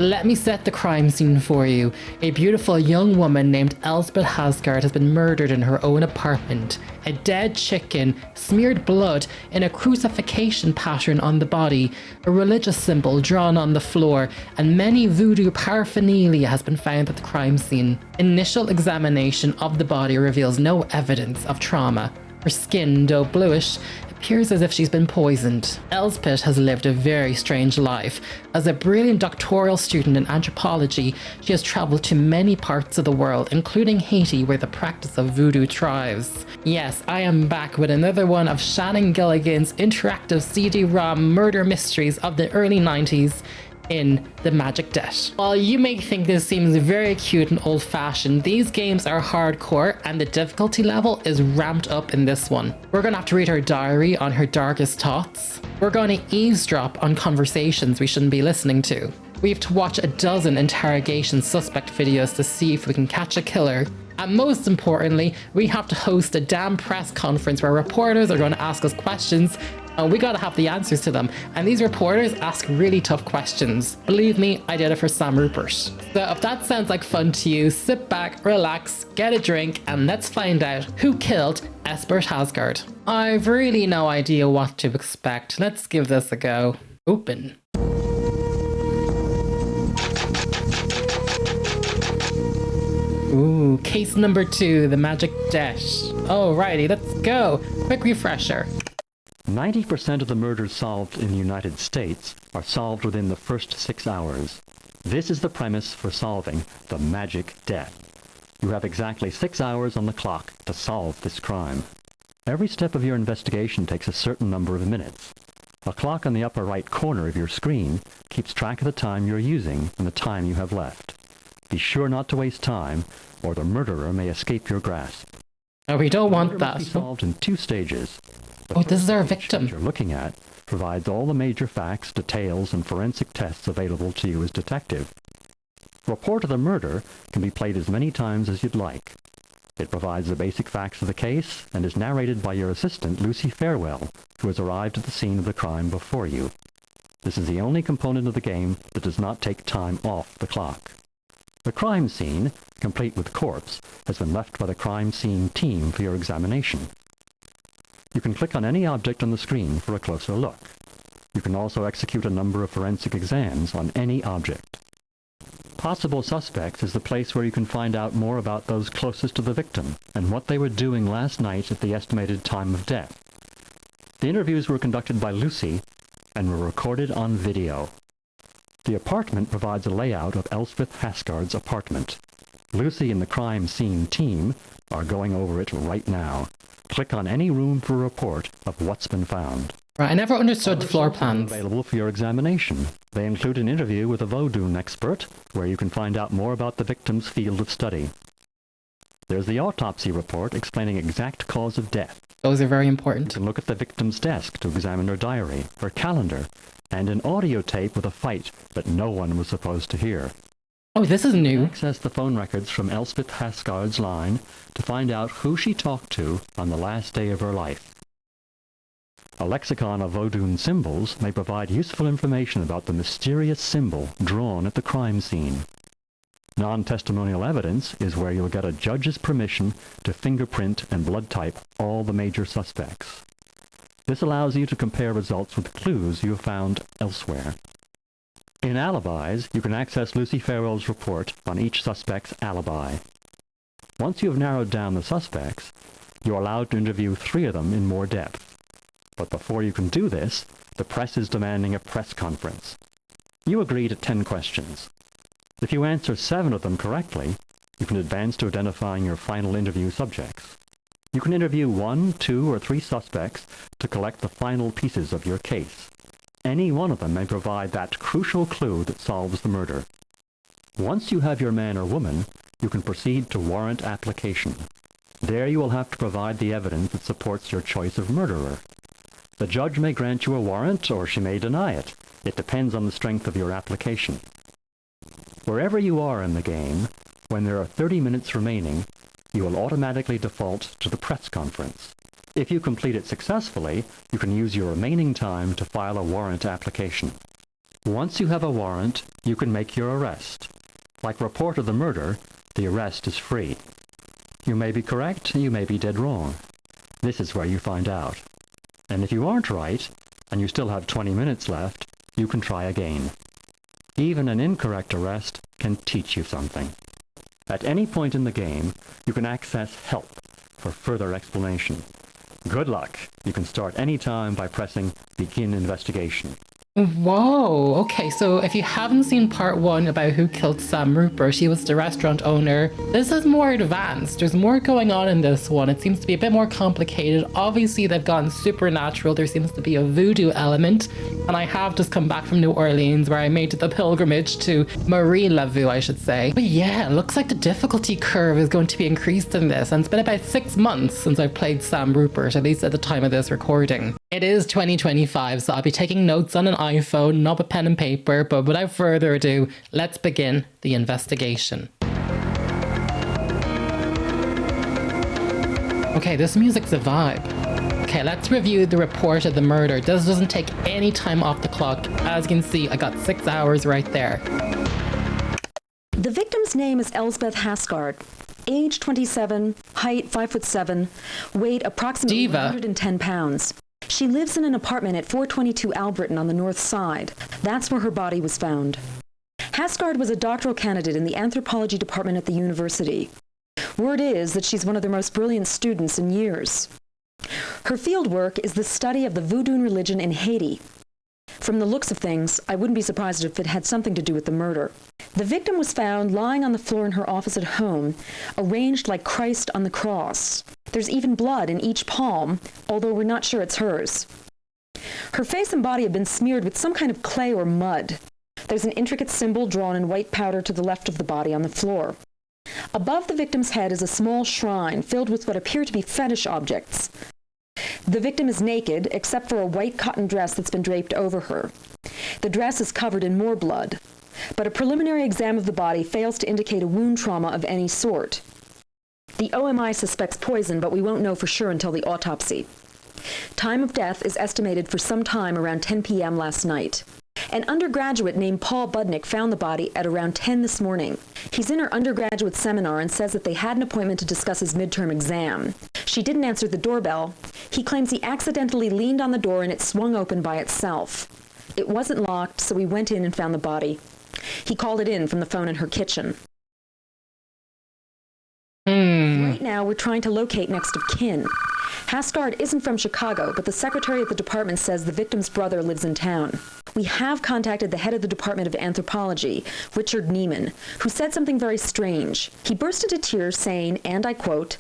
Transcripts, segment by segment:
Let me set the crime scene for you. A beautiful young woman named Elspeth Haskard has been murdered in her own apartment. A dead chicken, smeared blood in a crucifixion pattern on the body, a religious symbol drawn on the floor, and many voodoo paraphernalia has been found at the crime scene. Initial examination of the body reveals no evidence of trauma. Her skin, though bluish, appears as if she's been poisoned. Elspeth has lived a very strange life. As a brilliant doctoral student in anthropology, she has traveled to many parts of the world, including Haiti, where the practice of voodoo thrives. Yes, I am back with another one of Shannon Gilligan's interactive CD-ROM murder mysteries of the early 90s. In The Magic Debt. While you may think this seems very cute and old-fashioned, these games are hardcore and the difficulty level is ramped up in this one. We're gonna have to read her diary on her darkest thoughts. We're gonna eavesdrop on conversations we shouldn't be listening to. We have to watch a dozen interrogation suspect videos to see if we can catch a killer. And most importantly, we have to host a damn press conference where reporters are going to ask us questions and we gotta have the answers to them. And these reporters ask really tough questions. Believe me, I did it for Sam Rupert. So if that sounds like fun to you, sit back, relax, get a drink, and let's find out who killed Elspeth Haskard. I've really no idea what to expect. Let's give this a go. Open. Ooh, case number 2, the Magic Debt. Alrighty, let's go. Quick refresher. 90% of the murders solved in the United States are solved within the first 6 hours. This is the premise for solving the Magic Debt. You have exactly 6 hours on the clock to solve this crime. Every step of your investigation takes a certain number of minutes. A clock on the upper right corner of your screen keeps track of the time you're using and the time you have left. Be sure not to waste time, or the murderer may escape your grasp. Oh, we don't want Must that. be solved in 2 stages. Oh, this is our victim. You're looking at provides all the major facts, details, and forensic tests available to you as detective. Report of the murder can be played as many times as you'd like. It provides the basic facts of the case and is narrated by your assistant, Lucy Farewell, who has arrived at the scene of the crime before you. This is the only component of the game that does not take time off the clock. The crime scene, complete with corpse, has been left by the crime scene team for your examination. You can click on any object on the screen for a closer look. You can also execute a number of forensic exams on any object. Possible Suspects is the place where you can find out more about those closest to the victim and what they were doing last night at the estimated time of death. The interviews were conducted by Lucy and were recorded on video. The apartment provides a layout of Elspeth Haskard's apartment. Lucy and the crime scene team are going over it right now. Click on any room for a report of what's been found. Right, I never understood the floor plans. Available for your examination. They include an interview with a Voudoun Expert, where you can find out more about the victim's field of study. There's the autopsy report explaining exact cause of death. Those are very You important. can look at the victim's desk to examine her diary, her calendar, and an audio tape with a fight that no one was supposed to hear. Oh, this is new. Access the phone records from Elspeth Haskard's line to find out who she talked to on the last day of her life. A lexicon of Voudoun Symbols may provide useful information about the mysterious symbol drawn at the crime scene. Non-testimonial evidence is where you'll get a judge's permission to fingerprint and blood type all the major suspects. This allows you to compare results with clues you have found elsewhere. In Alibis, you can access Lucy Farewell's report on each suspect's alibi. Once you have narrowed down the suspects, you are allowed to interview 3 of them in more depth. But before you can do this, the press is demanding a press conference. You agree to 10 questions. If you answer 7 of them correctly, you can advance to identifying your final interview subjects. You can interview 1, 2, or 3 suspects to collect the final pieces of your case. Any one of them may provide that crucial clue that solves the murder. Once you have your man or woman, you can proceed to warrant application. There you will have to provide the evidence that supports your choice of murderer. The judge may grant you a warrant, or she may deny it. It depends on the strength of your application. Wherever you are in the game, when there are 30 minutes remaining, you will automatically default to the press conference. If you complete it successfully, you can use your remaining time to file a warrant application. Once you have a warrant, you can make your arrest. Like report of the murder, the arrest is free. You may be correct, you may be dead wrong. This is where you find out. And if you aren't right, and you still have 20 minutes left, you can try again. Even an incorrect arrest can teach you something. At any point in the game, you can access help for further explanation. Good luck. You can start any time by pressing Begin Investigation. Whoa, okay, so if you haven't seen part 1 about who killed Sam Rupert, he was the restaurant owner, this is more advanced. There's more going on in this one. It seems to be a bit more complicated. Obviously, they've gone supernatural. There seems to be a voodoo element. And I have just come back from New Orleans where I made the pilgrimage to Marie Laveau, I should say. But yeah, it looks like the difficulty curve is going to be increased in this. And it's been about 6 months since I've played Sam Rupert, at least at the time of this recording. It is 2025, so I'll be taking notes on an iPhone, not with pen and paper, but without further ado, let's begin the investigation. Okay, this music's a vibe. Okay, let's review the report of the murder. This doesn't take any time off the clock. As you can see, I got 6 hours right there. The victim's name is Elspeth Haskard. Age 27, height 5'7", weight approximately 110 pounds. She lives in an apartment at 422 Albritton on the north side. That's where her body was found. Haskard was a doctoral candidate in the anthropology department at the university. Word is that she's one of their most brilliant students in years. Her fieldwork is the study of the Voudoun religion in Haiti. From the looks of things, I wouldn't be surprised if it had something to do with the murder. The victim was found lying on the floor in her office at home, arranged like Christ on the cross. There's even blood in each palm, although we're not sure it's hers. Her face and body have been smeared with some kind of clay or mud. There's an intricate symbol drawn in white powder to the left of the body on the floor. Above the victim's head is a small shrine filled with what appear to be fetish objects. The victim is naked, except for a white cotton dress that's been draped over her. The dress is covered in more blood, but a preliminary exam of the body fails to indicate a wound trauma of any sort. The OMI suspects poison, but we won't know for sure until the autopsy. Time of death is estimated for some time around 10 p.m. last night. An undergraduate named Paul Budnick found the body at around 10 this morning. He's in her undergraduate seminar and says that they had an appointment to discuss his midterm exam. She didn't answer the doorbell. He claims he accidentally leaned on the door and it swung open by itself. It wasn't locked, so we went in and found the body. He called it in from the phone in her kitchen. Right now, we're trying to locate next of kin. Haskard isn't from Chicago, but the secretary at the department says the victim's brother lives in town. We have contacted the head of the Department of Anthropology, Richard Neiman, who said something very strange. He burst into tears saying, and I quote,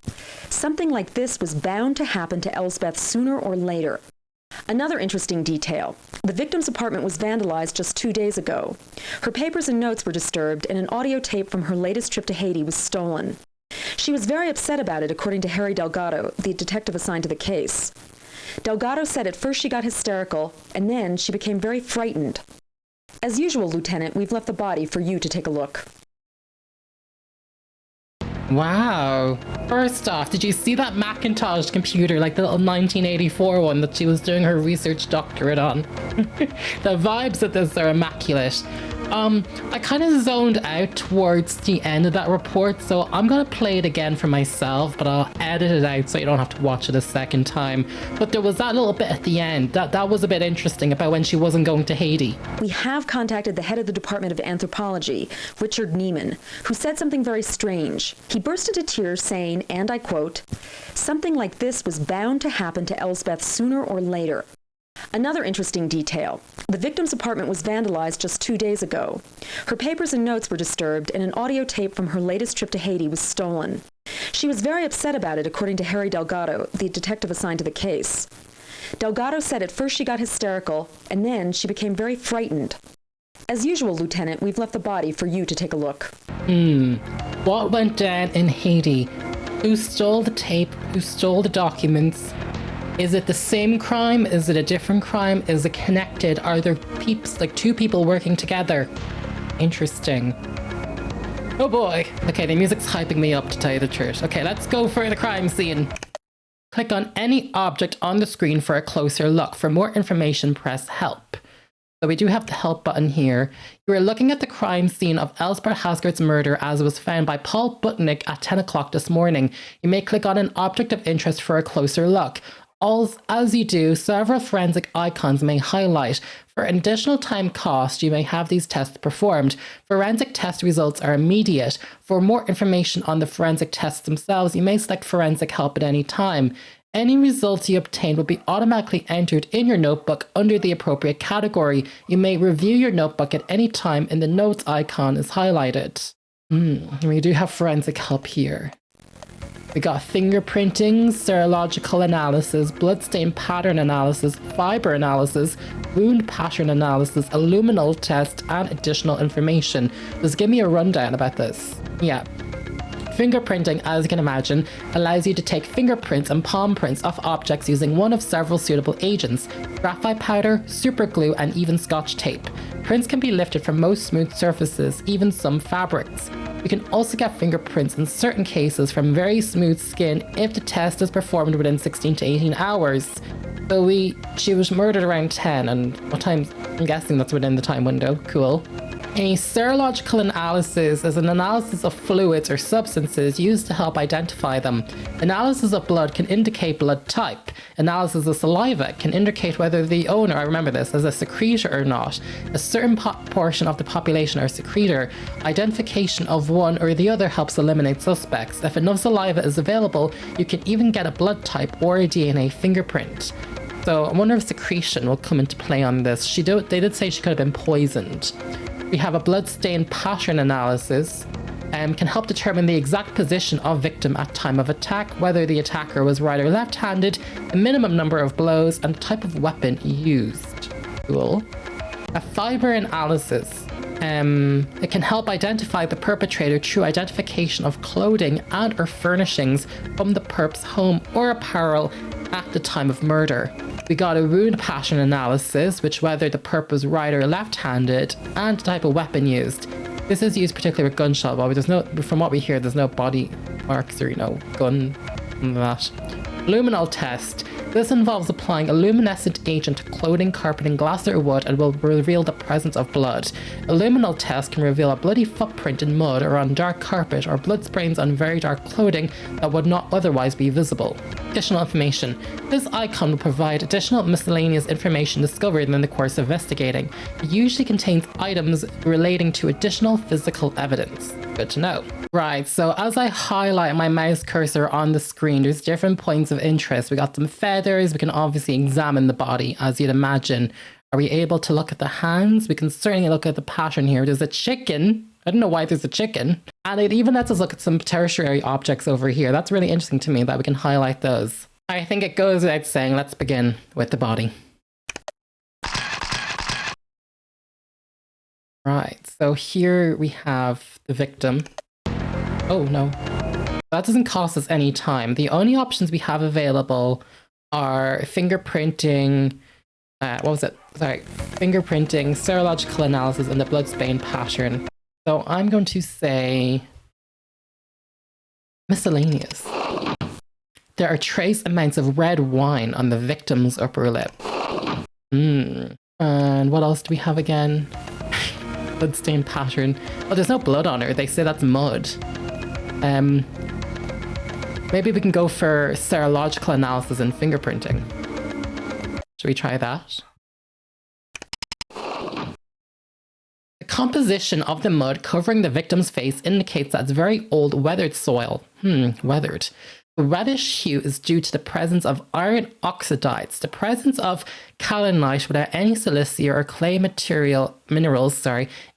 "Something like this was bound to happen to Elspeth sooner or later." Another interesting detail. The victim's apartment was vandalized just 2 days ago. Her papers and notes were disturbed, and an audio tape from her latest trip to Haiti was stolen. She was very upset about it, according to Harry Delgado, the detective assigned to the case. Delgado said at first she got hysterical, and then she became very frightened. As usual, Lieutenant, we've left the body for you to take a look. Wow. First off, did you see that Macintosh computer, like the little 1984 one that she was doing her research doctorate on? The vibes of this are immaculate. I kind of zoned out towards the end of that report, so I'm gonna play it again for myself, but I'll edit it out so you don't have to watch it a second time. But there was that little bit at the end that was a bit interesting about when she wasn't going to Haiti. We have contacted the head of the Department of Anthropology, Richard Neiman, who said something very strange. He burst into tears saying, and I quote, "Something like this was bound to happen to Elspeth sooner or later." Another interesting detail. The victim's apartment was vandalized just 2 days ago. Her papers and notes were disturbed, and an audio tape from her latest trip to Haiti was stolen. She was very upset about it, according to Harry Delgado, the detective assigned to the case. Delgado said at first she got hysterical, and then she became very frightened. As usual, Lieutenant, we've left the body for you to take a look. What went down in Haiti? Who stole the tape? Who stole the documents? Is it the same crime? Is it a different crime? Is it connected? Are there peeps, like two people working together? Interesting. Oh boy. Okay, the music's hyping me up, to tell you the truth. Okay, let's go for the crime scene. Click on any object on the screen for a closer look. For more information, press help. So we do have the help button here. You are looking at the crime scene of Elspeth Haskard's murder as it was found by Paul Butnick at 10 o'clock this morning. You may click on an object of interest for a closer look. As you do, several forensic icons may highlight. For an additional time cost, you may have these tests performed. Forensic test results are immediate. For more information on the forensic tests themselves, you may select forensic help at any time. Any results you obtain will be automatically entered in your notebook under the appropriate category. You may review your notebook at any time and the notes icon is highlighted. We do have forensic help here. We got fingerprinting, serological analysis, bloodstain pattern analysis, fiber analysis, wound pattern analysis, a luminol test, and additional information. Just give me a rundown about this. Yeah. Fingerprinting, as you can imagine, allows you to take fingerprints and palm prints off objects using one of several suitable agents: graphite powder, super glue, and even scotch tape. Prints can be lifted from most smooth surfaces, even some fabrics. You can also get fingerprints in certain cases from very smooth skin if the test is performed within 16 to 18 hours. So she was murdered around 10, and what time? I'm guessing that's within the time window. Cool. A serological analysis is an analysis of fluids or substances used to help identify them. Analysis of blood can indicate blood type. Analysis of saliva can indicate whether the owner, I remember this, is a secretor or not. A certain portion of the population are secretor. Identification of one or the other helps eliminate suspects. If enough saliva is available, you can even get a blood type or a DNA fingerprint. So I wonder if secretion will come into play on this. They did say she could have been poisoned. We have a bloodstain pattern analysis, can help determine the exact position of victim at time of attack, whether the attacker was right or left-handed, the minimum number of blows, and the type of weapon used. Cool. A fiber analysis. It can help identify the perpetrator through identification of clothing and or furnishings from the perp's home or apparel at the time of murder. We got a wound pattern analysis, which whether the perp was right or left-handed, and the type of weapon used. This is used particularly with gunshot wound. From what we hear, there's no body marks or, gun and that. Luminol test. This involves applying a luminescent agent to clothing, carpeting, glass, or wood and will reveal the presence of blood. A luminol test can reveal a bloody footprint in mud or on dark carpet, or blood stains on very dark clothing that would not otherwise be visible. Additional information. This icon will provide additional miscellaneous information discovered in the course of investigating. It usually contains items relating to additional physical evidence. Good to know. Right, so as I highlight my mouse cursor on the screen, there's different points of interest. We got some feathers. We can obviously examine the body, as you'd imagine. Are we able to look at the hands? We can certainly look at the pattern here. There's a chicken. I don't know why there's a chicken. And it even lets us look at some tertiary objects over here. That's really interesting to me that we can highlight those. I think it goes without saying, let's begin with the body. Right, so here we have the victim. Oh no, that doesn't cost us any time. The only options we have available are fingerprinting, fingerprinting, serological analysis, and the bloodstain pattern. So I'm going to say miscellaneous. There are trace amounts of red wine on the victim's upper lip. And what else do we have again? Bloodstain pattern. Oh, there's no blood on her. They say that's mud. Maybe we can go for serological analysis and fingerprinting. Should we try that? The composition of the mud covering the victim's face indicates that it's very old, weathered soil. Weathered. The reddish hue is due to the presence of iron oxides. The presence of kaolinite without any silicia or clay minerals,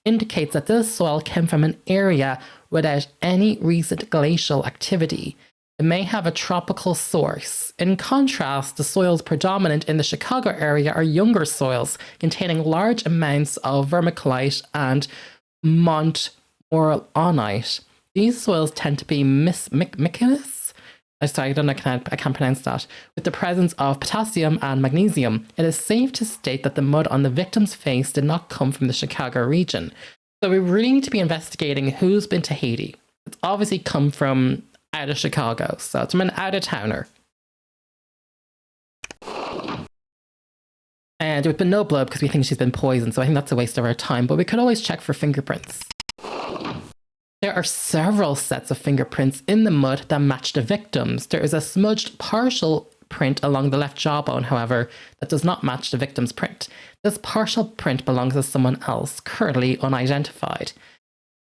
indicates that this soil came from an area without any recent glacial activity. It may have a tropical source. In contrast, the soils predominant in the Chicago area are younger soils containing large amounts of vermiculite and montmorillonite. These soils tend to be micanous. I can't pronounce that. With the presence of potassium and magnesium, it is safe to state that the mud on the victim's face did not come from the Chicago region. So we really need to be investigating who's been to Haiti. It's obviously come from out of Chicago, so it's from an out-of-towner. And there would been no blood because we think she's been poisoned, so I think that's a waste of our time, but we could always check for fingerprints. There are several sets of fingerprints in the mud that match the victims. There is a smudged partial print along the left jawbone, however, that does not match the victim's print. This partial print belongs to someone else, currently unidentified.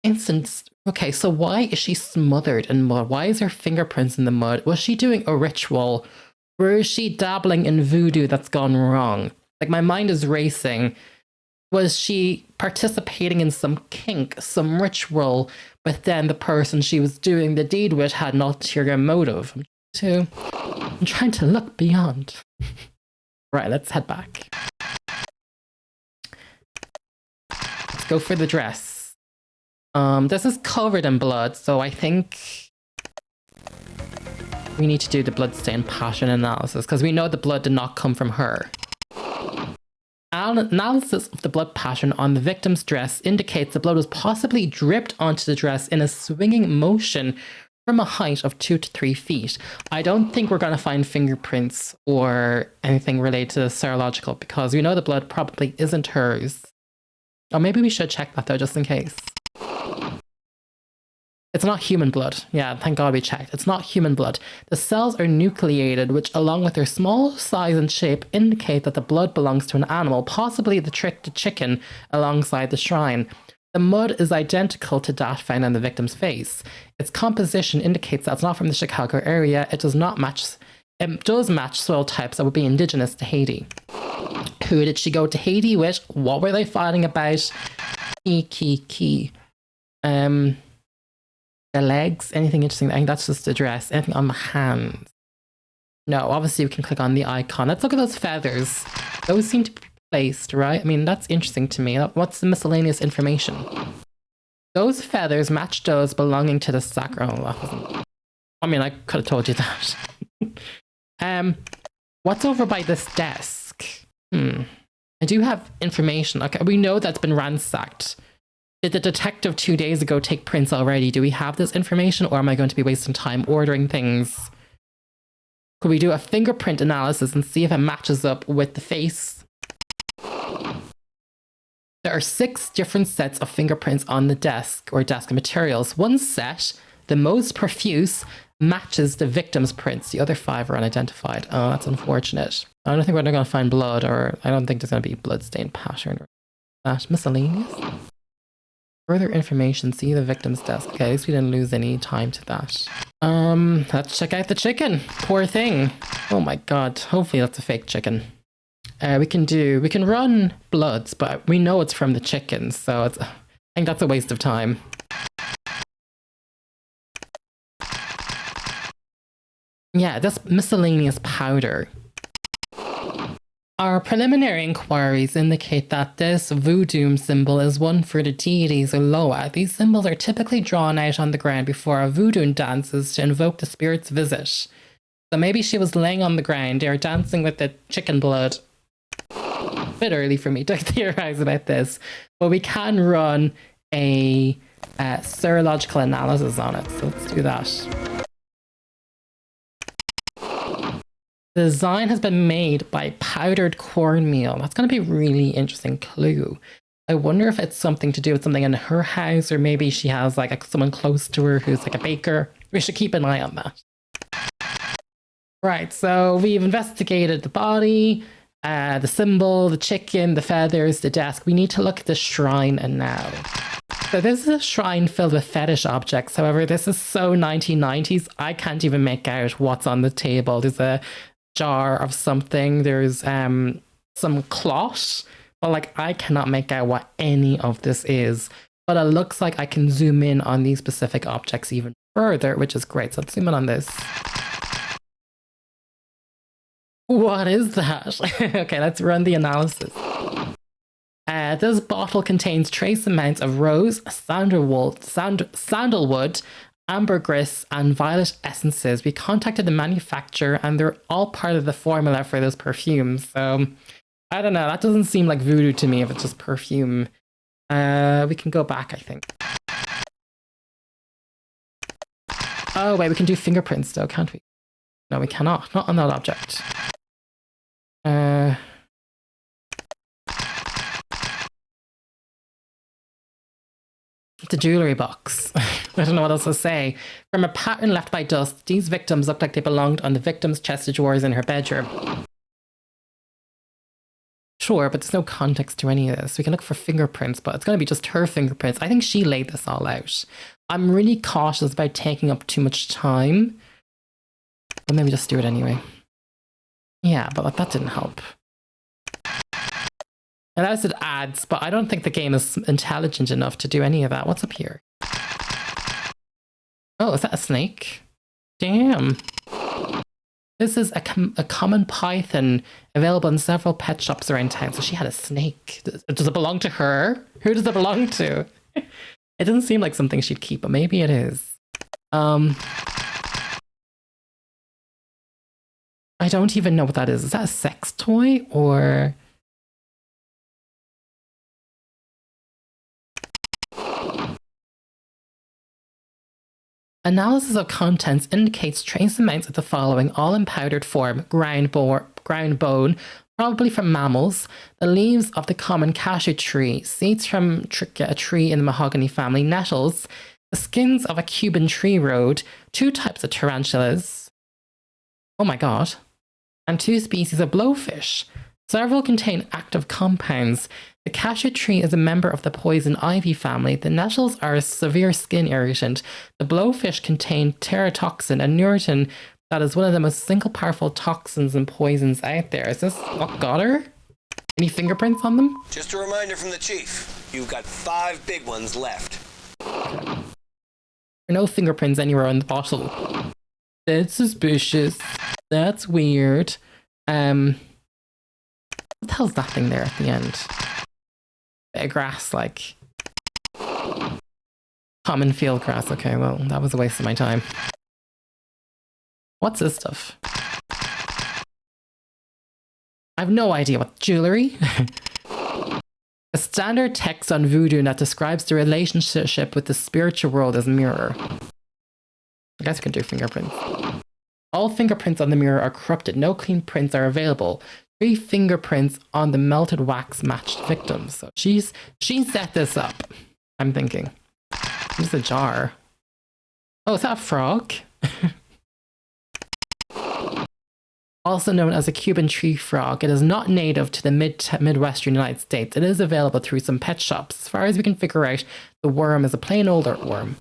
Okay, so why is she smothered in mud? Why is her fingerprints in the mud? Was she doing a ritual? Or is she dabbling in voodoo that's gone wrong? Like, my mind is racing. Was she participating in some kink, some ritual, but then the person she was doing the deed with had an ulterior motive? I'm trying to look beyond. Right, let's head back. Let's go for the dress. This is covered in blood, so I think we need to do the bloodstain pattern analysis, because we know the blood did not come from her. Analysis of the blood pattern on the victim's dress indicates the blood was possibly dripped onto the dress in a swinging motion from a height of 2 to 3 feet. I don't think we're going to find fingerprints or anything related to the serological, because we know the blood probably isn't hers. Or maybe we should check that though, just in case. It's not human blood. Yeah, thank God we checked. It's not human blood. The cells are nucleated, which along with their small size and shape indicate that the blood belongs to an animal, possibly the chicken alongside the shrine. The mud is identical to that found on the victim's face. Its composition indicates that it's not from the Chicago area. It does match soil types that would be indigenous to Haiti. Who did she go to Haiti with? What were they fighting about? Key. The legs, anything interesting? I think that's just the dress. Anything on the hands? No, obviously we can click on the icon. Let's look at those feathers. Those seem to be placed, right? I mean, that's interesting to me. What's the miscellaneous information? Those feathers match those belonging to the sacral. I mean, I could have told you that. What's over by this desk? I do have information. Okay, we know that's been ransacked. Did the detective 2 days ago take prints already? Do we have this information, or am I going to be wasting time ordering things? Could we do a fingerprint analysis and see if it matches up with the face? There are 6 different sets of fingerprints on the desk or desk of materials. One set, the most profuse, matches the victim's prints. The other 5 are unidentified. Oh, that's unfortunate. I don't think we're going to find blood, or I don't think there's going to be bloodstain pattern or that. Miscellaneous? Further information, see the victim's desk. Okay, at least we didn't lose any time to that. Let's check out the chicken. Poor thing. Oh my god. Hopefully that's a fake chicken. We can run bloods, but we know it's from the chicken, so I think that's a waste of time. Yeah, this miscellaneous powder. Our preliminary inquiries indicate that this voodoo symbol is one for the deities Aloha. These symbols are typically drawn out on the ground before a voodoo dances to invoke the spirit's visit. So maybe she was laying on the ground, they are dancing with the chicken blood. A bit early for me to theorize about this, but we can run a serological analysis on it, so let's do that. The design has been made by powdered cornmeal. That's going to be a really interesting clue. I wonder if it's something to do with something in her house, or maybe she has like someone close to her who's like a baker. We should keep an eye on that. Right, so we've investigated the body, the symbol, the chicken, the feathers, the desk. We need to look at the shrine and now. So this is a shrine filled with fetish objects. However, this is so 1990s, I can't even make out what's on the table. There's a jar of something, there's some cloth, but like I cannot make out what any of this is, but it looks like I can zoom in on these specific objects even further, which is great. So let's zoom in on this. What is that? Okay, let's run the analysis. This bottle contains trace amounts of rose, sandalwood, ambergris, and violet essences. We contacted the manufacturer and they're all part of the formula for this perfume. So I don't know, that doesn't seem like voodoo to me if it's just perfume. We can go back, I think. Oh wait, we can do fingerprints though, can't we? No, we cannot. Not on that object. the jewelry box. I don't know what else to say. From a pattern left by dust, these victims looked like they belonged on the victim's chest of drawers in her bedroom. Sure, but there's no context to any of this. We can look for fingerprints, but it's going to be just her fingerprints. I think she laid this all out. I'm really cautious about taking up too much time. But maybe just do it anyway. Yeah, but that didn't help. And that said ads, but I don't think the game is intelligent enough to do any of that. What's up here? Oh, is that a snake? Damn. This is a common python available in several pet shops around town. So she had a snake. Does it belong to her? Who does it belong to? It doesn't seem like something she'd keep, but maybe it is. I don't even know what that is. Is that a sex toy or... Analysis of contents indicates trace amounts of the following, all in powdered form: ground bone, probably from mammals, the leaves of the common cashew tree, seeds from a tree in the mahogany family, nettles, the skins of a Cuban tree road, 2 types of tarantulas, oh my god, and 2 species of blowfish. Several contain active compounds. The cashew tree is a member of the poison ivy family. The nettles are a severe skin irritant. The blowfish contain terotoxin, a neurotin that is one of the most single powerful toxins and poisons out there. Is this what got her? Any fingerprints on them? Just a reminder from the chief. You've got 5 big ones left. Okay. There are no fingerprints anywhere on the bottle. That's suspicious. That's weird. What the hell's that thing there at the end? Bit of grass, like... Common field grass. Okay, well, that was a waste of my time. What's this stuff? I have no idea what jewelry. A standard text on Voodoo that describes the relationship with the spiritual world as mirror. I guess we can do fingerprints. All fingerprints on the mirror are corrupted. No clean prints are available. 3 fingerprints on the melted wax matched victims. So she set this up, I'm thinking. Here's a jar. Oh, is that a frog? Also known as a Cuban tree frog, it is not native to the Midwestern United States. It is available through some pet shops. As far as we can figure out, the worm is a plain old earthworm.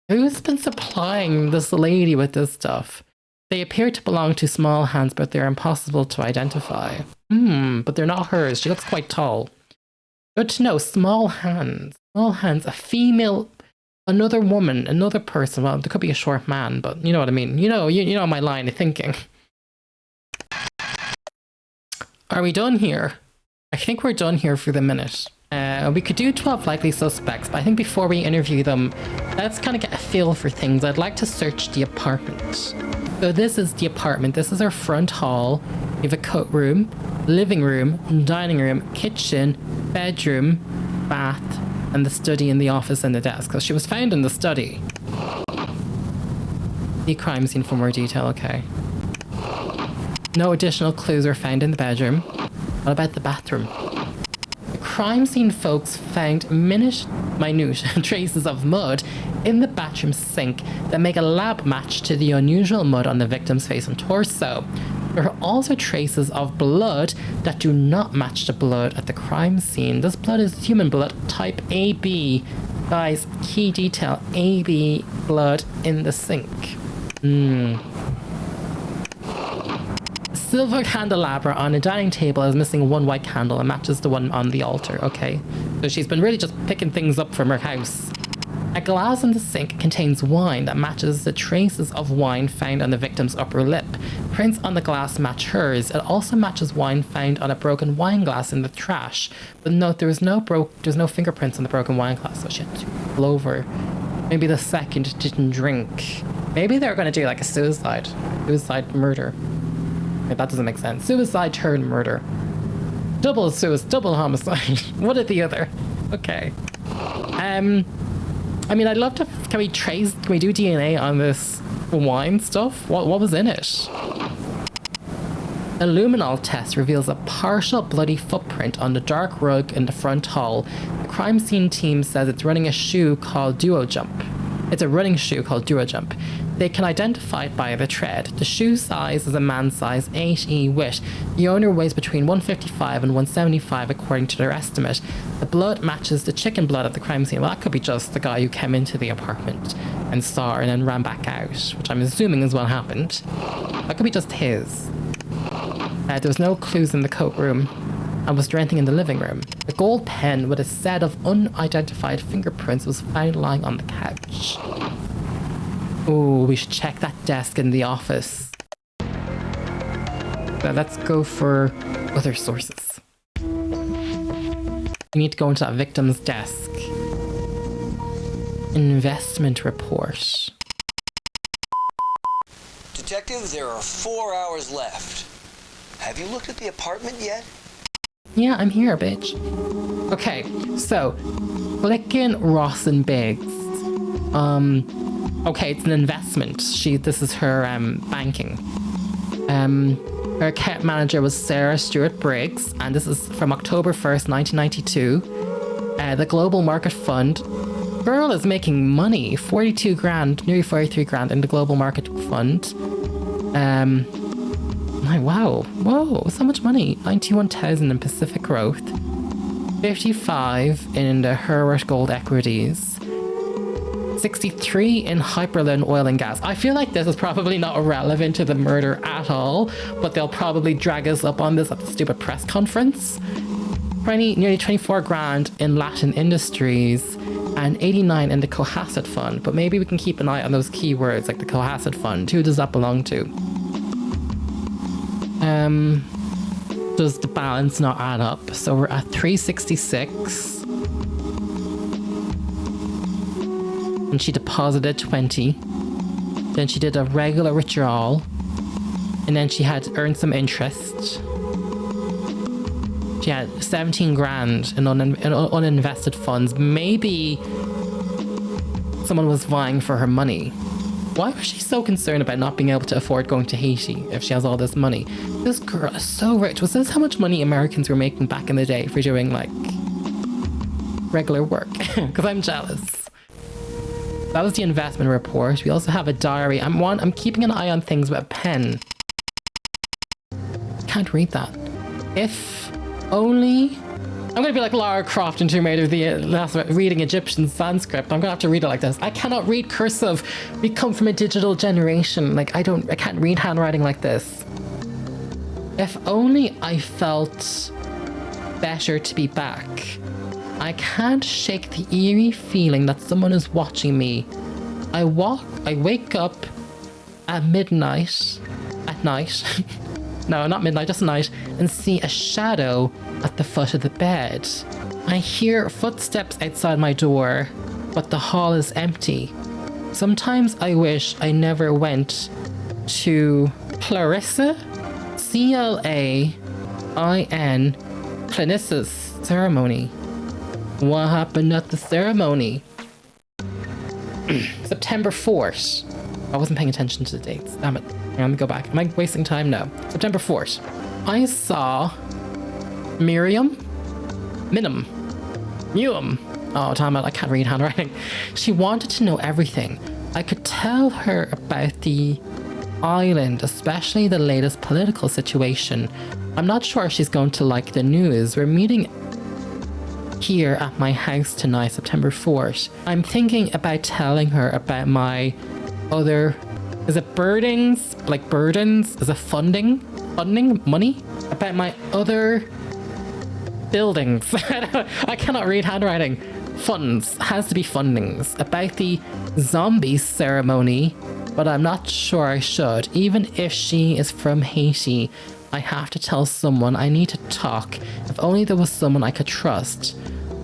Who's been supplying this lady with this stuff? They appear to belong to small hands, but they're impossible to identify. But they're not hers. She looks quite tall. Good to know. Small hands. Small hands. A female, another woman, another person. Well, there could be a short man, but you know what I mean. You know my line of thinking. Are we done here? I think we're done here for the minute. We could do 12 likely suspects, but I think before we interview them, let's kind of get a feel for things. I'd like to search the apartment. So this is the apartment. This is our front hall. We have a coat room, living room, dining room, kitchen, bedroom, bath, and the study and the office and the desk. So she was found in the study. The crime scene for more detail, okay. No additional clues were found in the bedroom. What about the bathroom? The crime scene folks found minute traces of mud in the bathroom sink that make a lab match to the unusual mud on the victim's face and torso. There are also traces of blood that do not match the blood at the crime scene. This blood is human blood, type AB. Guys, key detail, AB blood in the sink. Silver candelabra on a dining table is missing 1 white candle and matches the one on the altar. Okay, so she's been really just picking things up from her house. A glass in the sink contains wine that matches the traces of wine found on the victim's upper lip. Prints on the glass match hers. It also matches wine found on a broken wine glass in the trash. But note, there's no fingerprints on the broken wine glass, so she had to pull over. Maybe the second didn't drink. Maybe they're going to do like a suicide murder. That doesn't make sense. Suicide turned murder. Double homicide. One or the other. Okay. I mean, I'd love to... Can we do DNA on this wine stuff? What was in it? A luminol test reveals a partial bloody footprint on the dark rug in the front hall. The crime scene team says it's running a shoe called Duo Jump. It's a running shoe called Duo Jump. They can identify it by the tread. The shoe size is a man's size 8E width. The owner weighs between 155 and 175 according to their estimate. The blood matches the chicken blood at the crime scene. Well, that could be just the guy who came into the apartment and saw her and then ran back out, which I'm assuming is what happened. That could be just his. There was no clues in the coat room. And was there anything in the living room? A gold pen with a set of unidentified fingerprints was found lying on the couch. Oh, we should check that desk in the office. Now let's go for other sources. We need to go into that victim's desk. Investment report. Detective, there are 4 hours left. Have you looked at the apartment yet? Yeah, I'm here, bitch. Okay, so Gilligan, Ross and Biggs. Okay, it's an investment. This is her banking. Her account manager was Sarah Stewart Briggs, and this is from October 1st, 1992. The Global Market Fund. Girl is making money. 42 grand, nearly 43 grand in the Global Market Fund. Wow, whoa, so much money. 91,000 in Pacific Growth, 55 in the Hurwitz Gold Equities, 63 in Hyperlin Oil and Gas. I feel like this is probably not relevant to the murder at all, but they'll probably drag us up on this at the stupid press conference. Nearly 24 grand in Latin Industries, and 89 in the Cohasset Fund. But maybe we can keep an eye on those keywords like the Cohasset Fund. Who does that belong to? Does the balance not add up? So we're at 366. And she deposited 20. Then she did a regular withdrawal. And then she had earned some interest. She had 17 grand in uninvested funds. Maybe someone was vying for her money. Why was she so concerned about not being able to afford going to Haiti if she has all this money? This girl is so rich. Was this how much money Americans were making back in the day for doing, like, regular work? Because I'm jealous. That was the investment report. We also have a diary. I'm keeping an eye on things with a pen. Can't read that. If only... I'm going to be like Lara Croft in Tomb Raider, reading Egyptian Sanskrit. I'm going to have to read it like this. I cannot read cursive. We come from a digital generation. Like, I can't read handwriting like this. If only I felt better to be back. I can't shake the eerie feeling that someone is watching me. I wake up at midnight, no, not midnight, just night, and see a shadow at the foot of the bed. I hear footsteps outside my door, but the hall is empty. Sometimes I wish I never went to Clarissa, Clain, Clanissa's ceremony. What happened at the ceremony? September 4th. I wasn't paying attention to the dates. Damn it. Let me go back. Am I wasting time? No. September 4th. I saw Miriam. Oh, damn it. I can't read handwriting. She wanted to know everything. I could tell her about the island, especially the latest political situation. I'm not sure she's going to like the news. We're meeting here at my house tonight, September 4th. I'm thinking about telling her about my other... Is it burdens? Like burdens? Is it funding? Funding? Money? About my other buildings. I cannot read handwriting. Funds. Has to be fundings. About the zombie ceremony, but I'm not sure I should. Even if she is from Haiti, I have to tell someone. I need to talk. If only there was someone I could trust.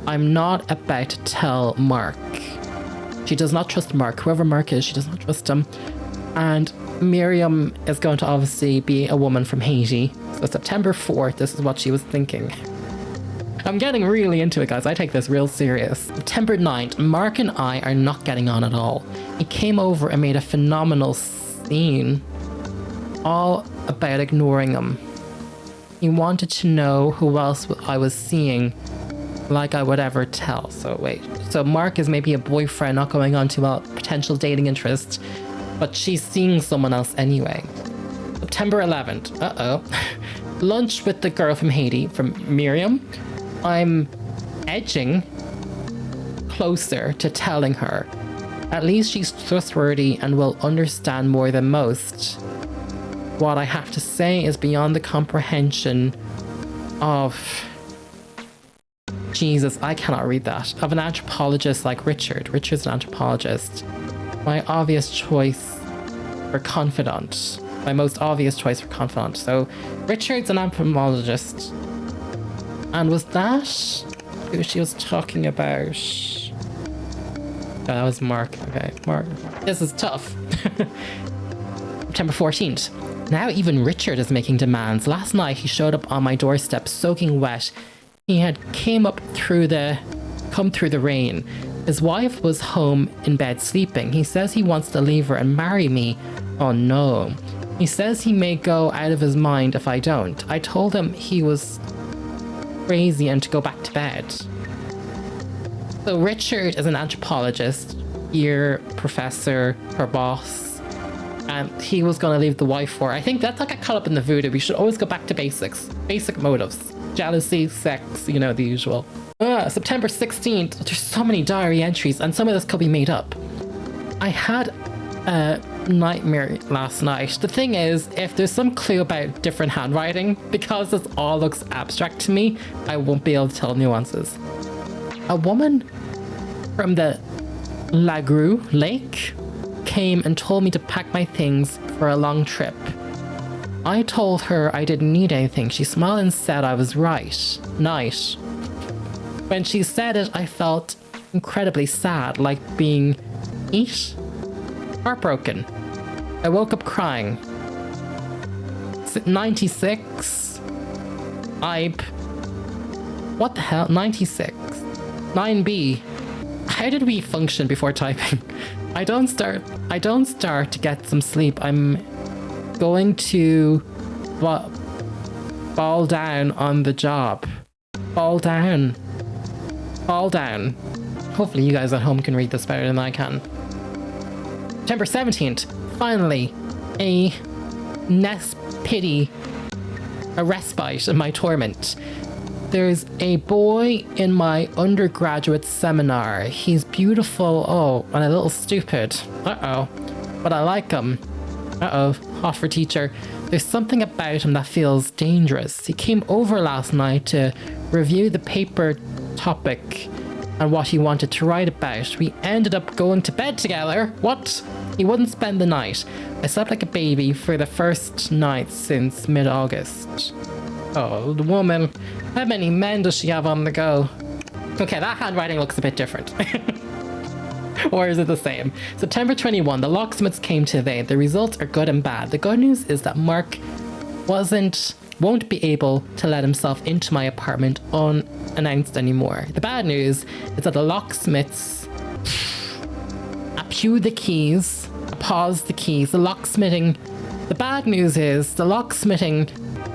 I'm not about to tell Mark. She does not trust Mark. Whoever Mark is, she does not trust him. And Miriam is going to obviously be a woman from Haiti. So September 4th, this is what she was thinking. I'm getting really into it, guys. I take this real serious. September 9th, Mark and I are not getting on at all. He came over and made a phenomenal scene. All about ignoring him. He wanted to know who else I was seeing. like I would ever tell. So wait, so Mark is maybe a boyfriend not going on to a potential dating interest, but she's seeing someone else anyway. September 11th. Lunch with the girl from Haiti, from Miriam. I'm edging closer to telling her. At least she's trustworthy and will understand more than most. What I have to say is beyond the comprehension of... Jesus, I cannot read that. Of an anthropologist like Richard. Richard's an anthropologist. My obvious choice for confidant. My most obvious choice for confidant. So, Richard's an anthropologist. And was that who she was talking about? Oh, that was Mark. Okay, Mark. This is tough. September 14th. Now even Richard is making demands. Last night he showed up on my doorstep soaking wet. He had come through the rain. His wife was home in bed sleeping. He says he wants to leave her and marry me. Oh no. He says he may go out of his mind if I don't. I told him he was crazy and to go back to bed. So Richard is an anthropologist, year professor, her boss, and he was going to leave the wife for her. I think that's like got caught up in the voodoo. We should always go back to basics, basic motives, jealousy, sex, you know, the usual. September 16th, there's so many diary entries and some of this could be made up. I had a nightmare last night. The thing is, if there's some clue about different handwriting, because this all looks abstract to me, I won't be able to tell nuances. A woman from the Lagru Lake came and told me to pack my things for a long trip. I told her I didn't need anything. She smiled and said I was right. Nice. When she said it, I felt incredibly sad, like being heartbroken. I woke up crying. 96. What the hell? 96. 9B. How did we function before typing? I don't start to get some sleep. I'm going to fall down on the job. Fall down. Hopefully you guys at home can read this better than I can. September 17th. Finally, a respite in my torment. There's a boy in my undergraduate seminar. He's beautiful, and a little stupid. But I like him. Hot for teacher. There's something about him that feels dangerous. He came over last night to review the paper topic and what he wanted to write about. We ended up going to bed together. What? He wouldn't spend the night. I slept like a baby for the first night since mid-August. Oh, the woman. How many men does she have on the go? Okay, that handwriting looks a bit different. Or is it the same? September 21, the locksmiths came today. The results are good and bad. The good news is that Mark won't be able to let himself into my apartment unannounced anymore. The bad news is that the locksmiths paused the keys. The bad news is the locksmithing,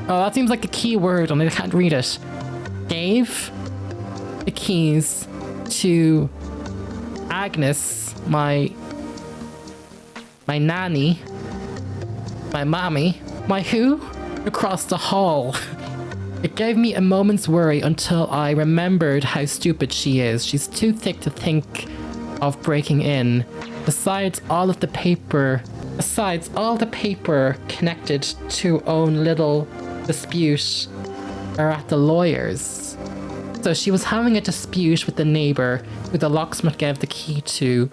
that seems like a key word and I can't read it, gave the keys to Agnes, my nanny, my mommy, my who? Across the hall. It gave me a moment's worry until I remembered how stupid she is. She's too thick to think of breaking in. Besides all the paper connected to own little dispute are at the lawyer's. So she was having a dispute with the neighbor who the locksmith gave the key to.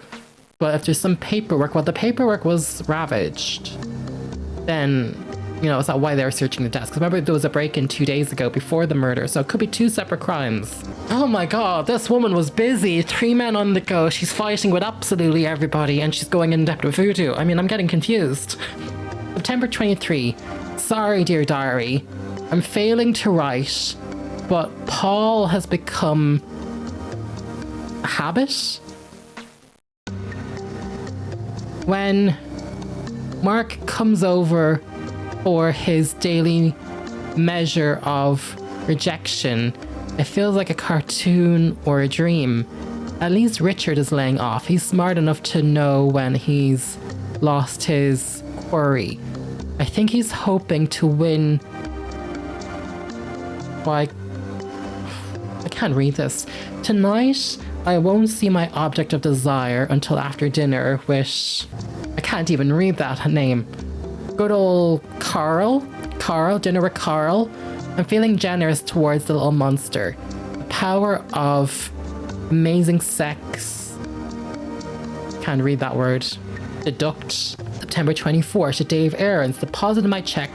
But if there's some paperwork, the paperwork was ravaged, then, is that why they were searching the desk? Because remember, there was a break-in 2 days ago before the murder, so it could be two separate crimes. Oh my god, this woman was busy. 3 men on the go. She's fighting with absolutely everybody, and she's going in depth with voodoo. I'm getting confused. September 23. Sorry, dear diary. I'm failing to write, but Paul has become a habit. When Mark comes over for his daily measure of rejection, It feels like a cartoon or a dream. At least Richard is laying off. He's smart enough to know when he's lost his quarry. I think he's hoping to win by... I can't read this. Tonight, I won't see my object of desire until after dinner, which... I can't even read that name. Good old Carl. Dinner with Carl. I'm feeling generous towards the little monster. The power of amazing sex. Can't read that word. Deduct. September 24th to Dave Aarons. Deposited my check.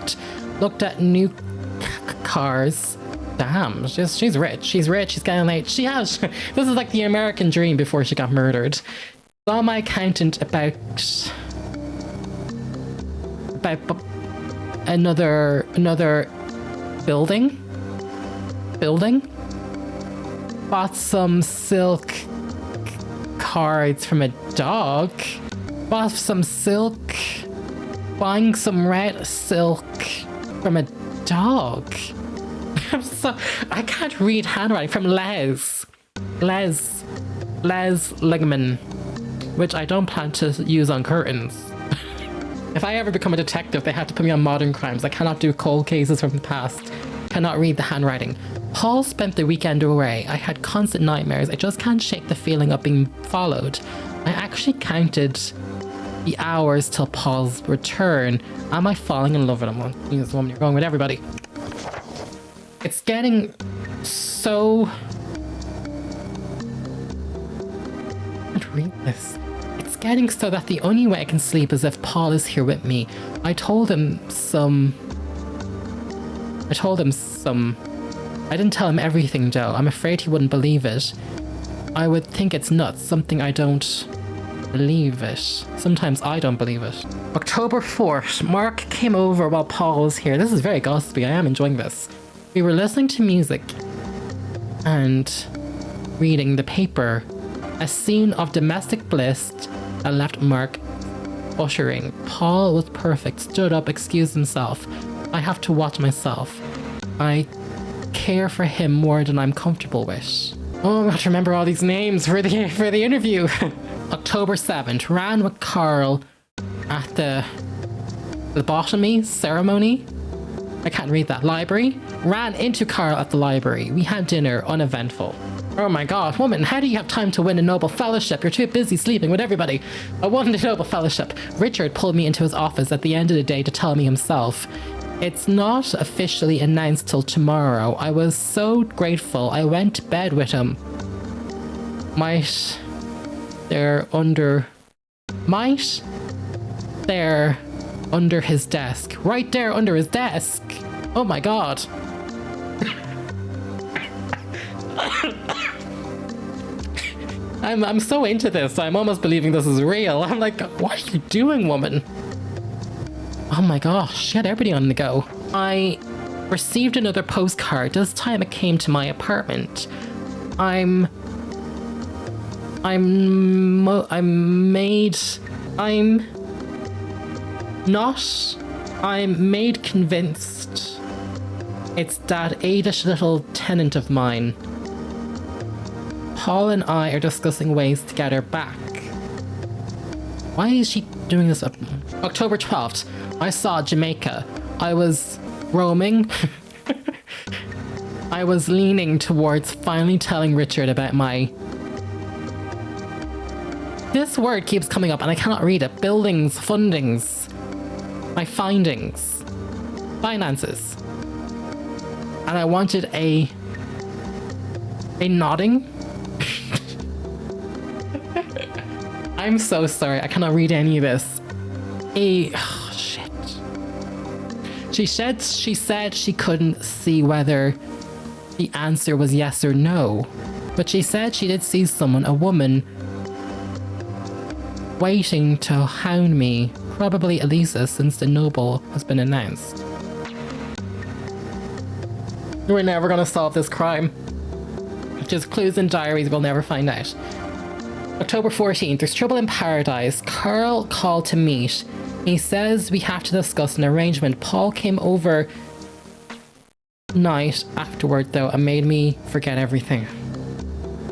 Looked at new cars. Damn, she's rich. She's rich. She's getting late. She has. This is like the American dream before she got murdered. Saw my accountant about another building. Bought some silk cards from a dog. Bought some silk. Buying some red silk from a dog. So I can't read handwriting. From Les Ligman, which I don't plan to use on curtains. If I ever become a detective, they have to put me on modern crimes. I cannot do cold cases from the past. Cannot read the handwriting. Paul spent the weekend away. I had constant nightmares. I just can't shake the feeling of being followed. I actually counted the hours till Paul's return. Am I falling in love with him? Well, this woman, you're going with everybody. It's getting so... I can't read this. It's getting so that the only way I can sleep is if Paul is here with me. I told him some... I didn't tell him everything though. I'm afraid he wouldn't believe it. I would think it's nuts, something I don't believe it. Sometimes I don't believe it. October 4th, Mark came over while Paul was here. This is very gossipy, I am enjoying this. We were listening to music and reading the paper. A scene of domestic bliss that left Mark uttering. Paul was perfect, stood up, excused himself. I have to watch myself. I care for him more than I'm comfortable with. Oh, I have to remember all these names for the interview. October 7th, ran with Carl at the lobotomy ceremony. I can't read that. Library. Ran into Carl at the library. We had dinner, uneventful. Oh my god, woman, how do you have time to win a Nobel Fellowship? You're too busy sleeping with everybody. I won the Nobel Fellowship. Richard pulled me into his office at the end of the day to tell me himself. It's not officially announced till tomorrow. I was so grateful. I went to bed with him. They're under his desk. Right there under his desk. Oh my god. I'm so into this. I'm almost believing this is real. I'm like, what are you doing, woman? Oh my gosh, she had everybody on the go. I received another postcard. This time it came to my apartment. I'm made convinced it's that Adish little tenant of mine. Paul and I are discussing ways to get her back. Why is she doing this up? October 12th, I saw Jamaica. I was roaming. I was leaning towards finally telling Richard about my... This word keeps coming up and I cannot read it. Buildings, fundings, my findings, finances. And I wanted a nodding. I'm so sorry, I cannot read any of this. Oh, shit. She said she couldn't see whether the answer was yes or no. But she said she did see someone, a woman, waiting to hound me. Probably Elisa, since the Nobel has been announced. We're never gonna solve this crime. Just clues and diaries, we'll never find out. October 14th, there's trouble in paradise. Carl called to meet. He says we have to discuss an arrangement. Paul came over night afterward, though, it made me forget everything.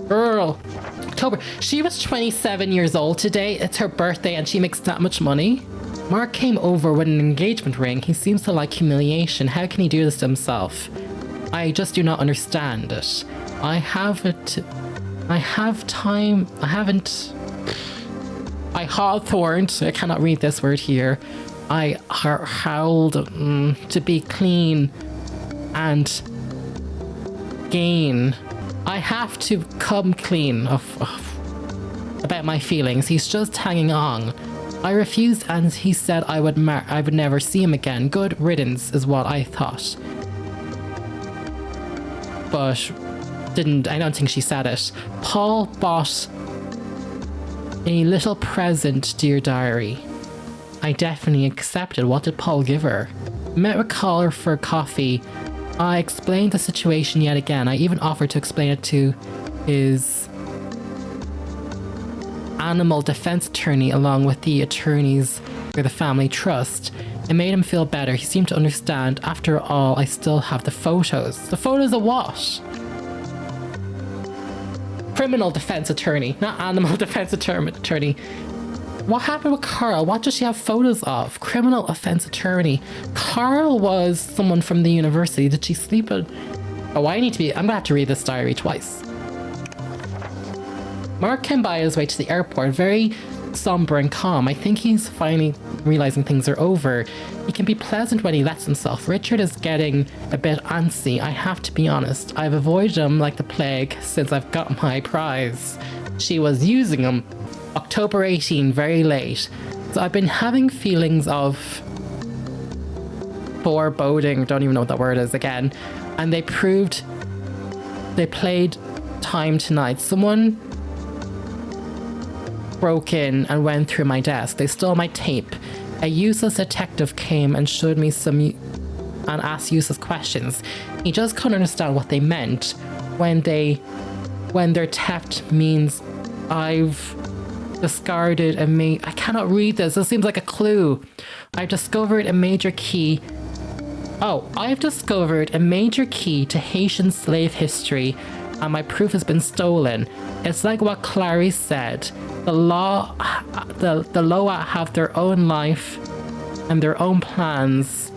Girl, October. She was 27 years old today. It's her birthday and she makes that much money. Mark came over with an engagement ring. He seems to like humiliation. How can he do this to himself? I just do not understand it. I hawthorned. I cannot read this word here. I howled to be clean and gain. I have to come clean about my feelings. He's just hanging on. I refused and he said I would never see him again. Good riddance is what I thought. But I don't think she said it. Paul bought a little present, dear diary. I definitely accepted. What did Paul give her? Met with caller for coffee. I explained the situation yet again. I even offered to explain it to his animal defense attorney along with the attorneys for the family trust. It made him feel better. He seemed to understand. After all, I still have the photos. The photos of what? Criminal defense attorney, not animal defense attorney. What happened with Carl? What does she have photos of? Criminal offense attorney. Carl was someone from the university. Did she sleep with... Oh, I'm gonna have to read this diary twice. Mark came by his way to the airport, very somber and calm. I think he's finally realizing things are over. He can be pleasant when he lets himself. Richard is getting a bit antsy. I have to be honest. I've avoided him like the plague since I've got my prize. She was using him. October 18, very late. So I've been having feelings of foreboding, don't even know what that word is again. And they played time tonight. Someone broke in and went through my desk. They stole my tape. A useless detective came and showed me and asked useless questions. He just couldn't understand what they meant when their theft means I've discarded I cannot read this. This seems like a clue. I've discovered a major key. Oh, I've discovered a major key to Haitian slave history, and my proof has been stolen. It's like what Clarice said. The Loa have their own life and their own plans,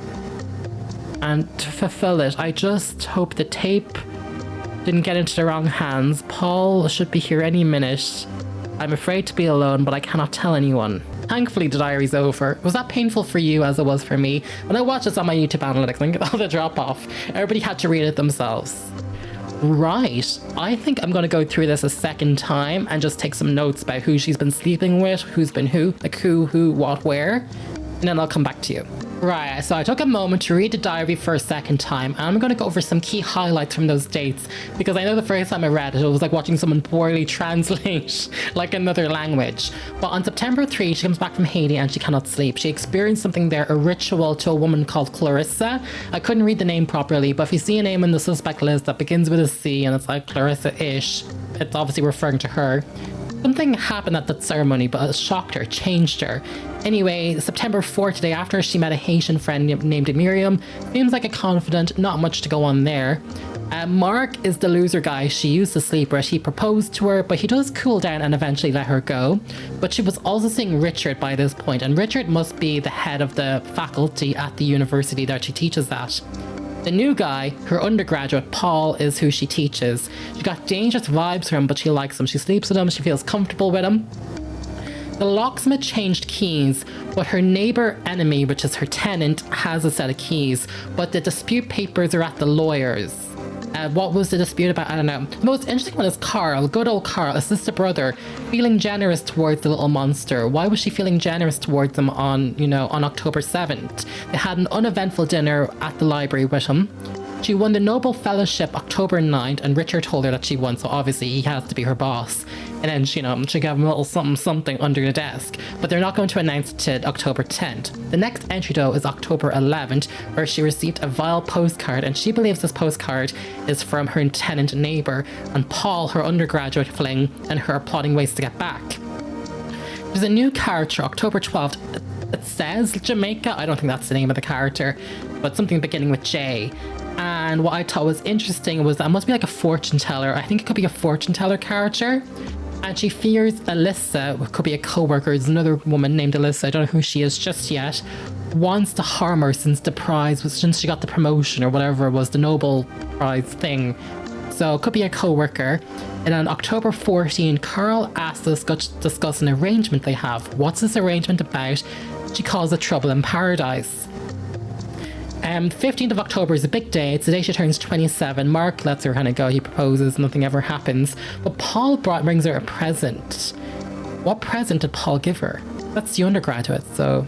and to fulfill it, I just hope the tape didn't get into the wrong hands. Paul should be here any minute. I'm afraid to be alone, but I cannot tell anyone. Thankfully, the diary's over. Was that painful for you as it was for me? When I watched this on my YouTube analytics, and get all the drop off, everybody had to read it themselves. Right. I think I'm going to go through this a second time and just take some notes about who she's been sleeping with, who's been who, like who, what, where, and then I'll come back to you. Right, so I took a moment to read the diary for a second time, and I'm going to go over some key highlights from those dates, because I know the first time I read it, it was like watching someone poorly translate like another language. But on September 3, she comes back from Haiti and she cannot sleep. She experienced something there, a ritual to a woman called Clarissa. I couldn't read the name properly, but if you see a name in the suspect list that begins with a C and it's like Clarissa-ish, it's obviously referring to her. Something happened at that ceremony, but it shocked her, changed her. Anyway, September 4th, the day after, she met a Haitian friend named Miriam. Seems like a confidant, not much to go on there. Mark is the loser guy she used to sleep with. He proposed to her, but he does cool down and eventually let her go. But she was also seeing Richard by this point, and Richard must be the head of the faculty at the university that she teaches at. The new guy, her undergraduate, Paul, is who she teaches. She got dangerous vibes from him, but she likes him. She sleeps with him, she feels comfortable with him. The locksmith changed keys, but her neighbor enemy, which is her tenant, has a set of keys, but the dispute papers are at the lawyer's. What was the dispute about? I don't know. The most interesting one is Carl, good old Carl, a sister brother, feeling generous towards the little monster. Why was she feeling generous towards him on October 7th? They had an uneventful dinner at the library with him. She won the Nobel Fellowship October 9th, and Richard told her that she won, so obviously he has to be her boss. And then, she gave him a little something under the desk. But they're not going to announce it till October 10th. The next entry, though, is October 11th, where she received a vile postcard, and she believes this postcard is from her tenant neighbor, and Paul, her undergraduate fling, and her plotting ways to get back. There's a new character, October 12th. It says Jamaica. I don't think that's the name of the character, but something beginning with J. And what I thought was interesting was that it must be like a fortune teller. I think it could be a fortune teller character. And she fears Alyssa, who could be a co-worker, there's another woman named Alyssa, I don't know who she is just yet, wants to harm her since the prize was, since she got the promotion or whatever it was, the Nobel Prize thing. So it could be a co-worker. And on October 14, Carl asks us to discuss an arrangement they have. What's this arrangement about? She calls it Trouble in Paradise. 15th of October is a big day. It's the day she turns 27. Mark lets her kind of go. He proposes. Nothing ever happens. But Paul brings her a present. What present did Paul give her? That's the undergraduate. So,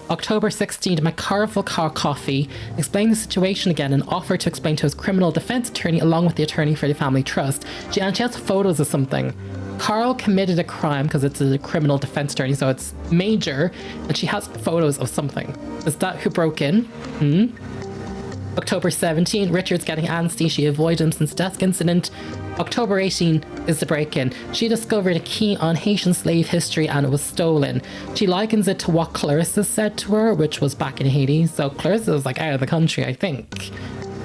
October 16th, McCarville coffee, explained the situation again and offered to explain to his criminal defense attorney along with the attorney for the family trust. She has photos of something. Carl committed a crime because it's a criminal defense attorney, so it's major, and she has photos of something. Is that who broke in? October 17, Richard's getting antsy. She avoided him since desk incident. October 18 is the break-in. She discovered a key on Haitian slave history and it was stolen. She likens it to what Clarissa said to her, which was back in Haiti. So Clarissa was like out of the country, I think.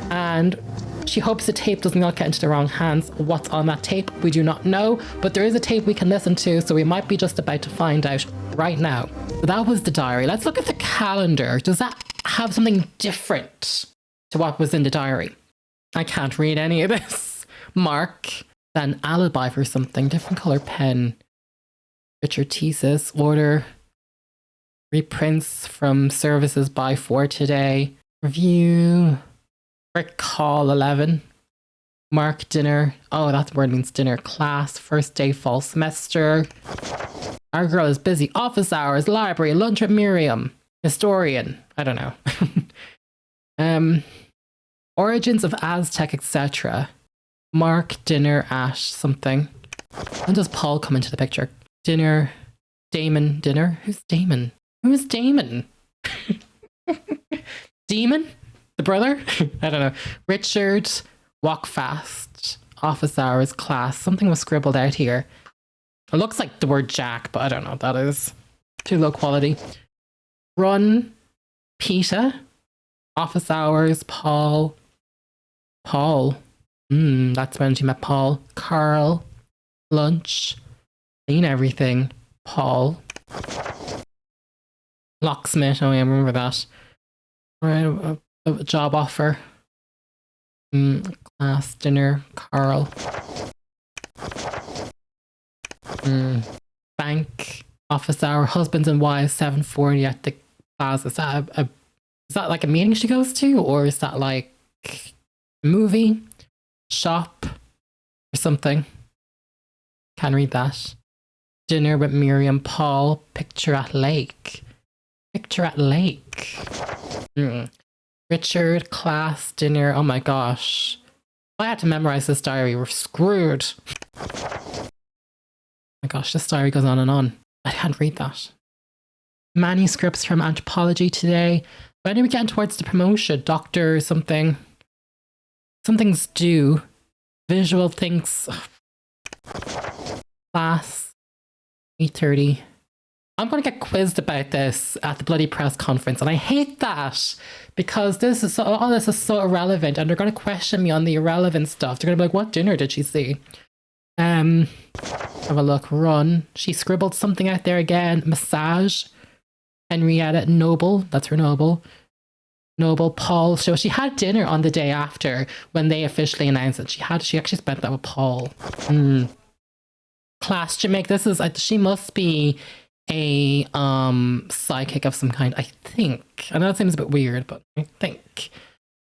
And she hopes the tape does not get into the wrong hands. What's on that tape, we do not know, but there is a tape we can listen to, so we might be just about to find out right now. So that was the diary. Let's look at the calendar. Does that have something different to what was in the diary? I can't read any of this. Mark, an alibi for something, different color pen. Richard thesis, order, reprints from services by 4 today, review, Rick call 11, Mark dinner, oh that word means dinner, class, first day fall semester, our girl is busy, office hours, library, lunch with Miriam, historian, I don't know. Origins of Aztec, etc. Mark dinner at something. When does Paul come into the picture? Dinner, Damon dinner. Who's Damon? Who's Damon? Demon? The brother? I don't know. Richard, walk fast, office hours, class. Something was scribbled out here. It looks like the word Jack, but I don't know what that is. Too low quality. Run, Peter, office hours, Paul. That's when she met Paul. Carl, lunch, clean everything, Paul. Locksmith, oh yeah, I remember that. Right, a job offer. Class, dinner, Carl. Bank, office hour, husbands and wives, 7:40 at the plaza. Is that like a meeting she goes to? Or is that like a movie? Shop or something? Can't read that. Dinner with Miriam, Paul, picture at lake. Picture at lake. Richard, class, dinner. Oh my gosh. If I had to memorize this diary, we're screwed. Oh my gosh, this diary goes on and on. I can't read that. Manuscripts from anthropology today. When are we getting towards the promotion? Doctor, something. Something's due. Visual things. Class. 8:30. I'm going to get quizzed about this at the bloody press conference, and I hate that because this is all this is so irrelevant, and they're going to question me on the irrelevant stuff. They're going to be like, "What dinner did she see?" Have a look. Run. She scribbled something out there again. Massage. Henrietta Noble. That's her Noble. Noble, Paul. So she had dinner on the day after when they officially announced it. She actually spent that with Paul. Class Jamaica. This is she must be a psychic of some kind, I think. I know it seems a bit weird, but I think.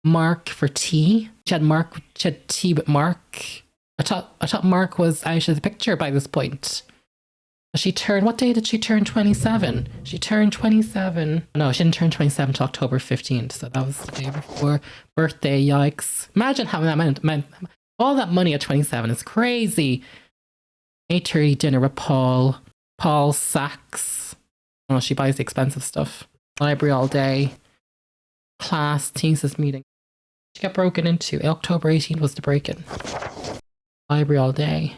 Mark for tea. She had tea with Mark. I thought Mark was out of the picture by this point. She turned, what day did she turn 27? She turned 27. No, she didn't turn 27 until October 15th. So that was the day before. Birthday, yikes. Imagine having that all that money at 27 is crazy. 8:30 dinner with Paul. Paul Sachs. Oh, she buys the expensive stuff. Library all day. Class, thesis meeting. She got broken into. October 18th was the break-in. Library all day.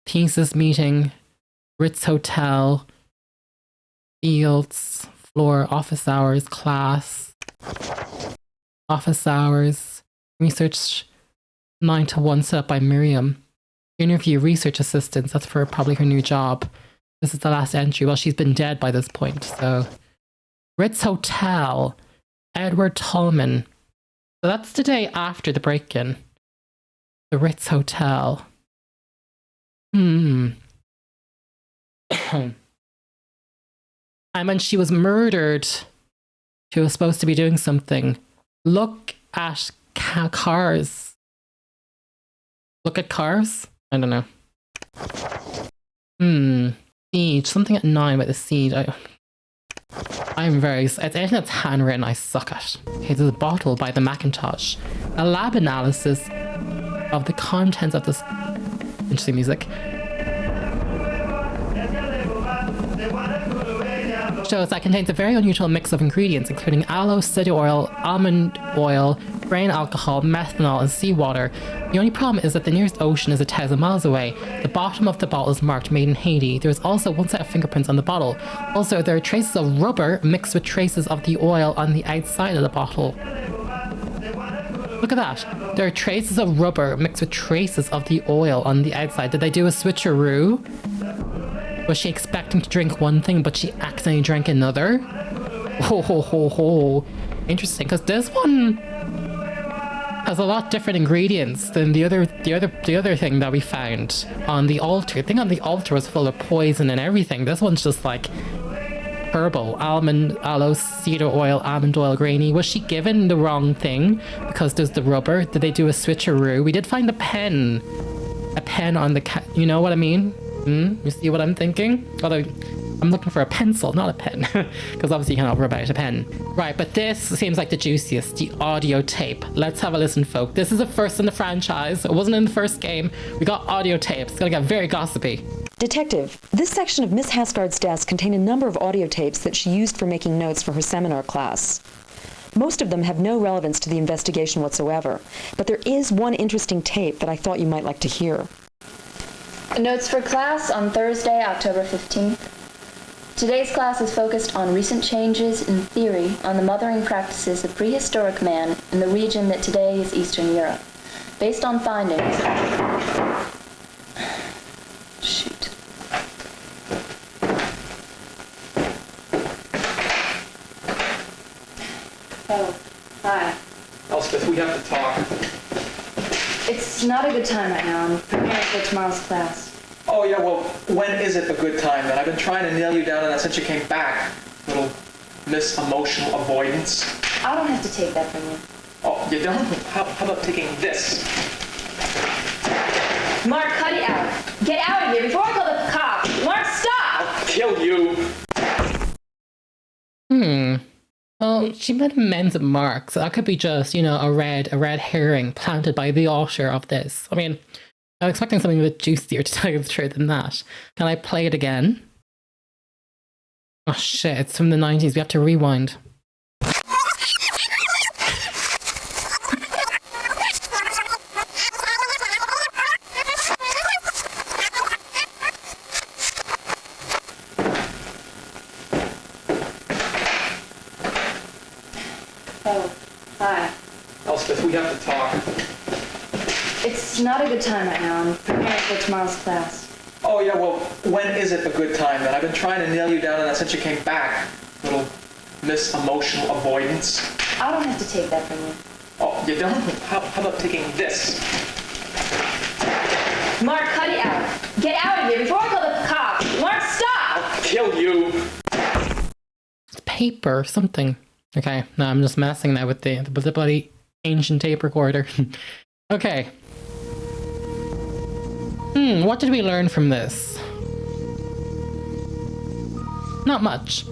Thesis meeting, Ritz Hotel, Fields, floor, office hours, class. Office hours. Research 9 to 1 set up by Miriam. Interview research assistants. That's for probably her new job. This is the last entry. Well, she's been dead by this point, so. Ritz Hotel. Edward Tallman. So that's the day after the break-in. The Ritz Hotel. And when she was murdered, she was supposed to be doing something. Look at cars. Look at cars? I don't know. Siege. Something at 9 about the siege. I'm very... It's anything that's handwritten, I suck at. Okay, there's a bottle by the Macintosh. A lab analysis of the contents of this... Interesting music. Shows that contains a very unusual mix of ingredients, including aloe, city oil, almond oil, grain alcohol, methanol, and seawater. The only problem is that the nearest ocean is 1,000 miles away. The bottom of the bottle is marked made in Haiti. There is also one set of fingerprints on the bottle. Also, there are traces of rubber mixed with traces of the oil on the outside of the bottle. Look at that. There are traces of rubber mixed with traces of the oil on the outside. Did they do a switcheroo? Was she expecting to drink one thing, but she accidentally drank another? Ho ho ho ho. Interesting, because this one has a lot different ingredients than the other thing that we found on the altar. The thing on the altar was full of poison and everything. This one's just like herbal. Almond, aloe, cedar oil, almond oil, grainy. Was she given the wrong thing because there's the rubber? Did they do a switcheroo? We did find a pen. A pen on the you know what I mean? You see what I'm thinking? Although I'm looking for a pencil, not a pen, because obviously you cannot rub out a pen. Right, but this seems like the juiciest, the audio tape. Let's have a listen, folk. This is a first in the franchise. It wasn't in the first game. We got audio tapes. It's gonna get very gossipy. Detective, this section of Miss Haskard's desk contained a number of audio tapes that she used for making notes for her seminar class. Most of them have no relevance to the investigation whatsoever, but there is one interesting tape that I thought you might like to hear. Notes for class on Thursday, October 15th. Today's class is focused on recent changes in theory on the mothering practices of prehistoric man in the region that today is Eastern Europe. Based on findings... Shoot. Oh, hi. Elspeth, we have to talk. It's not a good time right now. I'm preparing for tomorrow's class. Oh, yeah, well, when is it a good time then? I've been trying to nail you down on that since you came back. Little Miss Emotional Avoidance. I don't have to take that from you. Oh, you don't? How about taking this? Mark, cut it out. Get out of here before I call the cops. Mark, stop! I'll kill you. Well, she might have meant Mark, so that could be just, you know, a red herring planted by the author of this. I mean, I was expecting something a bit juicier, to tell you the truth, than that. Can I play it again? Oh shit, it's from the 90s. We have to rewind. Oh, hi. Elspeth, we have to talk. It's not a good time right now. I'm preparing for tomorrow's class. Oh, yeah, well, when is it a good time then? I've been trying to nail you down on that since you came back. Little Miss Emotional Avoidance. I don't have to take that from you. Oh, you don't? How about taking this? Mark, cut it out. Get out of here before I call the cops. Mark, stop! I'll kill you. It's paper, something. Okay, no, I'm just messing now with the bloody ancient tape recorder. Okay. What did we learn from this? Not much.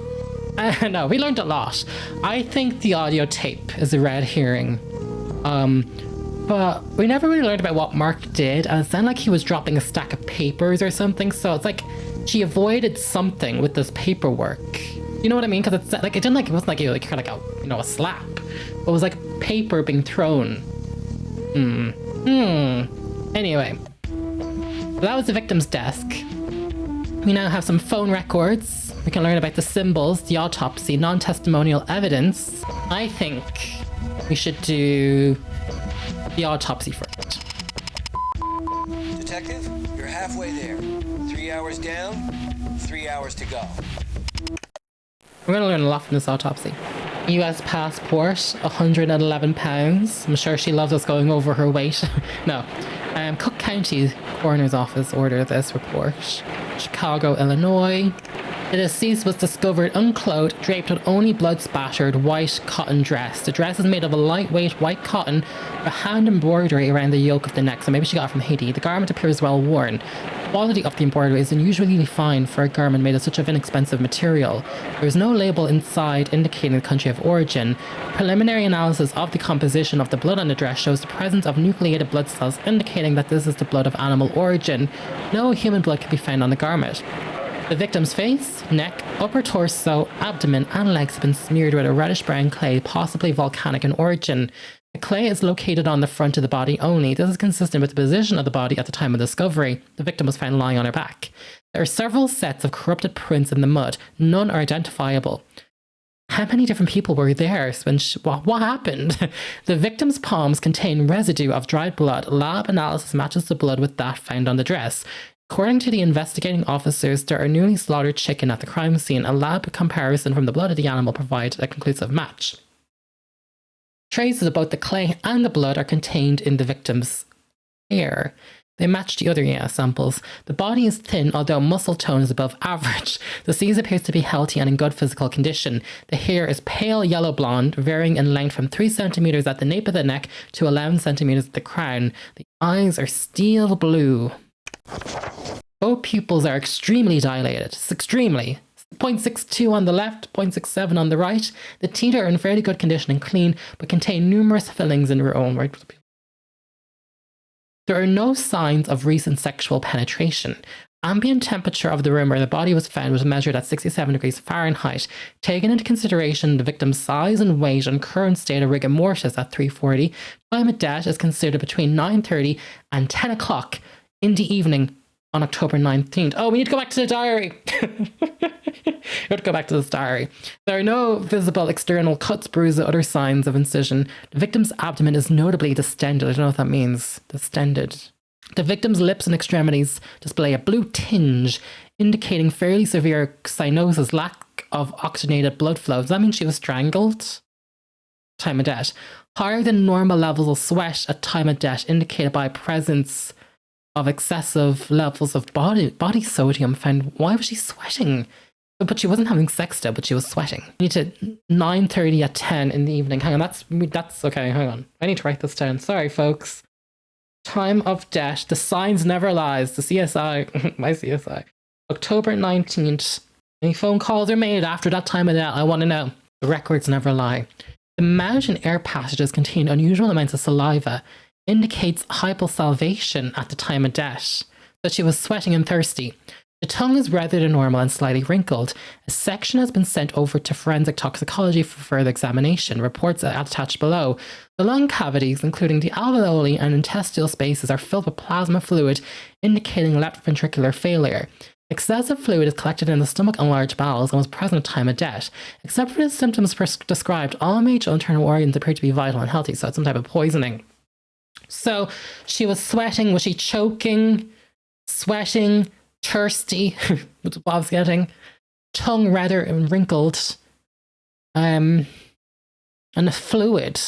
No, we learned a lot. I think the audio tape is a red herring. But we never really learned about what Mark did, and it sounded like he was dropping a stack of papers or something, so it's like she avoided something with this paperwork. You know what I mean? Because it's like it wasn't like kind of like a, you know, a slap. It was like paper being thrown. Anyway, that was the victim's desk. We now have some phone records. We can learn about the symbols, the autopsy, non-testimonial evidence. I think We should do the autopsy first. Detective, you're halfway there. 3 hours down, 3 hours to go. We're going to learn a lot from this autopsy. US passport, £111. I'm sure she loves us going over her weight. No. Cook County Coroner's Office ordered this report. Chicago, Illinois. The deceased was discovered unclothed, draped with only blood-spattered white cotton dress. The dress is made of a lightweight white cotton with hand embroidery around the yoke of the neck, so maybe she got it from Haiti. The garment appears well worn. The quality of the embroidery is unusually fine for a garment made of such an inexpensive material. There is no label inside indicating the country of origin. Preliminary analysis of the composition of the blood on the dress shows the presence of nucleated blood cells, indicating that this is the blood of animal origin. No human blood can be found on the garment. The victim's face, neck, upper torso, abdomen, and legs have been smeared with a reddish-brown clay, possibly volcanic in origin. The clay is located on the front of the body only. This is consistent with the position of the body at the time of discovery. The victim was found lying on her back. There are several sets of corrupted prints in the mud. None are identifiable. How many different people were there? What happened? The victim's palms contain residue of dried blood. Lab analysis matches the blood with that found on the dress. According to the investigating officers, there are newly slaughtered chicken at the crime scene. A lab comparison from the blood of the animal provided a conclusive match. Traces of both the clay and the blood are contained in the victim's hair. They match the other samples. The body is thin, although muscle tone is above average. The deceased appears to be healthy and in good physical condition. The hair is pale yellow blonde, varying in length from 3 centimeters at the nape of the neck to 11 centimeters at the crown. The eyes are steel blue. Both pupils are extremely dilated. It's extremely. 0.62 on the left, 0.67 on the right. The teeth are in fairly good condition and clean, but contain numerous fillings in their own right. There are no signs of recent sexual penetration. Ambient temperature of the room where the body was found was measured at 67 degrees Fahrenheit. Taking into consideration the victim's size and weight and current state of rigor mortis at 3:40, time of death is considered between 9:30 and 10 o'clock in the evening on October 19th. Oh, we need to go back to the diary. We have to go back to this diary. There are no visible external cuts, bruises, or other signs of incision. The victim's abdomen is notably distended. I don't know what that means. Distended. The victim's lips and extremities display a blue tinge, indicating fairly severe cyanosis, lack of oxygenated blood flow. Does that mean she was strangled? Time of death. Higher than normal levels of sweat at time of death, indicated by presence of excessive levels of body sodium found. Why was she sweating? But she wasn't having sex still, but she was sweating. I need to 9:30 at 10 in the evening. Hang on, that's okay, hang on. I need to write this down. Sorry, folks. Time of death. The signs never lies. The CSI, my CSI. October 19th. Any phone calls are made after that time of death? I want to know. The records never lie. The mouth and air passages contain unusual amounts of saliva. Indicates hyposalivation at the time of death. That she was sweating and thirsty. The tongue is rather than normal and slightly wrinkled. A section has been sent over to forensic toxicology for further examination. Reports are attached below. The lung cavities, including the alveoli and intestinal spaces, are filled with plasma fluid, indicating left ventricular failure. Excessive fluid is collected in the stomach and large bowels and was present at time of death. Except for the symptoms described, all major internal organs appear to be vital and healthy, so it's some type of poisoning. So she was sweating. Was she choking? Sweating? Thirsty? That's what I was getting. Tongue rather wrinkled. And a fluid.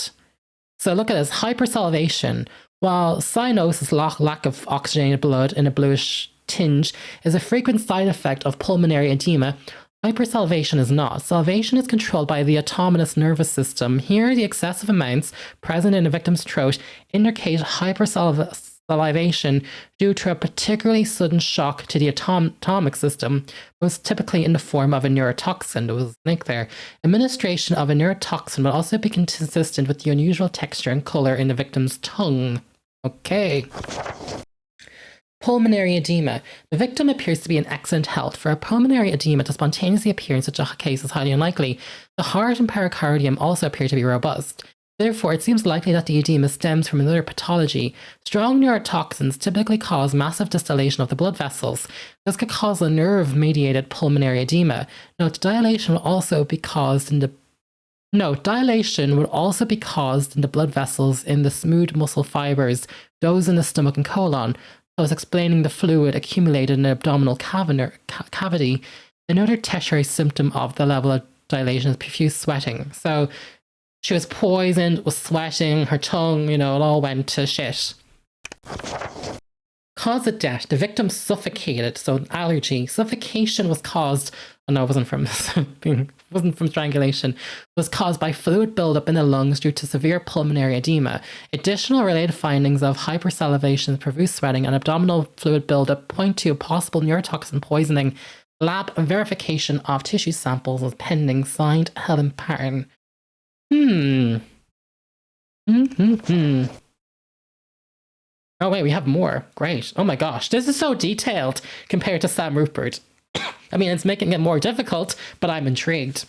So look at this. Hypersalivation. While cyanosis, lack of oxygenated blood in a bluish tinge, is a frequent side effect of pulmonary edema, hypersalivation is not. Salivation is controlled by the autonomous nervous system. Here, the excessive amounts present in a victim's throat indicate hypersalivation due to a particularly sudden shock to the autonomic system, most typically in the form of a neurotoxin. There was a link there. Administration of a neurotoxin will also be consistent with the unusual texture and color in the victim's tongue. Okay. Pulmonary edema. The victim appears to be in excellent health. For a pulmonary edema to spontaneously appear in such a case is highly unlikely. The heart and pericardium also appear to be robust. Therefore, it seems likely that the edema stems from another pathology. Strong neurotoxins typically cause massive distillation of the blood vessels. This could cause a nerve-mediated pulmonary edema. Note, dilation will also be caused in the No, dilation would also be caused in the blood vessels in the smooth muscle fibers, those in the stomach and colon, thus explaining the fluid accumulated in the abdominal cavity. Another tertiary symptom of the level of dilation is profuse sweating. So she was poisoned, was sweating, her tongue, it all went to shit. Cause of death, the victim suffocated, so allergy. Suffocation was caused, it wasn't from strangulation, was caused by fluid buildup in the lungs due to severe pulmonary edema. Additional related findings of hypersalivation, profuse sweating, and abdominal fluid buildup point to a possible neurotoxin poisoning. Lab verification of tissue samples is pending. Signed, Helen Patton. Oh wait, we have more. Great. Oh my gosh, this is so detailed compared to Sam Rupert. I mean, it's making it more difficult, but I'm intrigued.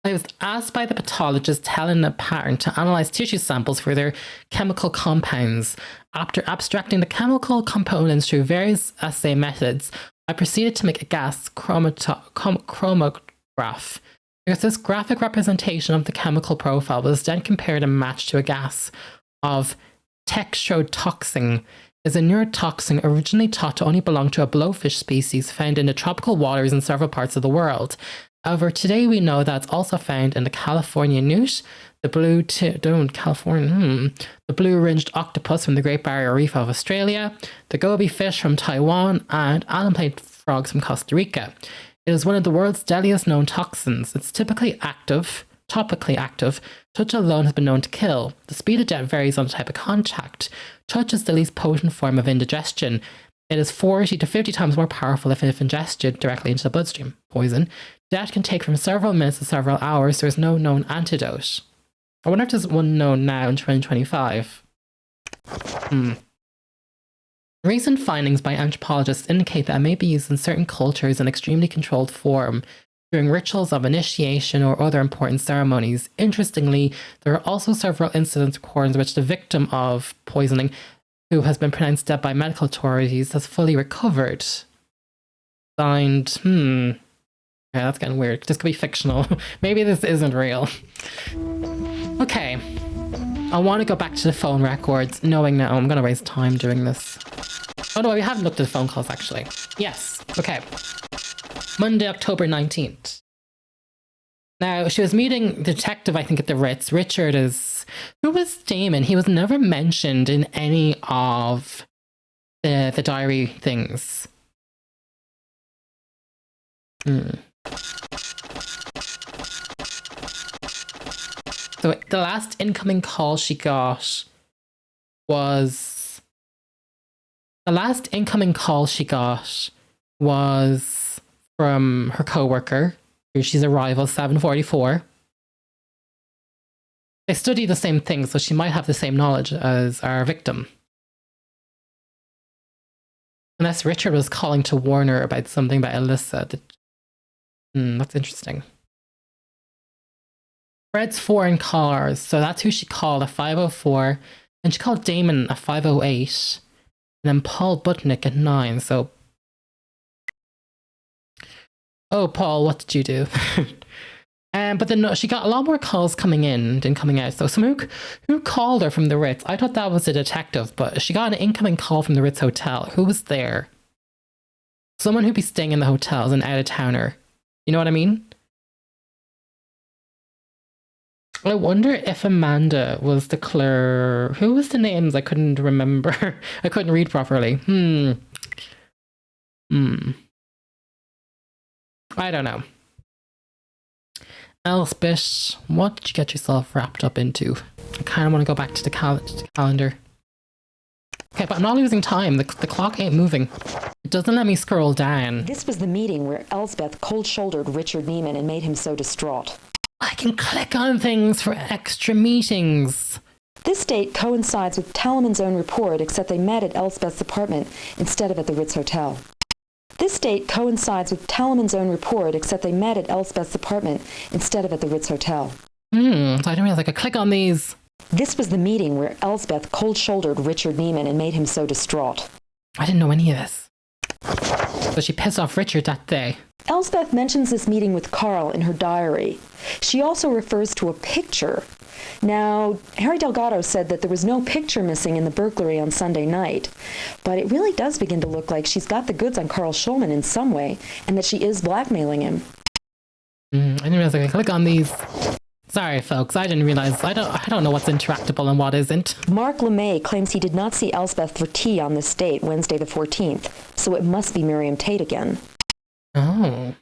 I was asked by the pathologist Helen Patton to analyze tissue samples for their chemical compounds. After abstracting the chemical components through various assay methods, I proceeded to make a gas chromatograph. Because this graphic representation of the chemical profile was then compared and matched to a gas of textrotoxin, is a neurotoxin originally thought to only belong to a blowfish species found in the tropical waters in several parts of the world. However, today we know that it's also found in the California newt, the blue-ringed octopus from the Great Barrier Reef of Australia, the goby fish from Taiwan, and alum-plate frogs from Costa Rica. It is one of the world's deadliest known toxins. It's topically active. Touch alone has been known to kill. The speed of death varies on the type of contact. Touch is the least potent form of indigestion. It is 40 to 50 times more powerful if ingested directly into the bloodstream. Poison. Death can take from several minutes to several hours. There is no known antidote. I wonder if there's one known now in 2025. Recent findings by anthropologists indicate that it may be used in certain cultures in extremely controlled form during rituals of initiation or other important ceremonies. Interestingly, there are also several incidents recorded in which the victim of poisoning, who has been pronounced dead by medical authorities, has fully recovered. Signed, yeah, that's getting weird. This could be fictional. Maybe this isn't real. Okay. I want to go back to the phone records, knowing now I'm going to waste time doing this. Oh no, we haven't looked at the phone calls actually. Yes, okay. Monday, October 19th. Now, she was meeting the detective, I think, at the Ritz. Richard is... Who was Damon? He was never mentioned in any of the diary things. So the last incoming call she got was... The last incoming call she got was from her co-worker, who she's a rival, 744. They study the same thing, so she might have the same knowledge as our victim. Unless Richard was calling to warn her about something about Alyssa. That's interesting. Fred's foreign callers, so that's who she called at 5:04, and she called Damon at 5:08, and then Paul Butnick at 9, so... Oh, Paul, what did you do? But then she got a lot more calls coming in than coming out. So who called her from the Ritz? I thought that was a detective, but she got an incoming call from the Ritz Hotel. Who was there? Someone who'd be staying in the hotel as an out-of-towner. You know what I mean? I wonder if Amanda was the clerk. Who was the names? I couldn't remember. I couldn't read properly. I don't know. Elspeth, what did you get yourself wrapped up into? I kind of want to go back to the calendar. Okay, but I'm not losing time. The clock ain't moving. It doesn't let me scroll down. This was the meeting where Elspeth cold-shouldered Richard Neiman and made him so distraught. I can click on things for extra meetings. This date coincides with Talaman's own report, except they met at Elspeth's apartment instead of at the Ritz Hotel. This date coincides with Talaman's own report, except they met at Elspeth's apartment instead of at the Ritz Hotel. So I didn't realize I could click on these. This was the meeting where Elspeth cold-shouldered Richard Neiman and made him so distraught. I didn't know any of this. So she pissed off Richard that day. Elspeth mentions this meeting with Carl in her diary. She also refers to a picture. Now, Harry Delgado said that there was no picture missing in the burglary on Sunday night, but it really does begin to look like she's got the goods on Carl Schulman in some way, and that she is blackmailing him. I didn't realize I could click on these. Sorry, folks, I didn't realize. I don't know what's interactable and what isn't. Mark LeMay claims he did not see Elspeth for tea on this date, Wednesday the 14th, so it must be Miriam Tate again. Oh.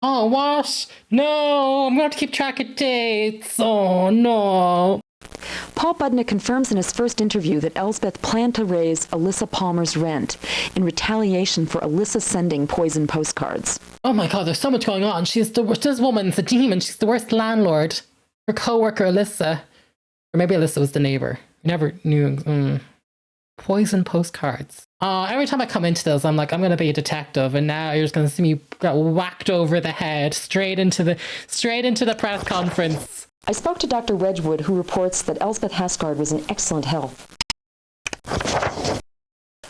Oh, what? No, I'm going to have to keep track of dates. Oh, no. Paul Budnick confirms in his first interview that Elspeth planned to raise Alyssa Palmer's rent in retaliation for Alyssa sending poison postcards. Oh my god, there's so much going on. This woman's a demon. She's the worst landlord. Her co-worker, Alyssa. Or maybe Alyssa was the neighbor. You never knew. Poison postcards. Every time I come into this, I'm like, I'm going to be a detective, and now you're just going to see me get whacked over the head straight into the press conference. I spoke to Dr. Wedgwood, who reports that Elspeth Haskard was in excellent health.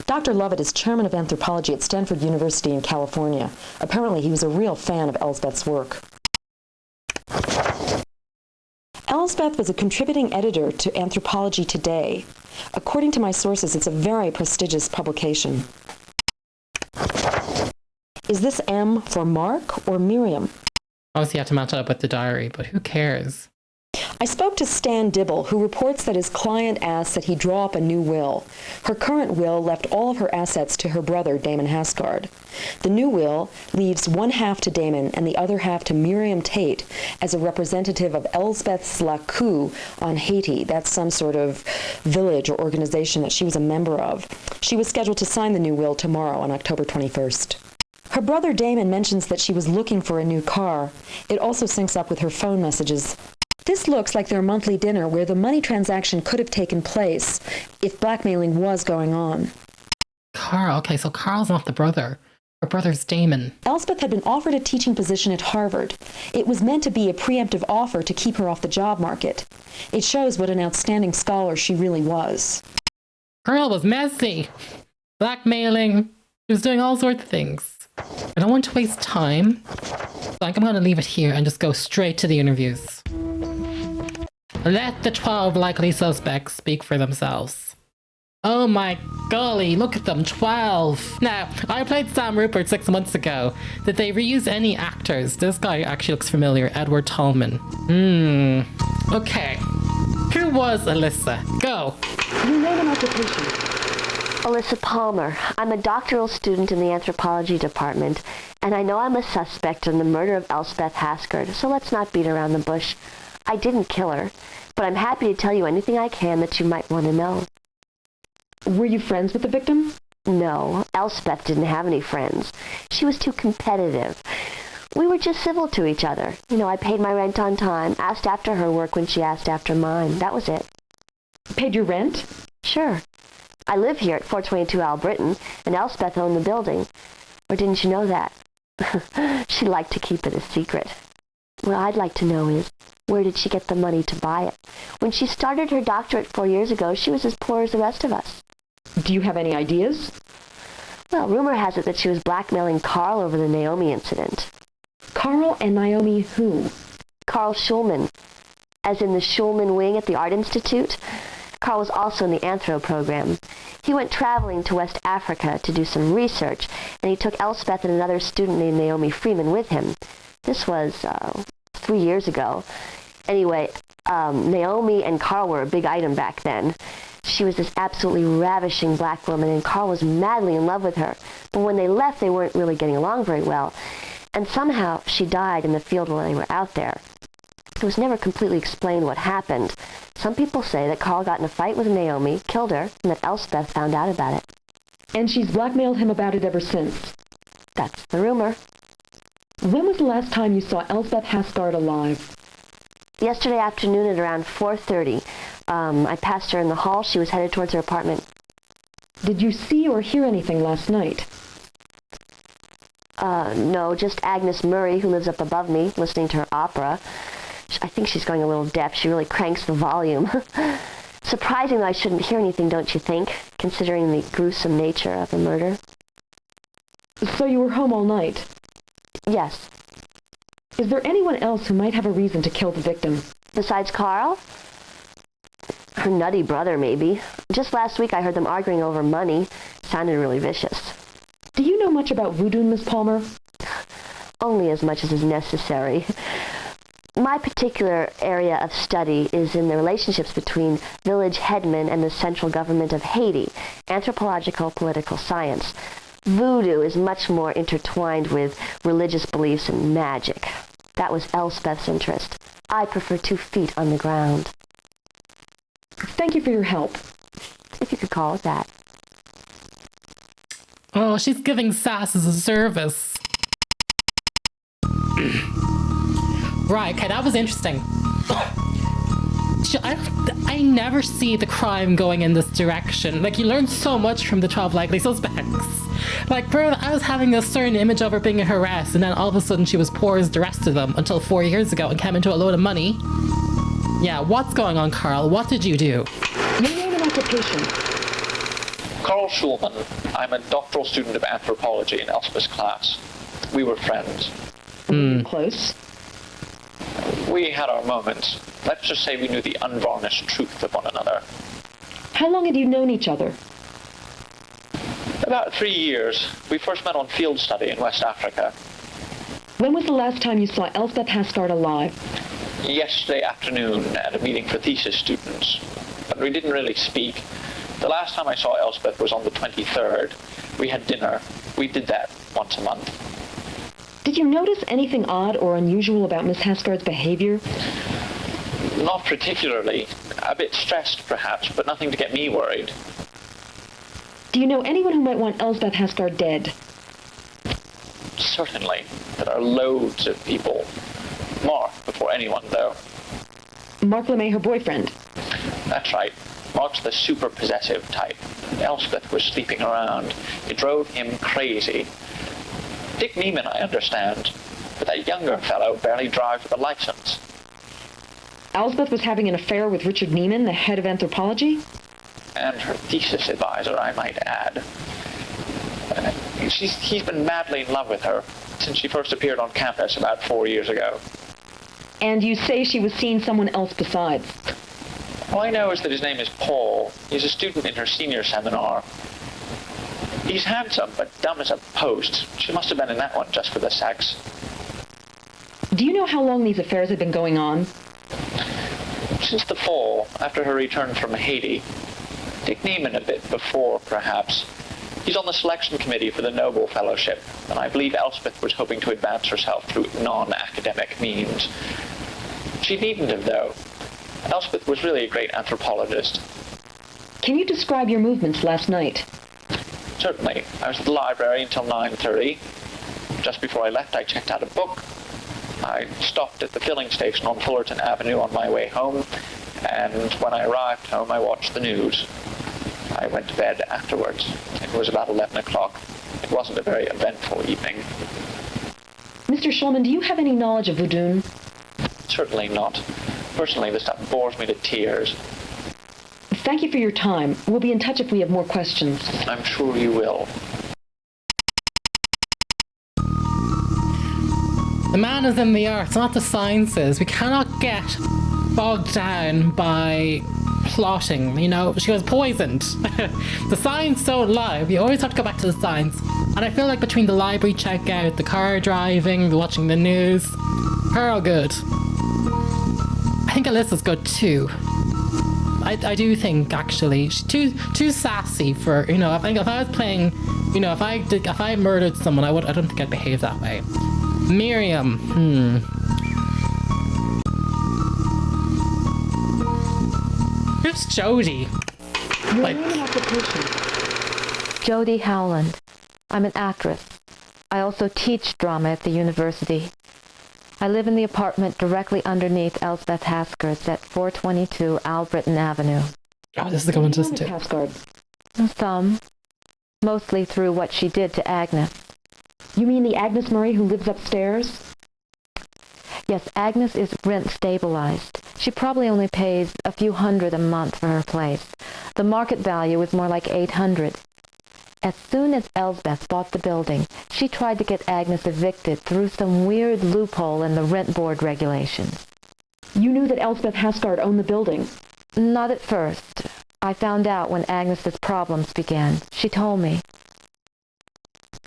Dr. Lovett is chairman of anthropology at Stanford University in California. Apparently, he was a real fan of Elspeth's work. Elspeth was a contributing editor to Anthropology Today. According to my sources, it's a very prestigious publication. Is this M for Mark or Miriam? Obviously, you have to match it up with the diary, but who cares? I spoke to Stan Dibble, who reports that his client asked that he draw up a new will. Her current will left all of her assets to her brother, Damon Haskard. The new will leaves one half to Damon and the other half to Miriam Tate as a representative of Elspeth's Lakou on Haiti. That's some sort of village or organization that she was a member of. She was scheduled to sign the new will tomorrow on October 21st. Her brother Damon mentions that she was looking for a new car. It also syncs up with her phone messages. This looks like their monthly dinner where the money transaction could have taken place if blackmailing was going on. Carl, okay, so Carl's not the brother. Her brother's Damon. Elspeth had been offered a teaching position at Harvard. It was meant to be a preemptive offer to keep her off the job market. It shows what an outstanding scholar she really was. Carl was messy. Blackmailing. She was doing all sorts of things. I don't want to waste time. So I think I'm going to leave it here and just go straight to the interviews. Let the 12 likely suspects speak for themselves. Oh my golly, look at them, 12. Now, I played Sam Rupert 6 months ago. Did they reuse any actors? This guy actually looks familiar, Edward Tallman. Okay. Who was Alyssa? Go. You name an occupation. Alyssa Palmer. I'm a doctoral student in the anthropology department, and I know I'm a suspect in the murder of Elspeth Haskard, so let's not beat around the bush. I didn't kill her, but I'm happy to tell you anything I can that you might want to know. Were you friends with the victim? No, Elspeth didn't have any friends. She was too competitive. We were just civil to each other. I paid my rent on time, asked after her work when she asked after mine. That was it. Paid your rent? Sure. I live here at 422 Albritton, and Elspeth owned the building. Or didn't you know that? She liked to keep it a secret. What I'd like to know is, where did she get the money to buy it? When she started her doctorate 4 years ago, she was as poor as the rest of us. Do you have any ideas? Well, rumor has it that she was blackmailing Carl over the Naomi incident. Carl and Naomi who? Carl Schulman, as in the Schulman wing at the Art Institute. Carl was also in the anthro program. He went traveling to West Africa to do some research, and he took Elspeth and another student named Naomi Freeman with him. This was 3 years ago. Anyway, Naomi and Carl were a big item back then. She was this absolutely ravishing black woman, and Carl was madly in love with her. But when they left, they weren't really getting along very well. And somehow she died in the field while they were out there. It was never completely explained what happened. Some people say that Carl got in a fight with Naomi, killed her, and that Elspeth found out about it. And she's blackmailed him about it ever since? That's the rumor. When was the last time you saw Elspeth Haskard alive? Yesterday afternoon at around 4:30. I passed her in the hall. She was headed towards her apartment. Did you see or hear anything last night? No, just Agnes Murray, who lives up above me, listening to her opera. I think she's going a little deaf. She really cranks the volume. Surprising that I shouldn't hear anything, don't you think, considering the gruesome nature of the murder? So you were home all night? Yes. Is there anyone else who might have a reason to kill the victim? Besides Carl? Her nutty brother, maybe. Just last week I heard them arguing over money. Sounded really vicious. Do you know much about Voudoun, Miss Palmer? Only as much as is necessary. My particular area of study is in the relationships between village headmen and the central government of Haiti, anthropological political science. Voodoo is much more intertwined with religious beliefs and magic. That was Elspeth's interest. I prefer 2 feet on the ground. Thank you for your help. If you could call it that. Oh, she's giving sass as a service. Right, okay, that was interesting. I never see the crime going in this direction. Like, you learn so much from the 12 Likely Suspects. Like, bro, I was having a certain image of her being harassed, and then all of a sudden she was poor as the rest of them until 4 years ago and came into a load of money. Yeah, what's going on, Carl? What did you do? Your name and occupation. Carl Schulman. I'm a doctoral student of anthropology in Elspeth's class. We were friends. Close? We had our moments. Let's just say we knew the unvarnished truth of one another. How long had you known each other? About 3 years. We first met on field study in West Africa. When was the last time you saw Elspeth Haskard alive? Yesterday afternoon at a meeting for thesis students. But we didn't really speak. The last time I saw Elspeth was on the 23rd. We had dinner. We did that once a month. Did you notice anything odd or unusual about Miss Haskard's behavior? Not particularly. A bit stressed, perhaps, but nothing to get me worried. Do you know anyone who might want Elspeth Haskard dead? Certainly. There are loads of people. Mark, before anyone, though. Mark LeMay, her boyfriend. That's right. Mark's the super possessive type. Elspeth was sleeping around. It drove him crazy. Dick Neiman, I understand, but that younger fellow barely drives with a license. Elspeth was having an affair with Richard Neiman, the head of anthropology? And her thesis advisor, I might add. He's been madly in love with her since she first appeared on campus about 4 years ago. And you say she was seeing someone else besides? All I know is that his name is Paul. He's a student in her senior seminar. He's handsome, but dumb as a post. She must have been in that one just for the sex. Do you know how long these affairs have been going on? Since the fall, after her return from Haiti. Dick Neiman a bit before, perhaps. He's on the selection committee for the Nobel Fellowship, and I believe Elspeth was hoping to advance herself through non-academic means. She needn't have, though. Elspeth was really a great anthropologist. Can you describe your movements last night? Certainly. I was at the library until 9:30. Just before I left, I checked out a book. I stopped at the filling station on Fullerton Avenue on my way home, and when I arrived home, I watched the news. I went to bed afterwards. It was about 11 o'clock. It wasn't a very eventful evening. Mr. Schulman, do you have any knowledge of Voudoun? Certainly not. Personally, this stuff bores me to tears. Thank you for your time. We'll be in touch if we have more questions. I'm sure you will. The man is in the arts, not the sciences. We cannot get bogged down by plotting. You know, she was poisoned. The science don't lie. We always have to go back to the science. And I feel like between the library checkout, the car driving, the watching the news, her all good. I think Alyssa's good too. I do think actually she's too sassy for, you know. I think if I was playing, you know, if I murdered someone, I don't think I'd behave that way. Miriam, Who's Jody? Your name and occupation. Jody Howland. I'm an actress. I also teach drama at the university. I live in the apartment directly underneath Elspeth Haskard's at 422 Albritton Avenue. Oh, this is the good one to listen Miss to. Haskard. Some. Mostly through what she did to Agnes. You mean the Agnes Murray who lives upstairs? Yes, Agnes is rent stabilized. She probably only pays a few hundred a month for her place. The market value is more like $800. As soon as Elsbeth bought the building, she tried to get Agnes evicted through some weird loophole in the rent board regulations. You knew that Elspeth Haskard owned the building? Not at first. I found out when Agnes's problems began. She told me.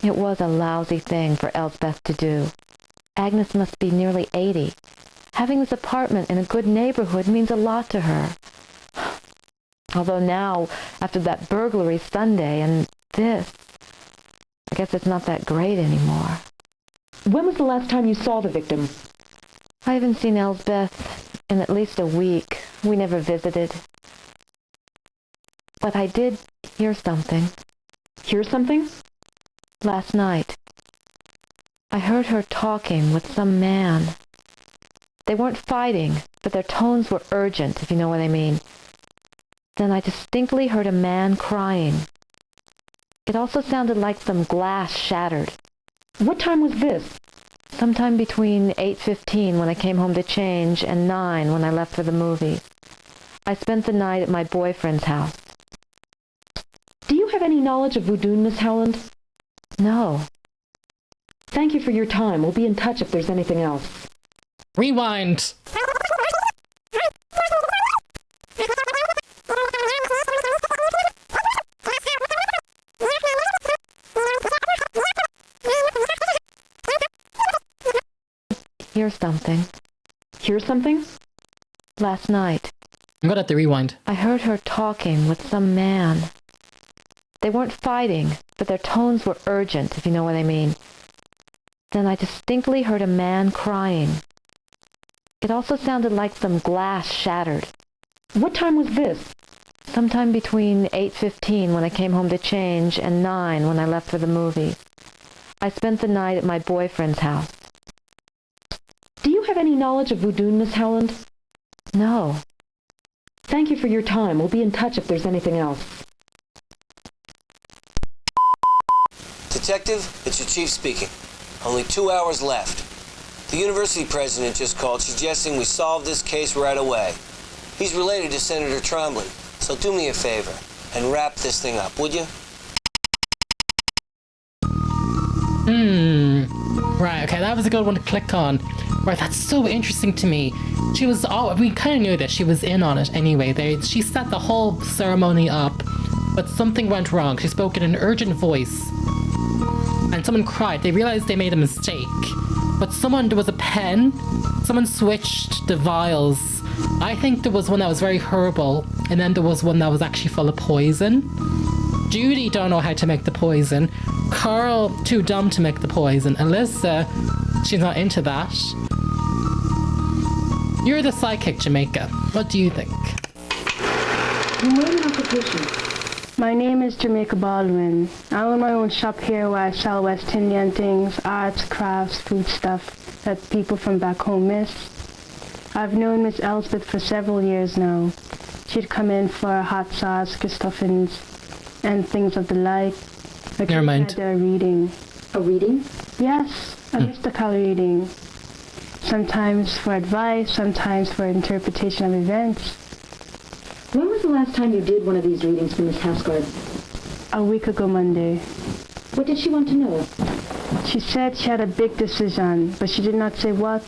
It was a lousy thing for Elsbeth to do. Agnes must be nearly 80. Having this apartment in a good neighborhood means a lot to her. Although now, after that burglary Sunday and this, I guess it's not that great anymore. When was the last time you saw the victim? I haven't seen Elsbeth in at least a week. We never visited. But I did hear something. Hear something? Last night. I heard her talking with some man. They weren't fighting, but their tones were urgent, if you know what I mean. Then I distinctly heard a man crying. It also sounded like some glass shattered. What time was this? Sometime between 8:15 when I came home to change and 9 when I left for the movies. I spent the night at my boyfriend's house. Do you have any knowledge of Voudoun, Miss Howland? No. Thank you for your time. We'll be in touch if there's anything else. Rewind. Hear something. Hear something? Last night. I'm gonna have to rewind. I heard her talking with some man. They weren't fighting, but their tones were urgent, if you know what I mean. Then I distinctly heard a man crying. It also sounded like some glass shattered. What time was this? Sometime between 8:15 when I came home to change and 9 when I left for the movies. I spent the night at my boyfriend's house. Do you have any knowledge of Voudoun, Miss Howland? No. Thank you for your time. We'll be in touch if there's anything else. Detective, it's your chief speaking. Only 2 hours left. The university president just called suggesting we solve this case right away. He's related to Senator Trombley, so do me a favor and wrap this thing up, would you? Right, okay, that was a good one to click on. Right, that's so interesting to me. She was we kind of knew that she was in on it anyway. She set the whole ceremony up, but something went wrong. She spoke in an urgent voice, and someone cried. They realized they made a mistake, but there was a pen. Someone switched the vials. I think there was one that was very herbal, and then there was one that was actually full of poison. Judy don't know how to make the poison. Carl, too dumb to make the poison. Alyssa, she's not into that. You're the psychic, Jamaica. What do you think? You made an application. My name is Jamaica Baldwin. I own my own shop here where I sell West Indian things, arts, crafts, food stuff that people from back home miss. I've known Miss Elspeth for several years now. She'd come in for hot sauce, Christophans, and things of the like. Never mind. A reading. A reading? Yes, a mystical reading. Sometimes for advice, sometimes for interpretation of events. When was the last time you did one of these readings for Miss Haskard? A week ago Monday. What did she want to know? She said she had a big decision, but she did not say what.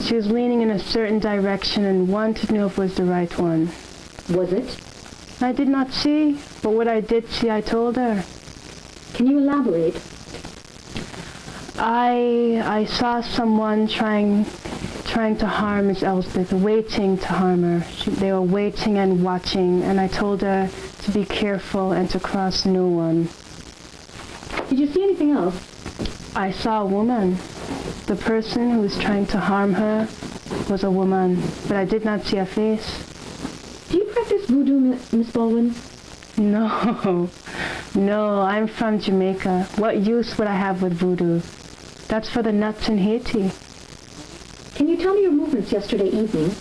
She was leaning in a certain direction and wanted to know if it was the right one. Was it? I did not see, but what I did see I told her. Can you elaborate? I saw someone trying to harm Miss Elspeth, waiting to harm her. They were waiting and watching, and I told her to be careful and to cross no one. Did you see anything else? I saw a woman. The person who was trying to harm her was a woman, but I did not see a face. Do you practice voodoo, Miss Baldwin? No, I'm from Jamaica. What use would I have with voodoo? That's for the nuts in Haiti. Can you tell me your movements yesterday evening?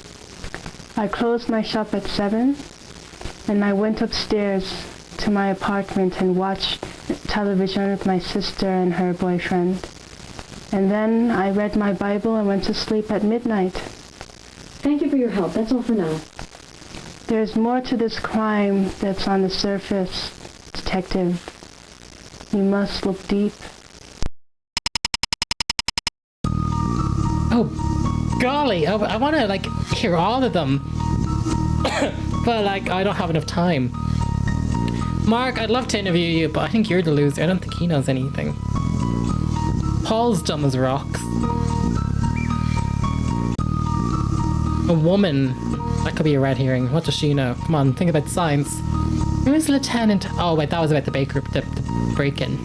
I closed my shop at 7, and I went upstairs to my apartment and watched television with my sister and her boyfriend. And then I read my Bible and went to sleep at midnight. Thank you for your help. That's all for now. There's more to this crime that's on the surface, Detective. You must look deep. Oh, golly, I want to, like, hear all of them. But, like, I don't have enough time. Mark, I'd love to interview you, but I think you're the loser. I don't think he knows anything. Paul's dumb as rocks. A woman. That could be a red herring. What does she know? Come on, think about science. Who's Lieutenant? Oh, wait, that was about the break-in.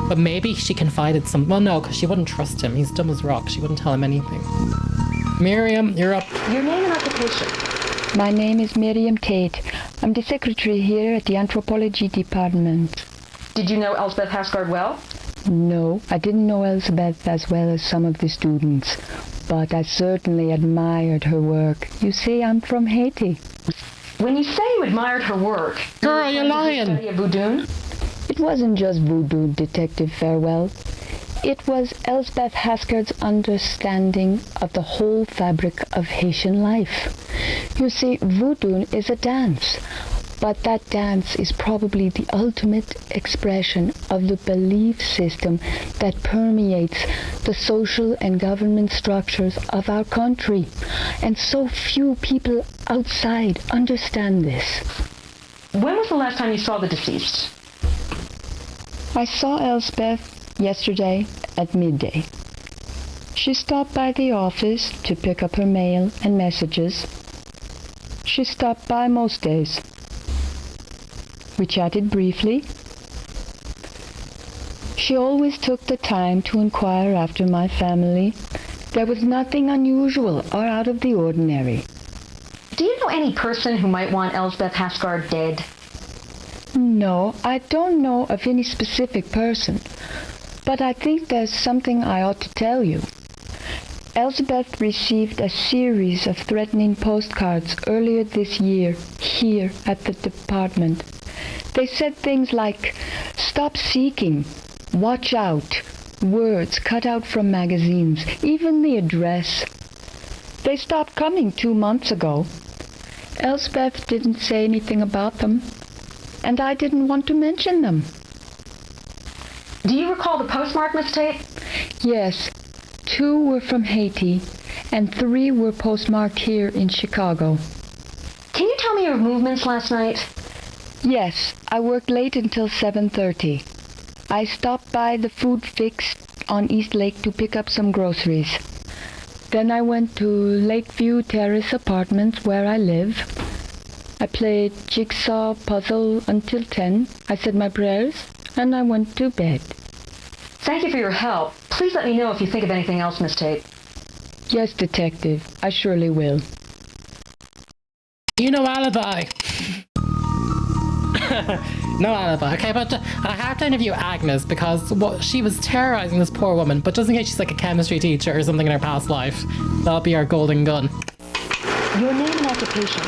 But maybe she confided some... Well, no, because she wouldn't trust him. He's dumb as rocks. She wouldn't tell him anything. Miriam, you're up. Your name and occupation. My name is Miriam Tate. I'm the secretary here at the anthropology department. Did you know Elspeth Haskard well? No, I didn't know Elspeth as well as some of the students, but I certainly admired her work. You see, I'm from Haiti. When you say you admired her work... Girl, you're lying! Study of Voudoun? It wasn't just voodoo, Detective Farewell. It was Elspeth Haskard's understanding of the whole fabric of Haitian life. You see, voodoo is a dance, but that dance is probably the ultimate expression of the belief system that permeates the social and government structures of our country. And so few people outside understand this. When was the last time you saw the deceased? I saw Elspeth yesterday at midday. She stopped by the office to pick up her mail and messages. She stopped by most days. We chatted briefly. She always took the time to inquire after my family. There was nothing unusual or out of the ordinary. Do you know any person who might want Elspeth Haskard dead? No, I don't know of any specific person, but I think there's something I ought to tell you. Elspeth received a series of threatening postcards earlier this year here at the department. They said things like, "Stop seeking," "Watch out," words cut out from magazines, even the address. They stopped coming 2 months ago. Elspeth didn't say anything about them, and I didn't want to mention them. Do you recall the postmark, Miss Tate? Yes, 2 were from Haiti, and 3 were postmarked here in Chicago. Can you tell me your movements last night? Yes, I worked late until 7:30. I stopped by the Food Fix on East Lake to pick up some groceries. Then I went to Lakeview Terrace Apartments where I live. I played jigsaw puzzle until 10. I said my prayers, and I went to bed. Thank you for your help. Please let me know if you think of anything else, Miss Tate. Yes, Detective, I surely will. You know Alibi. No alibi. Okay, but I have to interview Agnes because she was terrorizing this poor woman, but just in case she's like a chemistry teacher or something in her past life, that'll be our golden gun. Your name and occupation.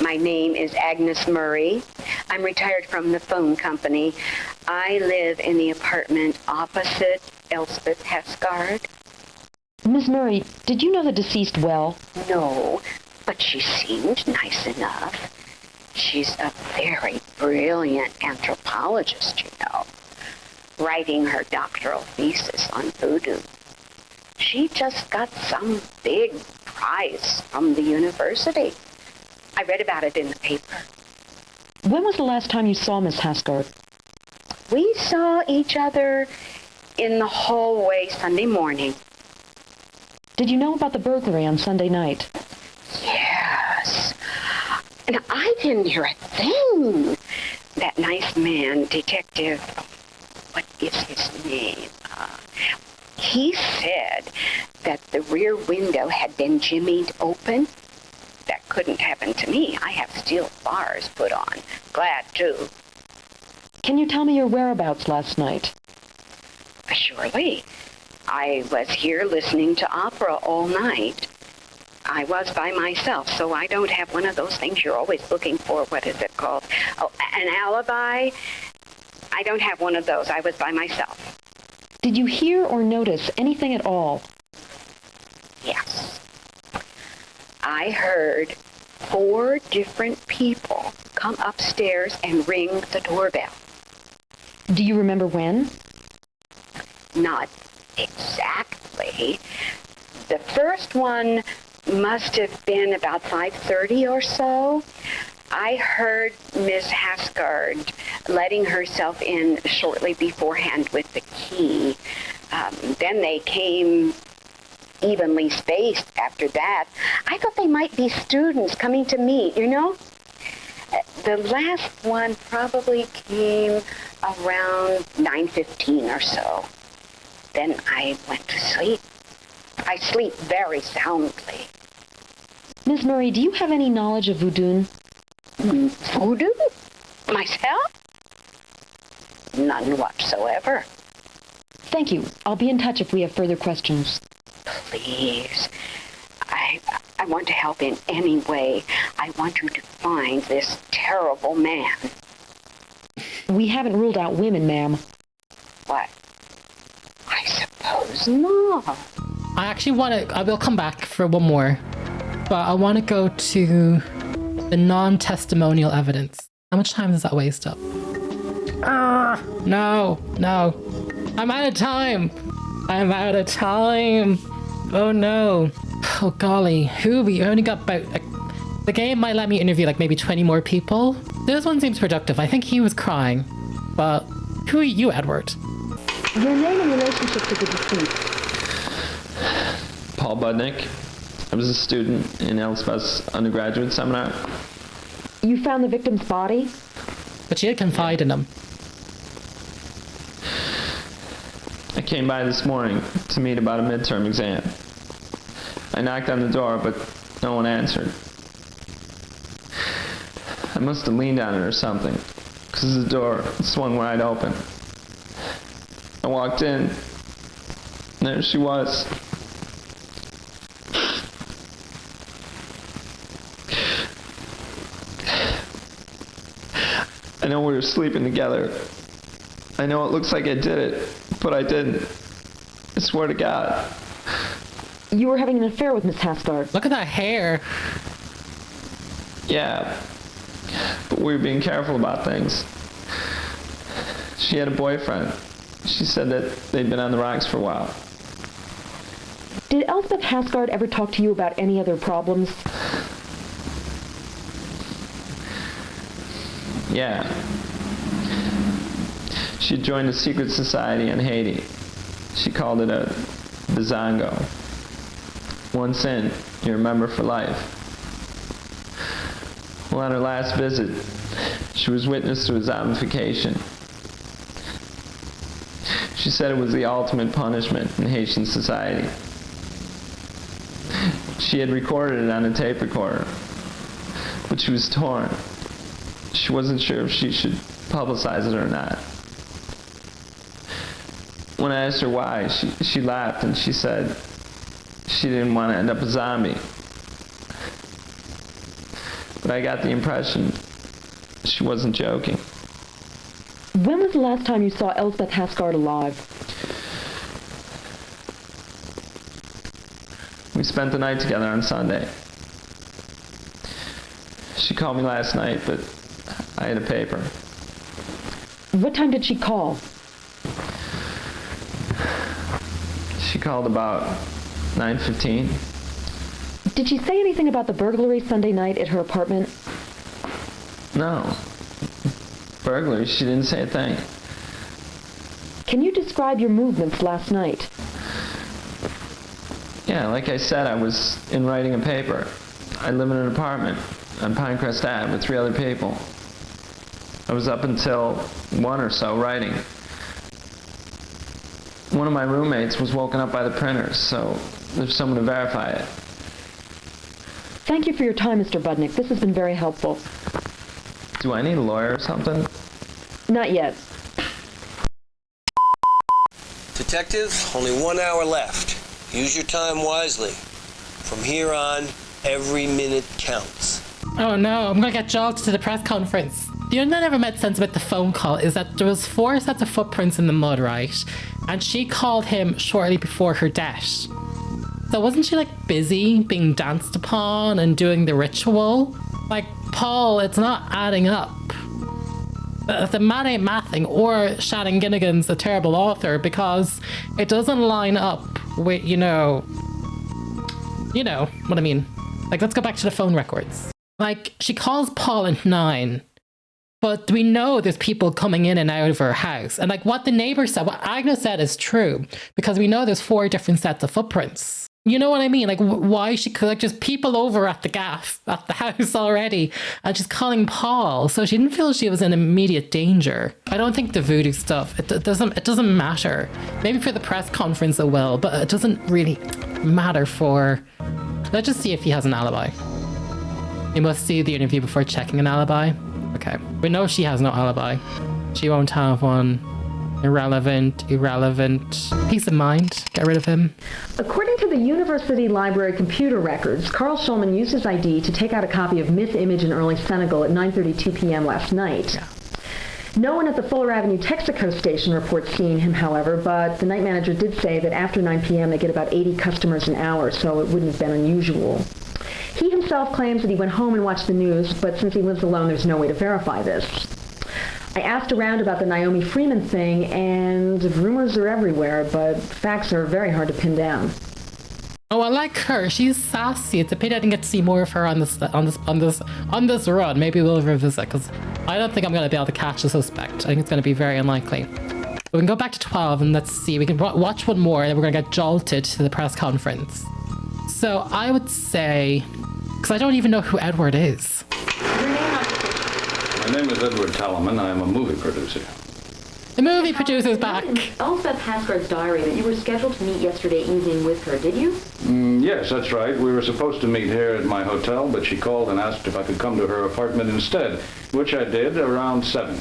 My name is Agnes Murray. I'm retired from the phone company. I live in the apartment opposite Elspeth Haskard. Ms. Murray, did you know the deceased well? No, but she seemed nice enough. She's a very brilliant anthropologist, you know, writing her doctoral thesis on voodoo. She just got some big prize from the university. I read about it in the paper. When was the last time you saw Miss Haskard? We saw each other in the hallway Sunday morning. Did you know about the burglary on Sunday night? Yes. And I didn't hear a thing. That nice man, Detective, what is his name? He said that the rear window had been jimmied open. That couldn't happen to me. I have steel bars put on. Glad to. Can you tell me your whereabouts last night? Surely. I was here listening to opera all night. I was by myself, so I don't have one of those things you're always looking for. What is it called? Oh, an alibi? I don't have one of those. I was by myself. Did you hear or notice anything at all? Yes. I heard 4 different people come upstairs and ring the doorbell. Do you remember when? Not exactly. The first one must have been about 5:30 or so. I heard Miss Haskard letting herself in shortly beforehand with the key. Then they came evenly spaced after that. I thought they might be students coming to meet, you know? The last one probably came around 9:15 or so. Then I went to sleep. I sleep very soundly. Miss Murray, do you have any knowledge of Voudoun? Voodoo? Myself? None whatsoever. Thank you. I'll be in touch if we have further questions. Please. I want to help in any way. I want you to find this terrible man. We haven't ruled out women, ma'am. What? I suppose not. I will come back for one more. But I want to go to the non-testimonial evidence. How much time does that waste up? No. I'm out of time. Oh no. Oh golly. We only got about... the game might let me interview like maybe 20 more people. This one seems productive. I think he was crying. But who are you, Edward? Your name and relationship to the deceased. Paul Budnick. I was a student in Elspeth's undergraduate seminar. You found the victim's body? But she had confided in him. I came by this morning to meet about a midterm exam. I knocked on the door, but no one answered. I must have leaned on it or something, because the door swung wide open. I walked in, and there she was. I know we were sleeping together. I know it looks like I did it, but I didn't. I swear to God. You were having an affair with Miss Haskard. Look at that hair. Yeah, but we were being careful about things. She had a boyfriend. She said that they'd been on the rocks for a while. Did Elspeth Haskard ever talk to you about any other problems? Yeah. She joined a secret society in Haiti. She called it a Bizango. Once in, you're a member for life. Well, on her last visit, she was witness to his zombification. She said it was the ultimate punishment in Haitian society. She had recorded it on a tape recorder, but she was torn. She wasn't sure if she should publicize it or not. When I asked her why, she laughed and she said she didn't want to end up a zombie. But I got the impression she wasn't joking. When was the last time you saw Elspeth Haskard alive? We spent the night together on Sunday. She called me last night, but I had a paper. What time did she call? She called about 9:15. Did she say anything about the burglary Sunday night at her apartment? No. Burglary? She didn't say a thing. Can you describe your movements last night? Yeah, like I said, I was in writing a paper. I live in an apartment on Pinecrest Ave with 3 other people. I was up until 1 or so writing. One of my roommates was woken up by the printers, so there's someone to verify it. Thank you for your time, Mr. Budnick. This has been very helpful. Do I need a lawyer or something? Not yet. Detective, only 1 hour left. Use your time wisely. From here on, every minute counts. Oh no, I'm gonna get jolted to the press conference. The only thing that never made sense about the phone call is that there was 4 sets of footprints in the mud, right? And she called him shortly before her death. So wasn't she like busy being danced upon and doing the ritual? Like, Paul, it's not adding up. the math ain't mathing, or Shannon Gilligan's a terrible author, because it doesn't line up with, you know what I mean. Like, let's go back to the phone records. Like, she calls Paul at 9, but we know there's people coming in and out of her house. And like what the neighbor said, what Agnes said is true, because we know there's 4 different sets of footprints. You know what I mean? Like, why she could, like, just people over at the house already, and she's calling Paul. So she didn't feel she was in immediate danger. I don't think the voodoo stuff, it doesn't matter. Maybe for the press conference it will, but it doesn't really matter for... Let's just see if he has an alibi. You must see the interview before checking an alibi. Okay. We know she has no alibi. She won't have one. Irrelevant. Peace of mind. Get rid of him. According to the University Library computer records, Carl Schulman used his ID to take out a copy of Myth Image in early Senegal at 9:32 p.m. last night. Yeah. No one at the Fuller Avenue Texaco station reports seeing him, however, but the night manager did say that after 9 p.m. they get about 80 customers an hour, so it wouldn't have been unusual. He himself claims that he went home and watched the news, but since he lives alone, there's no way to verify this. I asked around about the Naomi Freeman thing, and rumors are everywhere, but facts are very hard to pin down. Oh, I like her. She's sassy. It's a pity I didn't get to see more of her on this run. Maybe we'll revisit, because I don't think I'm going to be able to catch the suspect. I think it's going to be very unlikely. But we can go back to 12 and let's see. We can watch one more, and then we're going to get jolted to the press conference. So I would say, because I don't even know who Edward is. My name is Edward Talaman. I am a movie producer. The movie producer's back. Elspeth Haskard's diary that you were scheduled to meet yesterday evening with her, did you? Yes, that's right. We were supposed to meet here at my hotel, but she called and asked if I could come to her apartment instead, which I did around 7.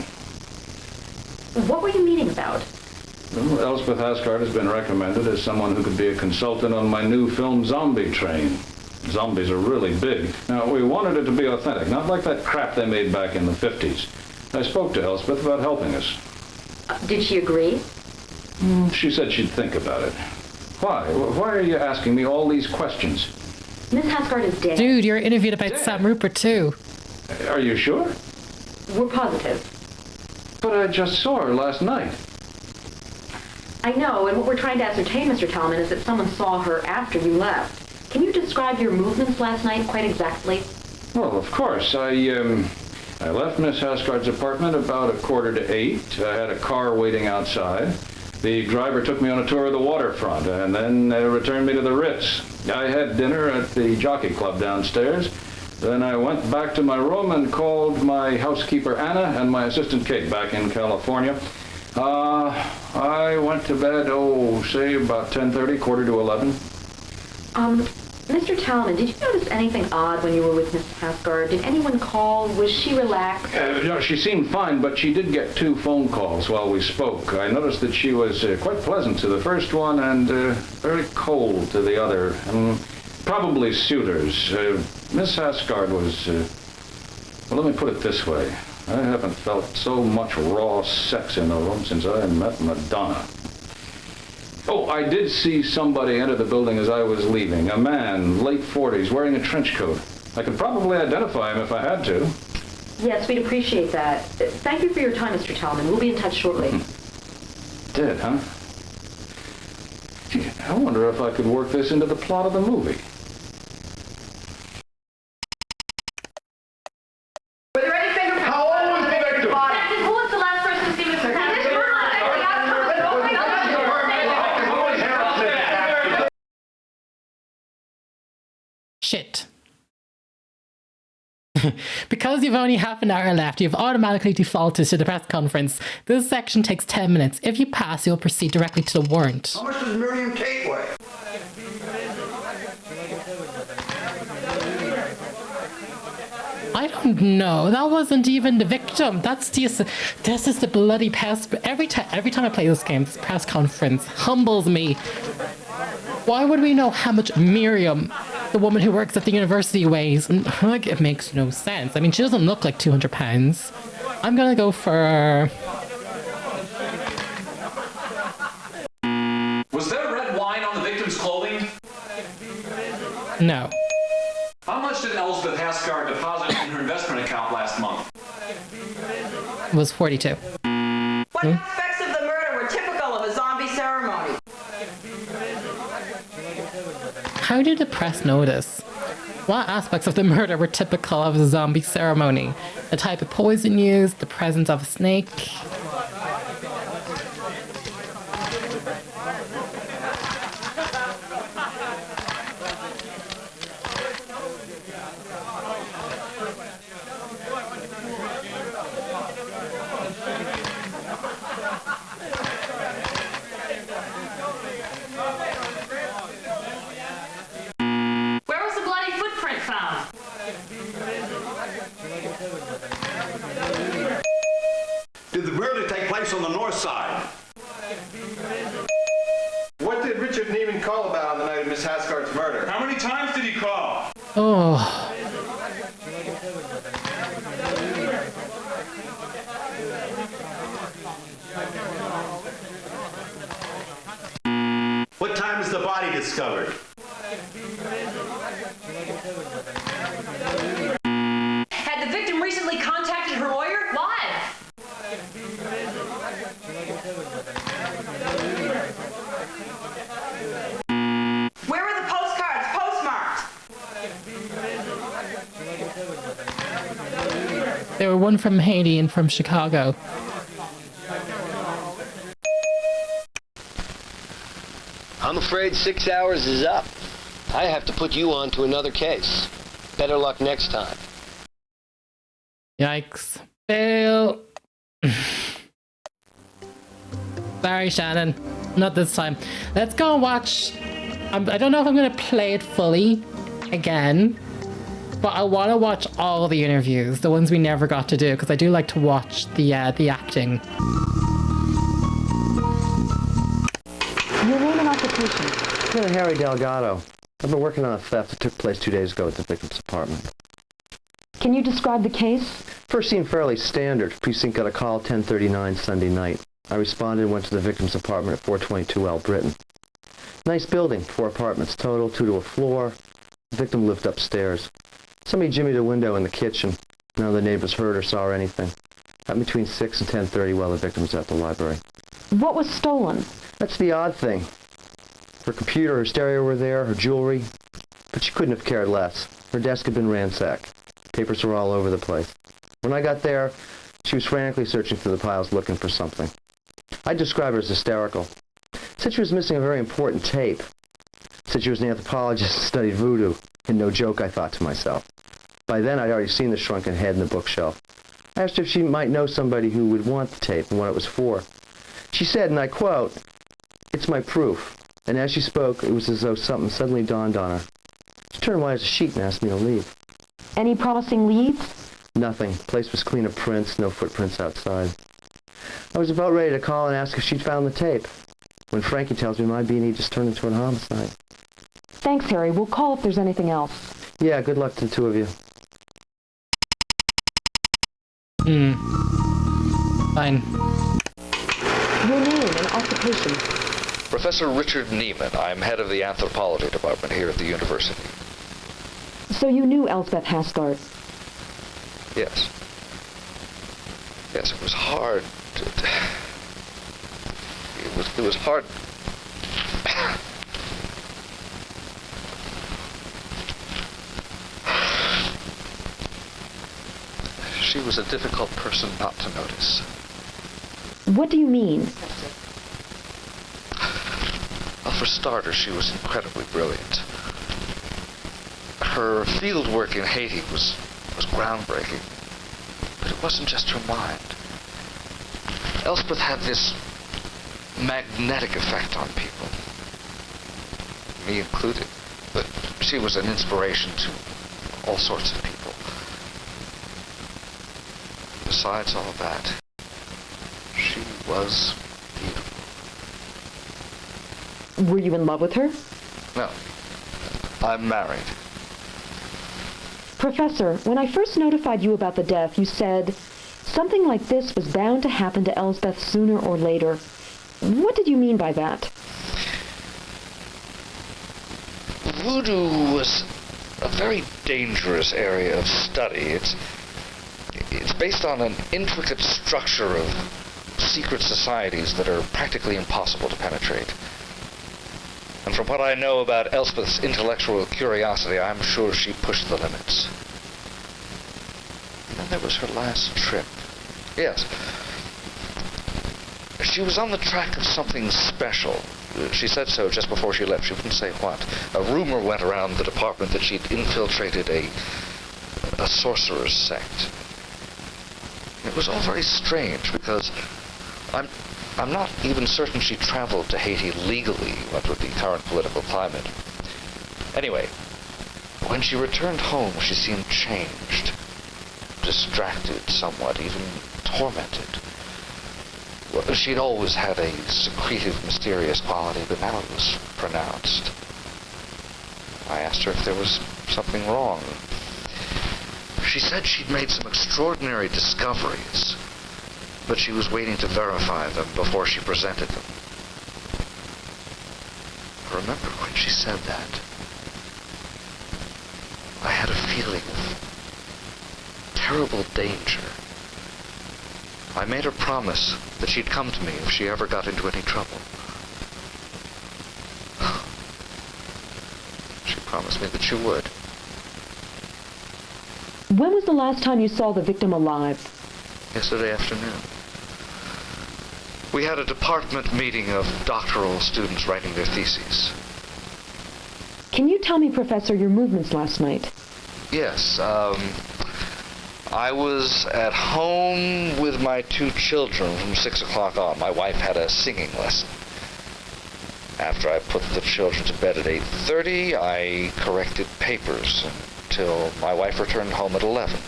What were you meeting about? Well, Elspeth Haskard has been recommended as someone who could be a consultant on my new film Zombie Train. Zombies are really big. Now, we wanted it to be authentic, not like that crap they made back in the 50s. I spoke to Elspeth about helping us. Did she agree? She said she'd think about it. Why? Why are you asking me all these questions? Miss Haskard is dead. Dude, you're interviewed about Sam Rupert too. Are you sure? We're positive. But I just saw her last night. I know, and what we're trying to ascertain, Mr. Talman, is that someone saw her after you left. Can you describe your movements last night quite exactly? Well, of course. I left Miss Haskard's apartment about 7:45. I had a car waiting outside. The driver took me on a tour of the waterfront and then returned me to the Ritz. I had dinner at the Jockey Club downstairs. Then I went back to my room and called my housekeeper Anna and my assistant Kate back in California. I went to bed, say about 10:30, 10:45. Mr. Talman, did you notice anything odd when you were with Miss Haskard? Did anyone call? Was she relaxed? No, she seemed fine, but she did get 2 phone calls while we spoke. I noticed that she was quite pleasant to the first one and very cold to the other. Probably suitors. Miss Haskard was, well, let me put it this way. I haven't felt so much raw sex in a room since I met Madonna. Oh, I did see somebody enter the building as I was leaving. A man, late 40s, wearing a trench coat. I could probably identify him if I had to. Yes, we'd appreciate that. Thank you for your time, Mr. Talman. We'll be in touch shortly. Dead, huh? Gee, I wonder if I could work this into the plot of the movie. Were there any fingerprints? How old was the victim? Who was the last person to see Mr. Haskard? Shit. Because you've only half an hour left, you've automatically defaulted to the press conference. This section takes 10 minutes. If you pass, you'll proceed directly to the warrant. How much does Miriam Kate weigh? I don't know. That wasn't even the victim. This is the bloody pest. Every time I play this game, this press conference humbles me. Why would we know how much Miriam, the woman who works at the university, weighs? Like, it makes no sense. I mean, she doesn't look like 200 pounds. I'm gonna go for... Was there red wine on the victim's clothing? No. How much did Elspeth Haskard deposit in her investment account last month? was 42. What aspects of the murder were typical of a zombie ceremony? How did the press notice? What aspects of the murder were typical of a zombie ceremony? The type of poison used, the presence of a snake. Did the murder take place on the north side? What did Richard Neiman call about on the night of Miss Haskard's murder? How many times did he call? Oh. What time is the body discovered? Had the victim recently contacted her lawyer? Why? Where were the postcards postmarked? There were one from Haiti and from Chicago. I'm afraid 6 hours is up. I have to put you on to another case. Better luck next time. Yikes. Fail. Sorry, Shannon. Not this time. Let's go and watch. I don't know if I'm going to play it fully again, but I want to watch all the interviews, the ones we never got to do, because I do like to watch the acting. Your name and occupation? Lieutenant Harry Delgado. I've been working on a theft that took place 2 days ago at the victim's apartment. Can you describe the case? First seemed fairly standard. Precinct got a call 10:39 Sunday night. I responded and went to the victim's apartment at 422 L Britton. Nice building, 4 apartments total, 2 to a floor. The victim lived upstairs. Somebody jimmied a window in the kitchen. None of the neighbors heard or saw anything. Happened between 6 and 10:30 while the victim was at the library. What was stolen? That's the odd thing. Her computer, her stereo were there, her jewelry, but she couldn't have cared less. Her desk had been ransacked. Papers were all over the place. When I got there, she was frantically searching through the piles looking for something. I'd describe her as hysterical. Said she was missing a very important tape. Said she was an anthropologist and studied voodoo. And no joke, I thought to myself. By then, I'd already seen the shrunken head in the bookshelf. I asked her if she might know somebody who would want the tape and what it was for. She said, and I quote, "It's my proof." And as she spoke, it was as though something suddenly dawned on her. She turned white as a sheet and asked me to leave. Any promising leads? Nothing. The place was clean of prints, no footprints outside. I was about ready to call and ask if she'd found the tape, when Frankie tells me my B&E just turned into a homicide. Thanks, Harry. We'll call if there's anything else. Yeah, good luck to the two of you. Fine. Your name and occupation? Professor Richard Neiman. I'm head of the anthropology department here at the university. So you knew Elspeth Haskard? Yes. Yes, it was hard to... It was hard... She was a difficult person not to notice. What do you mean? Well, for starters, she was incredibly brilliant. Her field work in Haiti was groundbreaking. But it wasn't just her mind. Elspeth had this magnetic effect on people. Me included. But she was an inspiration to all sorts of people. Besides all that, she was beautiful. Were you in love with her? No. I'm married. Professor, when I first notified you about the death, you said something like this was bound to happen to Elspeth sooner or later. What did you mean by that? Voodoo was a very dangerous area of study. It's based on an intricate structure of secret societies that are practically impossible to penetrate. And from what I know about Elspeth's intellectual curiosity, I'm sure she pushed the limits. And then there was her last trip. Yes. She was on the track of something special. She said so just before she left. She wouldn't say what. A rumor went around the department that she'd infiltrated a sorcerer's sect. It was all very strange because I'm not even certain she traveled to Haiti legally, what with the current political climate. Anyway, when she returned home, she seemed changed, distracted somewhat, even tormented. Well, she'd always had a secretive, mysterious quality, but now it was pronounced. I asked her if there was something wrong. She said she'd made some extraordinary discoveries, but she was waiting to verify them before she presented them. I remember when she said that, I had a feeling of terrible danger. I made her promise that she'd come to me if she ever got into any trouble. She promised me that she would. When was the last time you saw the victim alive? Yesterday afternoon. We had a department meeting of doctoral students writing their theses. Can you tell me, Professor, your movements last night? Yes, I was at home with my 2 children from 6 o'clock on. My wife had a singing lesson. After I put the children to bed at 8:30, I corrected papers until my wife returned home at 11.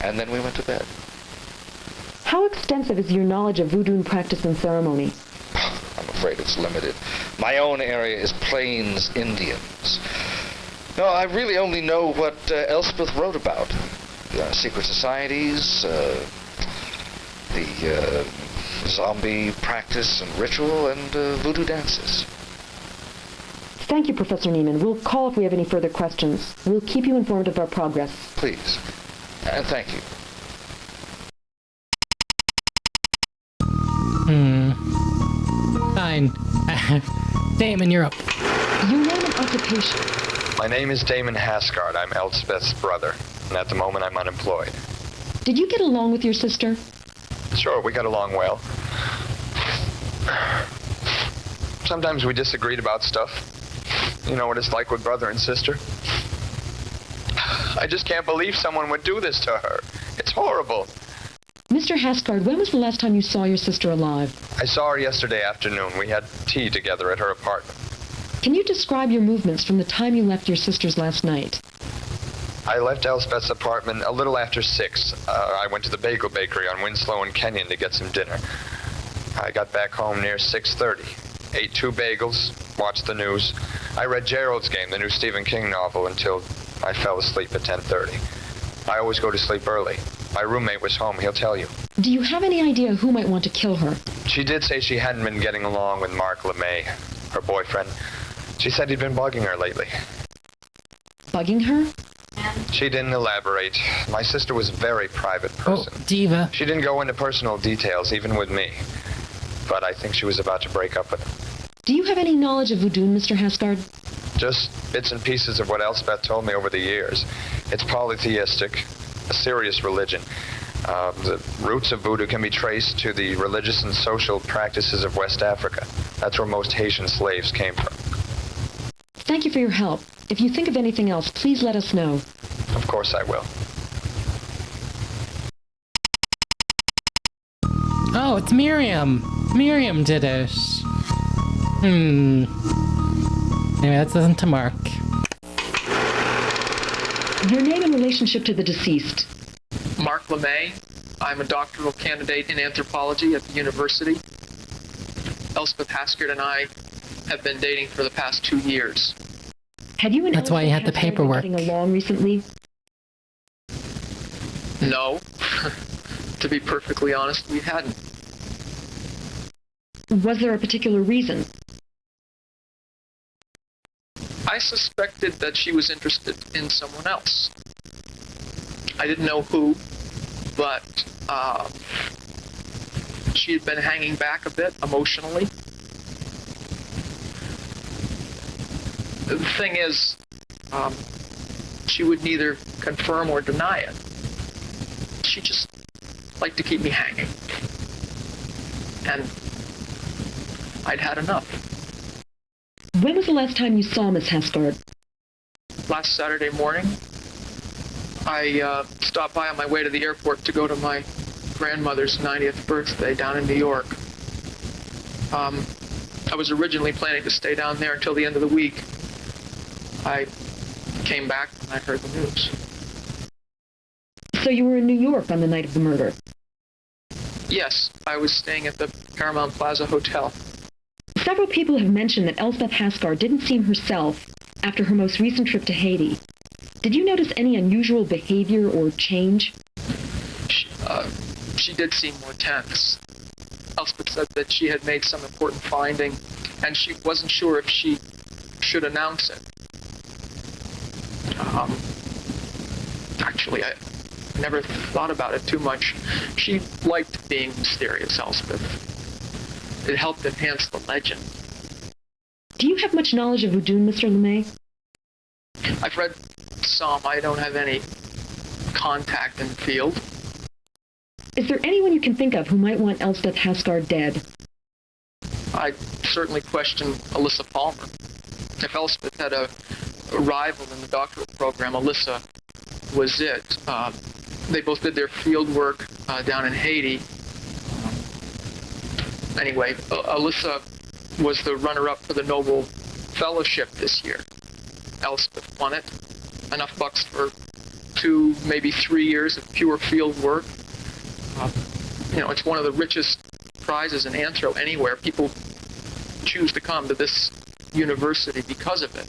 And then we went to bed. How extensive is your knowledge of Voudoun practice and ceremony? I'm afraid it's limited. My own area is Plains Indians. No, I really only know what Elspeth wrote about. Secret societies, the zombie practice and ritual, and voodoo dances. Thank you, Professor Neiman. We'll call if we have any further questions. We'll keep you informed of our progress. Please. And thank you. Fine. Damon, you're up. Your name and occupation. My name is Damon Haskard. I'm Elspeth's brother, and at the moment I'm unemployed. Did you get along with your sister? Sure, we got along well. Sometimes we disagreed about stuff. You know what it's like with brother and sister. I just can't believe someone would do this to her. It's horrible. Mr. Haskard, when was the last time you saw your sister alive? I saw her yesterday afternoon. We had tea together at her apartment. Can you describe your movements from the time you left your sister's last night? I left Elspeth's apartment a little after 6. I went to the bagel bakery on Winslow and Kenyon to get some dinner. I got back home near 6:30. Ate 2 bagels, watched the news. I read Gerald's Game, the new Stephen King novel, until I fell asleep at 10:30. I always go to sleep early. My roommate was home, he'll tell you. Do you have any idea who might want to kill her? She did say she hadn't been getting along with Mark LeMay, her boyfriend. She said he'd been bugging her lately. Bugging her? She didn't elaborate. My sister was a very private person. Oh, diva. She didn't go into personal details, even with me. But I think she was about to break up with him. Do you have any knowledge of Voudoun, Mr. Haskard? Just bits and pieces of what Elspeth told me over the years. It's polytheistic, a serious religion. The roots of voodoo can be traced to the religious and social practices of West Africa. That's where most Haitian slaves came from. Thank you for your help. If you think of anything else, please let us know. Of course I will. Oh, it's Miriam. Miriam did it. Anyway, let's listen to Mark. Your name and relationship to the deceased. Mark LeMay. I'm a doctoral candidate in anthropology at the university. Elspeth Haskard and I have been dating for the past 2 years. Have you and That's why you had the paperwork. Getting along recently? No. To be perfectly honest, we hadn't. Was there a particular reason? I suspected that she was interested in someone else. I didn't know who, but she had been hanging back a bit emotionally. The thing is, she would neither confirm or deny it. She just liked to keep me hanging. And I'd had enough. When was the last time you saw Miss Haskard? Last Saturday morning, I stopped by on my way to the airport to go to my grandmother's 90th birthday down in New York. I was originally planning to stay down there until the end of the week. I came back when I heard the news. So you were in New York on the night of the murder? Yes, I was staying at the Paramount Plaza Hotel. Several people have mentioned that Elspeth Haskard didn't seem herself after her most recent trip to Haiti. Did you notice any unusual behavior or change? She did seem more tense. Elspeth said that she had made some important finding, and she wasn't sure if she should announce it. Actually, I never thought about it too much. She liked being mysterious, Elspeth. It helped enhance the legend. Do you have much knowledge of Voudoun, Mr. LeMay? I've read some. I don't have any contact in the field. Is there anyone you can think of who might want Elspeth Haskard dead? I'd certainly question Alyssa Palmer. If Elspeth had a rival in the doctoral program, Alyssa was it. They both did their field work down in Haiti. Anyway, Alyssa was the runner-up for the Nobel Fellowship this year. Elspeth won it. Enough bucks for 2, maybe 3 years of pure field work. It's one of the richest prizes in anthro anywhere. People choose to come to this university because of it.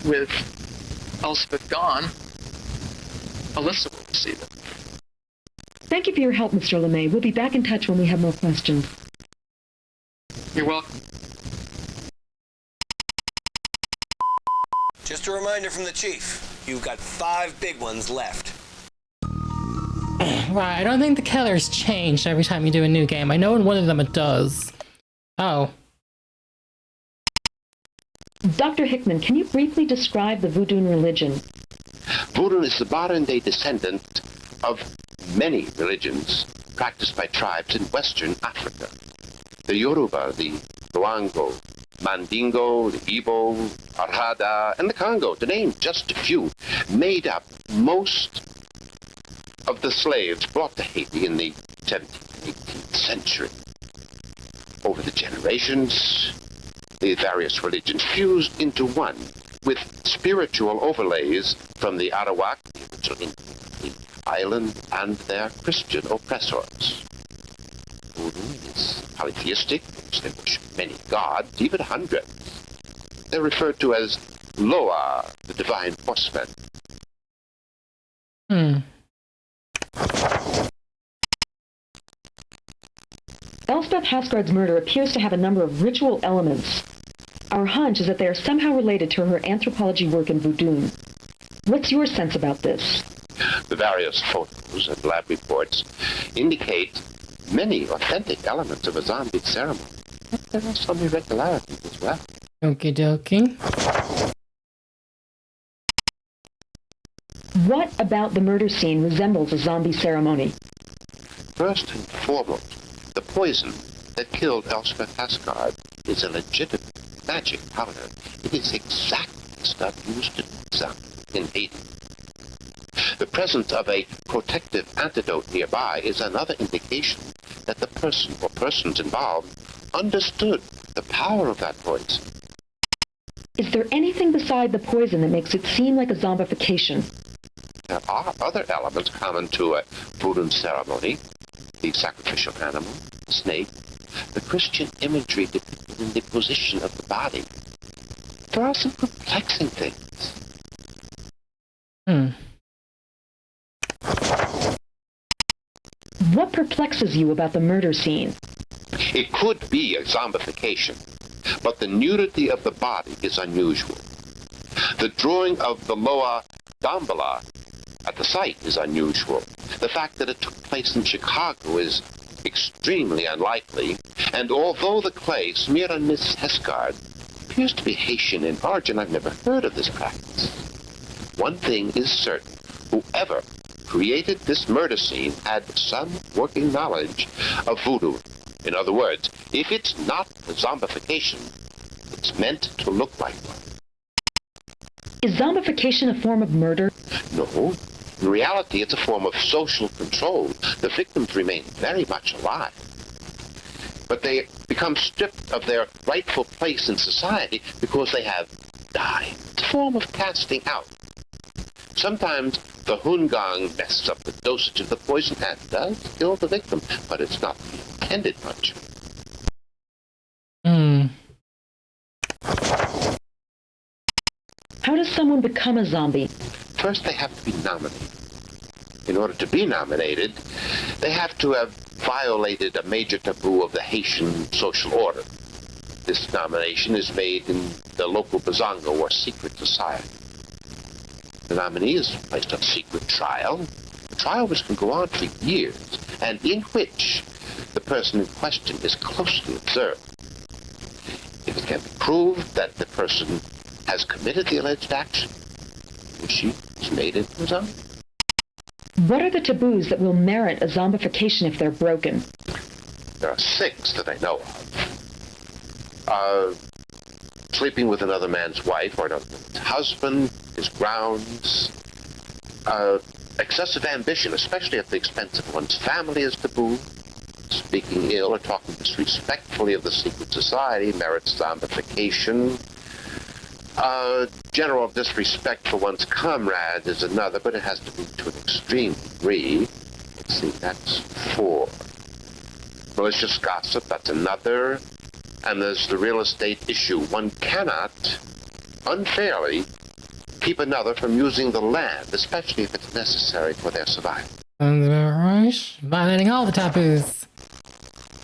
With Elspeth gone, Alyssa will receive it. Thank you for your help, Mr. LeMay. We'll be back in touch when we have more questions. You're welcome. Just a reminder from the chief. You've got 5 big ones left. Right, I don't think the killer's changed every time you do a new game. I know in one of them it does. Oh. Dr. Hickman, can you briefly describe the Voudoun religion? Voodoo is the modern-day descendant of many religions practiced by tribes in Western Africa. The Yoruba, the Luango, Mandingo, the Igbo, Arhada, and the Congo, to name just a few, made up most of the slaves brought to Haiti in the 17th and 18th century. Over the generations, the various religions fused into one, with spiritual overlays from the Arawak, the island, and their Christian oppressors. Voodoo is polytheistic, they worship many gods, even hundreds. They're referred to as Loa, the divine horseman. Elspeth Haskard's murder appears to have a number of ritual elements. Our hunch is that they are somehow related to her anthropology work in Voudoun. What's your sense about this? The various photos and lab reports indicate many authentic elements of a zombie ceremony. But there are some irregularities as well. Okie dokie. What about the murder scene resembles a zombie ceremony? First and foremost, the poison that killed Elspeth Haskard is a legitimate magic powder. It is exactly the stuff used to do zombie in Haiti. The presence of a protective antidote nearby is another indication that the person or persons involved understood the power of that poison. Is there anything beside the poison that makes it seem like a zombification? There are other elements common to a Voodoo ceremony: the sacrificial animal, the snake, the Christian imagery depicted in the position of the body. There are some perplexing things. What perplexes you about the murder scene? It could be a zombification, but the nudity of the body is unusual. The drawing of the Loa Dambala at the site is unusual. The fact that it took place in Chicago is extremely unlikely, and although the clay smeared on Miss Haskard appears to be Haitian in origin, I've never heard of this practice. One thing is certain. Whoever created this murder scene had some working knowledge of voodoo. In other words, if it's not a zombification, it's meant to look like one. Is zombification a form of murder? No. In reality, it's a form of social control. The victims remain very much alive, but they become stripped of their rightful place in society because they have died. It's a form of casting out. Sometimes the hungang messes up the dosage of the poison and does kill the victim, but it's not the intended punch. How does someone become a zombie? First, they have to be nominated. In order to be nominated, they have to have violated a major taboo of the Haitian social order. This nomination is made in the local bazongo or secret society. The nominee is placed on secret trial. The trial which can go on for years, and in which the person in question is closely observed. If it can be proved that the person has committed the alleged action, she is made into a zombie. What are the taboos that will merit a zombification if they're broken? There are 6 that I know of. Sleeping with another man's wife or another man's husband is grounds. Excessive ambition, especially at the expense of one's family, is taboo. Speaking ill or talking disrespectfully of the secret society merits zombification. General disrespect for one's comrade is another, but it has to be to an extreme degree. Let's see, that's 4. Malicious gossip, that's another. And there's the real estate issue. One cannot unfairly keep another from using the land, especially if it's necessary for their survival. Sounds about right. Violating all the taboos.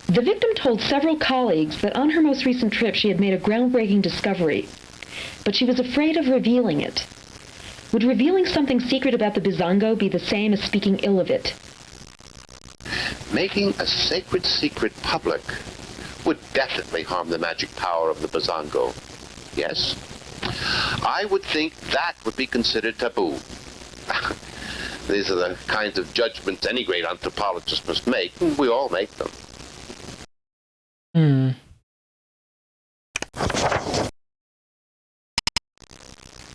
The victim told several colleagues that on her most recent trip she had made a groundbreaking discovery, but she was afraid of revealing it. Would revealing something secret about the Bazongo be the same as speaking ill of it? Making a sacred secret public would definitely harm the magic power of the Bazongo. Yes. I would think that would be considered taboo. These are the kinds of judgments any great anthropologist must make, and we all make them.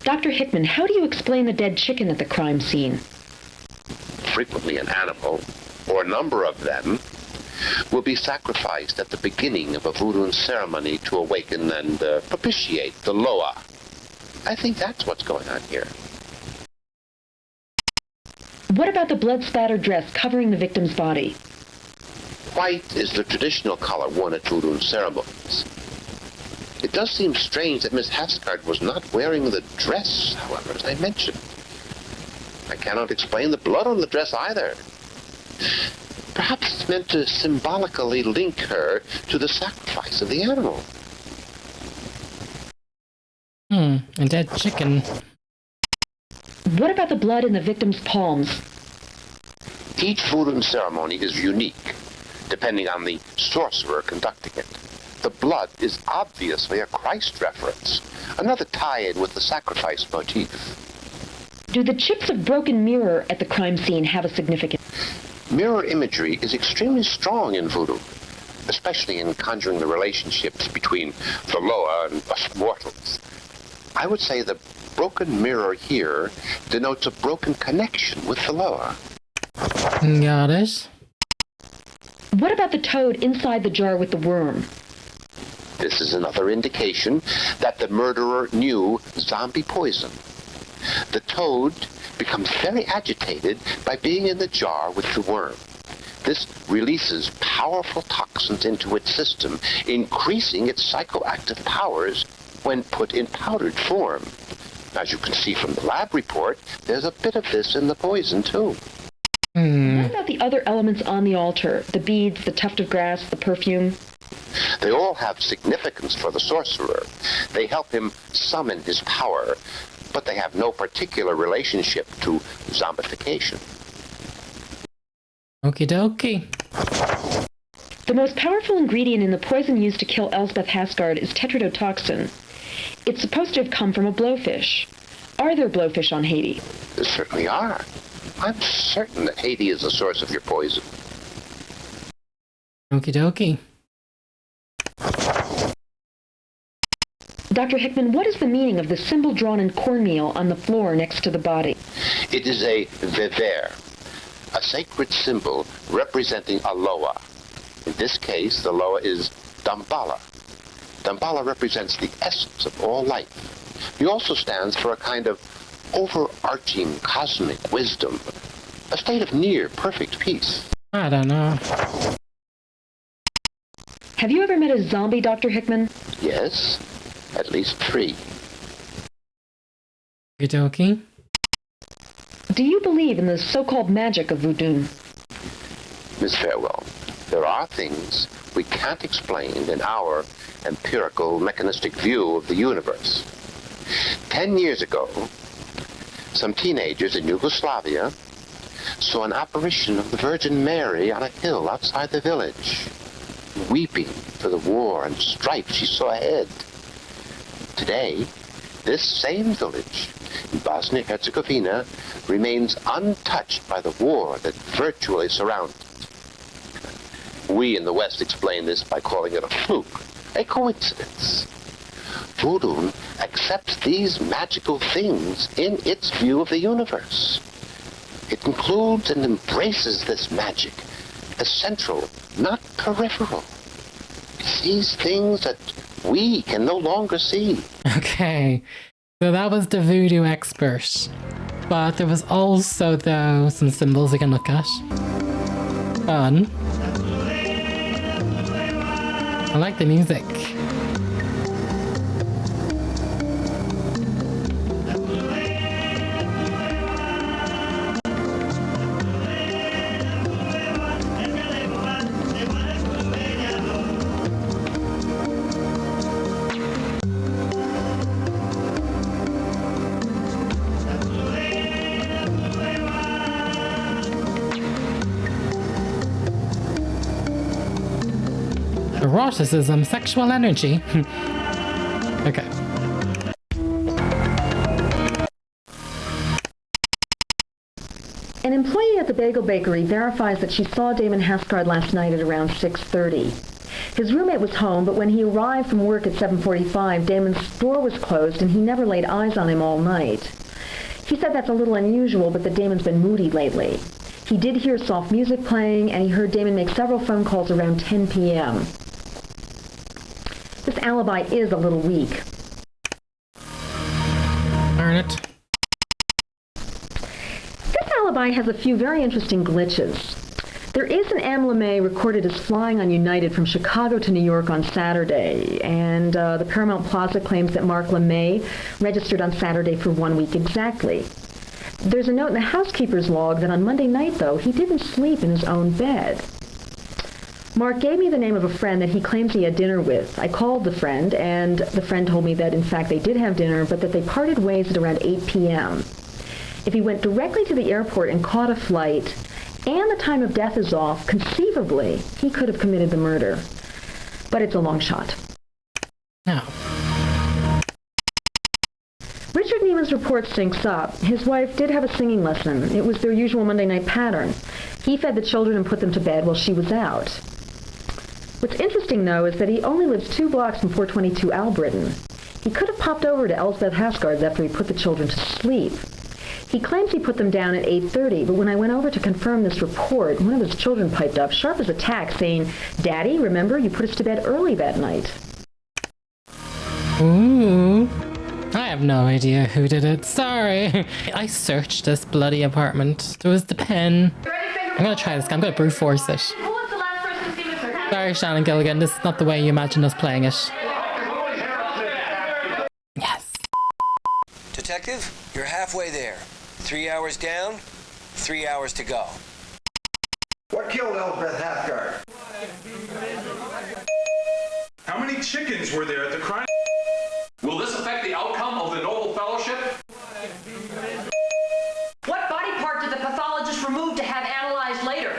Dr. Hickman, how do you explain the dead chicken at the crime scene? Frequently an animal, or a number of them, will be sacrificed at the beginning of a Voudoun ceremony to awaken and propitiate the Loa. I think that's what's going on here. What about the blood-spattered dress covering the victim's body? White is the traditional color worn at Voudoun ceremonies. It does seem strange that Miss Haskard was not wearing the dress, however, as I mentioned. I cannot explain the blood on the dress either. Perhaps it's meant to symbolically link her to the sacrifice of the animal. A dead chicken. What about the blood in the victim's palms? Each Voudoun ceremony is unique, depending on the sorcerer conducting it. The blood is obviously a Christ reference, another tie-in with the sacrifice motif. Do the chips of broken mirror at the crime scene have a significance? Mirror imagery is extremely strong in voodoo, especially in conjuring the relationships between the Loa and us mortals. I would say the broken mirror here denotes a broken connection with the Loa. Got it. What about the toad inside the jar with the worm? This is another indication that the murderer knew zombie poison. The toad becomes very agitated by being in the jar with the worm. This releases powerful toxins into its system, increasing its psychoactive powers when put in powdered form. As you can see from the lab report, there's a bit of this in the poison, too. What about the other elements on the altar? The beads, the tuft of grass, the perfume? They all have significance for the sorcerer. They help him summon his power, but they have no particular relationship to zombification. Okie dokie. The most powerful ingredient in the poison used to kill Elspeth Haskard is tetrodotoxin. It's supposed to have come from a blowfish. Are there blowfish on Haiti? There certainly are. I'm certain that Haiti is the source of your poison. Okie dokie. Dr. Hickman, what is the meaning of the symbol drawn in cornmeal on the floor next to the body? It is a vever, a sacred symbol representing a loa. In this case, the loa is Damballa. Damballa represents the essence of all life. He also stands for a kind of overarching cosmic wisdom, a state of near perfect peace. I don't know. Have you ever met a zombie, Dr. Hickman? Yes, at least 3. Okie dokie. Do you believe in the so-called magic of Voudoun? Miss Farewell, there are things we can't explain in our empirical, mechanistic view of the universe. 10 years ago, some teenagers in Yugoslavia saw an apparition of the Virgin Mary on a hill outside the village, weeping for the war and strife she saw ahead. Today, this same village in Bosnia-Herzegovina remains untouched by the war that virtually surrounds it. We in the West explain this by calling it a fluke, a coincidence. Voudoun accepts these magical things in its view of the universe. It includes and embraces this magic as central, not peripheral. It sees things that we can no longer see. Okay, so that was the Voodoo Expert. But there was also, though, some symbols we can look at. Fun. I like the music. Eroticism, sexual energy. Okay. An employee at the bagel bakery verifies that she saw Damon Haskard last night at around 6:30. His roommate was home, but when he arrived from work at 7:45, Damon's door was closed and he never laid eyes on him all night. He said that's a little unusual, but that Damon's been moody lately. He did hear soft music playing, and he heard Damon make several phone calls around 10 p.m. This alibi is a little weak. Darn it. This alibi has a few very interesting glitches. There is an M. LeMay recorded as flying on United from Chicago to New York on Saturday, and the Paramount Plaza claims that Mark LeMay registered on Saturday for 1 week exactly. There's a note in the housekeeper's log that on Monday night, though, he didn't sleep in his own bed. Mark gave me the name of a friend that he claims he had dinner with. I called the friend, and the friend told me that, in fact, they did have dinner, but that they parted ways at around 8 p.m. If he went directly to the airport and caught a flight, and the time of death is off, conceivably, he could have committed the murder. But it's a long shot. No. Richard Neiman's report syncs up. His wife did have a singing lesson. It was their usual Monday night pattern. He fed the children and put them to bed while she was out. What's interesting, though, is that he only lives 2 blocks from 422 Albritton. He could have popped over to Elspeth Haskard's after he put the children to sleep. He claims he put them down at 8:30, but when I went over to confirm this report, one of his children piped up, sharp as a tack, saying, "Daddy, remember, you put us to bed early that night." Ooh. I have no idea who did it. Sorry. I searched this bloody apartment. There was the pen. I'm gonna try this. I'm gonna brute force it. Sorry, Shannon Gilligan. This is not the way you imagined us playing it. Yes. Detective, you're halfway there. 3 hours down, 3 hours to go. What killed Elspeth Haskard? How many chickens were there at the crime? Will this affect the outcome of the Noble Fellowship? What body part did the pathologist remove to have analyzed later?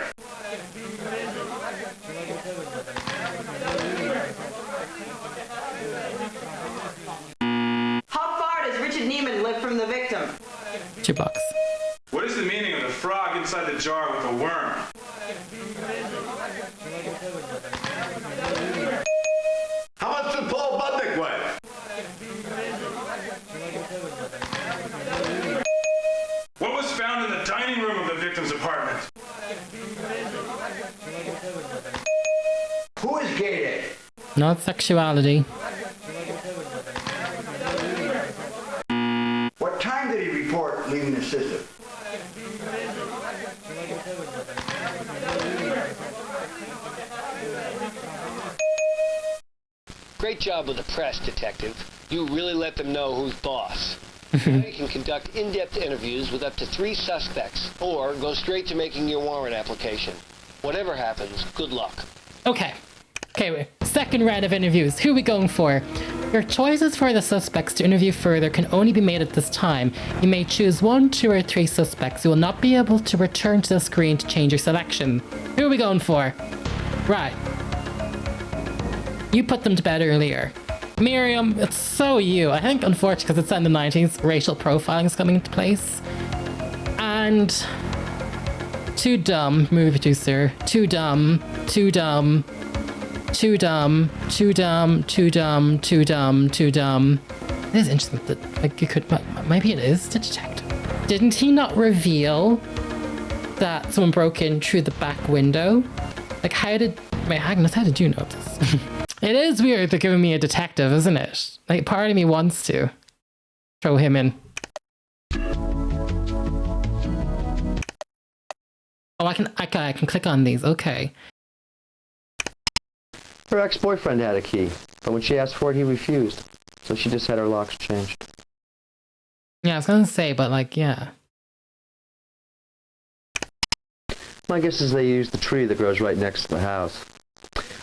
mystery box. What is the meaning of the frog inside the jar with the worm? How much did Paul Budnick weigh? What was found in the dining room of the victim's apartment? Who is gated? Not sexuality. What time did he report leaving the system? Great job with the press, Detective. You really let them know who's boss. Now you can conduct in-depth interviews with up to 3 suspects, or go straight to making your warrant application. Whatever happens, good luck. Okay, wait. Second round of interviews. Who are we going for? Your choices for the suspects to interview further can only be made at this time. You may choose 1, 2, or 3 suspects. You will not be able to return to the screen to change your selection. Who are we going for? Right. You put them to bed earlier. Miriam, it's so you. I think, unfortunately, because it's set in the 90s, racial profiling is coming into place. And... too dumb, movie producer. Too dumb. Too dumb. Too dumb. Too dumb. Too dumb. Too dumb. Too dumb. It is interesting that, like, you could... maybe it is the detective. Didn't he not reveal that someone broke in through the back window? Like, how did... Wait, Agnes, how did you know this? It is weird they're giving me a detective, isn't it? Like, part of me wants to throw him in. Oh, I can click on these. Okay. Her ex-boyfriend had a key, but when she asked for it, he refused. So she just had her locks changed. Yeah, I was gonna say, but like, yeah. My guess is they used the tree that grows right next to the house.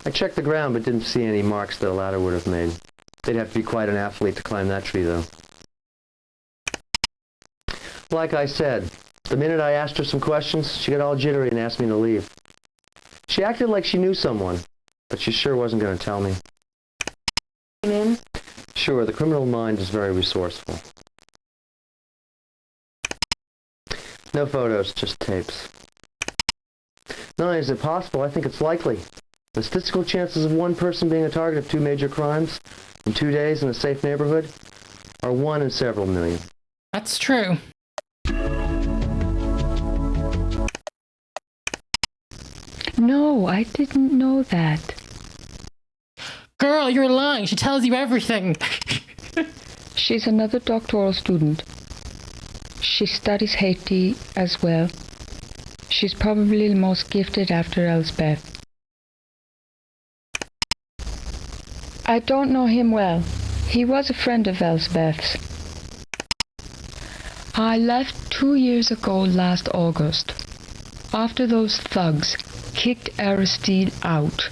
I checked the ground, but didn't see any marks that a ladder would have made. They'd have to be quite an athlete to climb that tree, though. Like I said, the minute I asked her some questions, she got all jittery and asked me to leave. She acted like she knew someone, but she sure wasn't going to tell me. Sure, the criminal mind is very resourceful. No photos, just tapes. Not only is it possible, I think it's likely. The statistical chances of one person being a target of 2 major crimes in 2 days in a safe neighborhood are 1 in several million. That's true. No, I didn't know that. Girl, you're lying. She tells you everything. She's another doctoral student. She studies Haiti as well. She's probably the most gifted after Elspeth. I don't know him well. He was a friend of Elspeth's. I left 2 years ago last August. After those thugs kicked Aristide out,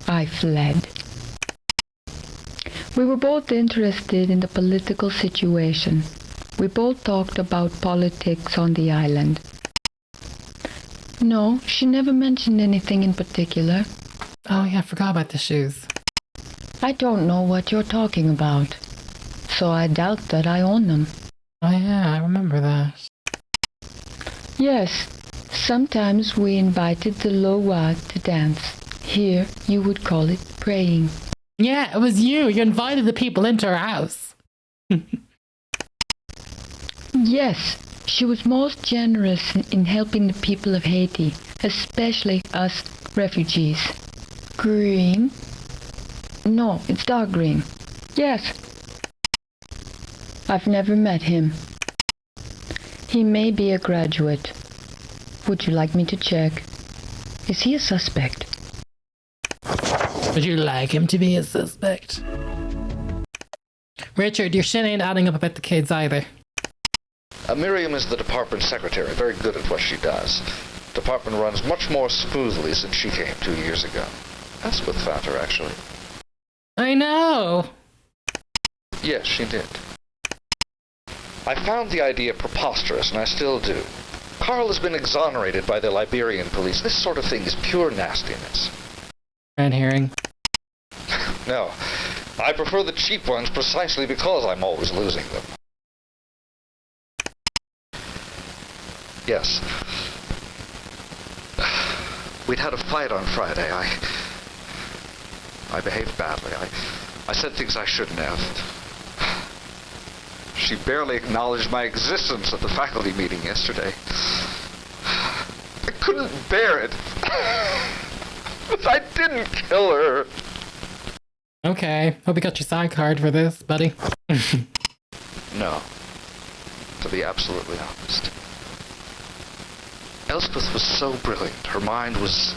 I fled. We were both interested in the political situation. We both talked about politics on the island. No, she never mentioned anything in particular. Oh yeah, I forgot about the shoes. I don't know what you're talking about, so I doubt that I own them. Oh yeah, I remember that. Yes, sometimes we invited the Loa to dance. Here, you would call it praying. Yeah, it was you. You invited the people into her house. Yes, she was most generous in helping the people of Haiti, especially us refugees. Green? No, it's dark green. Yes. I've never met him. He may be a graduate. Would you like me to check? Is he a suspect? Would you like him to be a suspect? Richard, your shit ain't adding up about the kids either. Miriam is the department secretary, very good at what she does. Department runs much more smoothly since she came 2 years ago. Elspeth found her, actually. I know! Yes, she did. I found the idea preposterous, and I still do. Carl has been exonerated by the Liberian police. This sort of thing is pure nastiness. Red herring. No, I prefer the cheap ones precisely because I'm always losing them. Yes. We'd had a fight on Friday. I behaved badly. I said things I shouldn't have. She barely acknowledged my existence at the faculty meeting yesterday. I couldn't bear it. But I didn't kill her. Okay, hope you got your side card for this, buddy. No. To be absolutely honest. Elspeth was so brilliant. Her mind was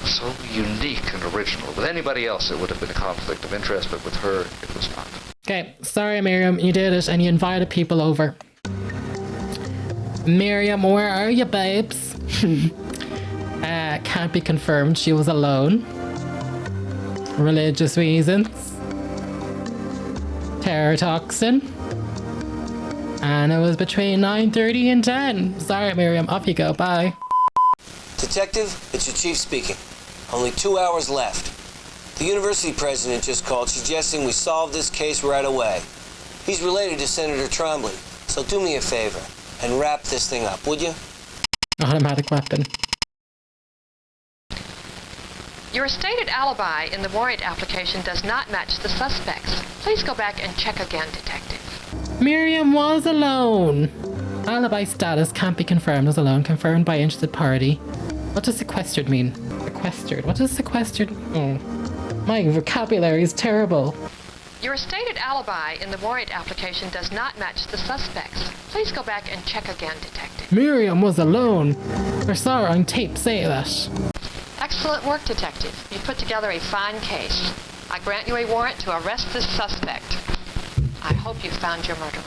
so unique and original. With anybody else, it would have been a conflict of interest, but with her, it was not. Okay, sorry, Miriam, you did it, and you invited people over. Miriam, where are you, babes? Can't be confirmed. She was alone. Religious reasons. Terror toxin. And it was between 9:30 and 10. Sorry, Miriam. Off you go. Bye. Detective, it's your chief speaking. Only 2 hours left. The university president just called, suggesting we solve this case right away. He's related to Senator Trombley, so do me a favor and wrap this thing up, would you? Automatic weapon. Your stated alibi in the warrant application does not match the suspects. Please go back and check again, Detective. Miriam was alone. Alibi status can't be confirmed as alone. Confirmed by interested party. What does sequestered mean? Sequestered. What does sequestered? Oh. My vocabulary is terrible. Your stated alibi in the warrant application does not match the suspects. Please go back and check again, Detective. Miriam was alone. I saw her on tape say that. Excellent work, Detective. You put together a fine case. I grant you a warrant to arrest this suspect. I hope you found your murderer.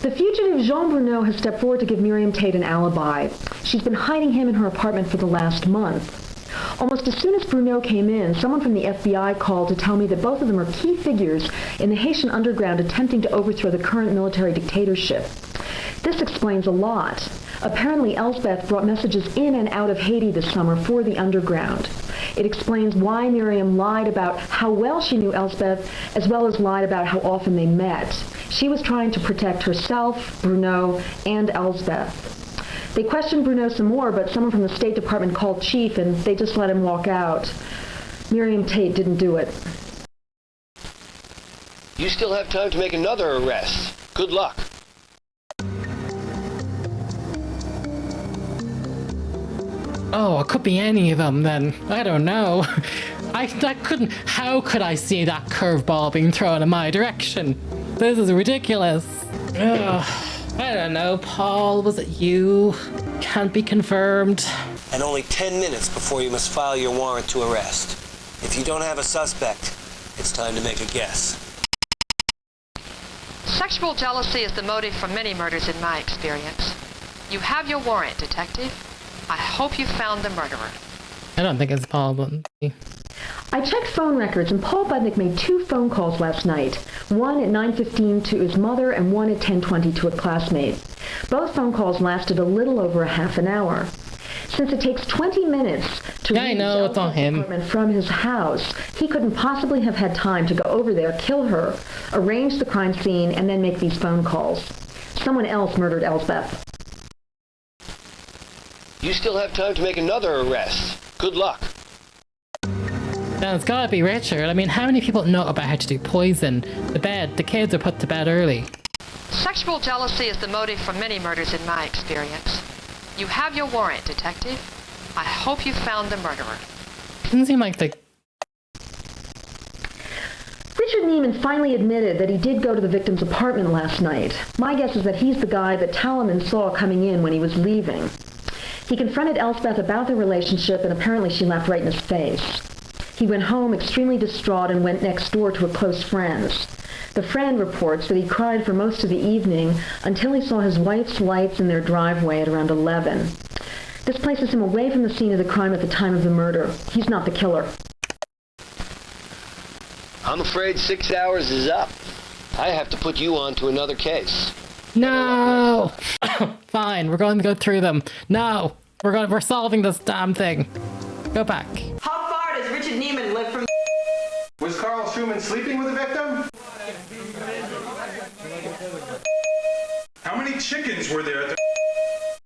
The fugitive Jean Bruno has stepped forward to give Miriam Tate an alibi. She's been hiding him in her apartment for the last month. Almost as soon as Bruno came in, someone from the FBI called to tell me that both of them are key figures in the Haitian underground attempting to overthrow the current military dictatorship. This explains a lot. Apparently, Elspeth brought messages in and out of Haiti this summer for the underground. It explains why Miriam lied about how well she knew Elspeth, as well as lied about how often they met. She was trying to protect herself, Bruno, and Elspeth. They questioned Bruno some more, but someone from the State Department called Chief, and they just let him walk out. Miriam Tate didn't do it. You still have time to make another arrest. Good luck. Oh, it could be any of them then. I don't know. How could I see that curveball being thrown in my direction? This is ridiculous. Ugh. I don't know, Paul, was it you? Can't be confirmed. And only 10 minutes before you must file your warrant to arrest. If you don't have a suspect, it's time to make a guess. Sexual jealousy is the motive for many murders in my experience. You have your warrant, Detective. I hope you found the murderer. I don't think it's Paul, but... I checked phone records, and Paul Budnick made 2 phone calls last night. One at 9:15 to his mother, and one at 10:20 to a classmate. Both phone calls lasted a little over a half an hour. Since it takes 20 minutes to reach Elspeth's apartment from his house, he couldn't possibly have had time to go over there, kill her, arrange the crime scene, and then make these phone calls. Someone else murdered Elspeth. You still have time to make another arrest. Good luck. Now, it's gotta be Richard. I mean, how many people know about how to do poison? The kids are put to bed early. Sexual jealousy is the motive for many murders in my experience. You have your warrant, Detective. I hope you found the murderer. Doesn't seem like the... Richard Neiman finally admitted that he did go to the victim's apartment last night. My guess is that he's the guy that Talaman saw coming in when he was leaving. He confronted Elspeth about their relationship, and apparently she laughed right in his face. He went home extremely distraught and went next door to a close friend's. The friend reports that he cried for most of the evening until he saw his wife's lights in their driveway at around 11. This places him away from the scene of the crime at the time of the murder. He's not the killer. I'm afraid 6 hours is up. I have to put you on to another case. No! Fine, we're going to go through them. No! We're solving this damn thing. Go back. How far does Richard Neiman live from... Was Carl Schumann sleeping with the victim? How many many chickens were there at the...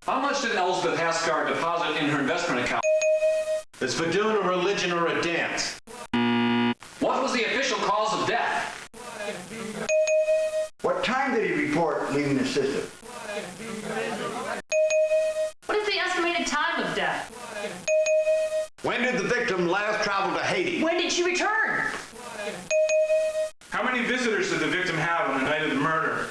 How much did Elspeth Haskard deposit in her investment account? Is Voudoun a religion or a dance? What was the official cause of death? What time did he report leaving the system? What is the estimated time of death? When did the victim last travel to Haiti? When did she return? How many visitors did the victim have on the night of the murder?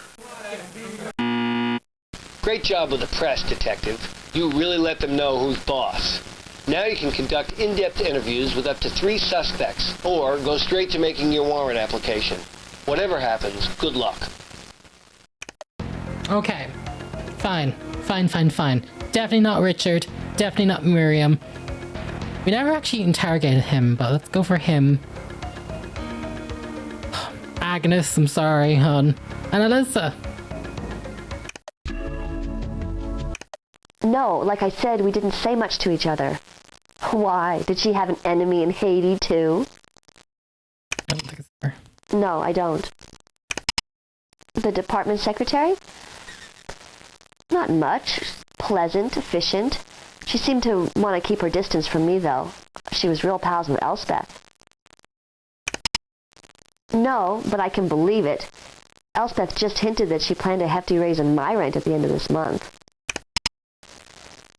Great job with the press, Detective. You really let them know who's boss. Now you can conduct in-depth interviews with up to 3 suspects, or go straight to making your warrant application. Whatever happens, good luck. Okay. Fine. Definitely not Richard. Definitely not Miriam. We never actually interrogated him, but let's go for him. Agnes, I'm sorry, hon. And Alyssa. No, like I said, we didn't say much to each other. Why? Did she have an enemy in Haiti, too? I don't think it's her. No, I don't. The department secretary? Not much. Pleasant, efficient. She seemed to want to keep her distance from me, though. She was real pals with Elspeth. No, but I can believe it. Elspeth just hinted that she planned a hefty raise in my rent at the end of this month.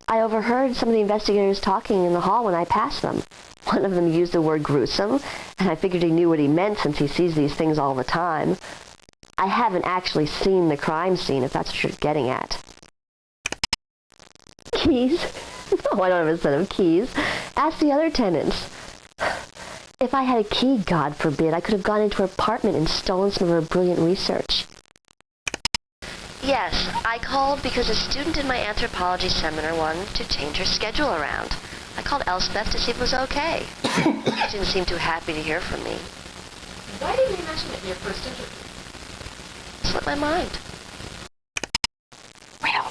I overheard some of the investigators talking in the hall when I passed them. One of them used the word gruesome, and I figured he knew what he meant since he sees these things all the time. I haven't actually seen the crime scene, if that's what you're getting at. Keys? No, I don't have a set of keys. Ask the other tenants. If I had a key, God forbid, I could have gone into her apartment and stolen some of her brilliant research. Yes, I called because a student in my anthropology seminar wanted to change her schedule around. I called Elspeth to see if it was okay. She didn't seem too happy to hear from me. Why didn't you mention it in your first interview? Slipped my mind. Well,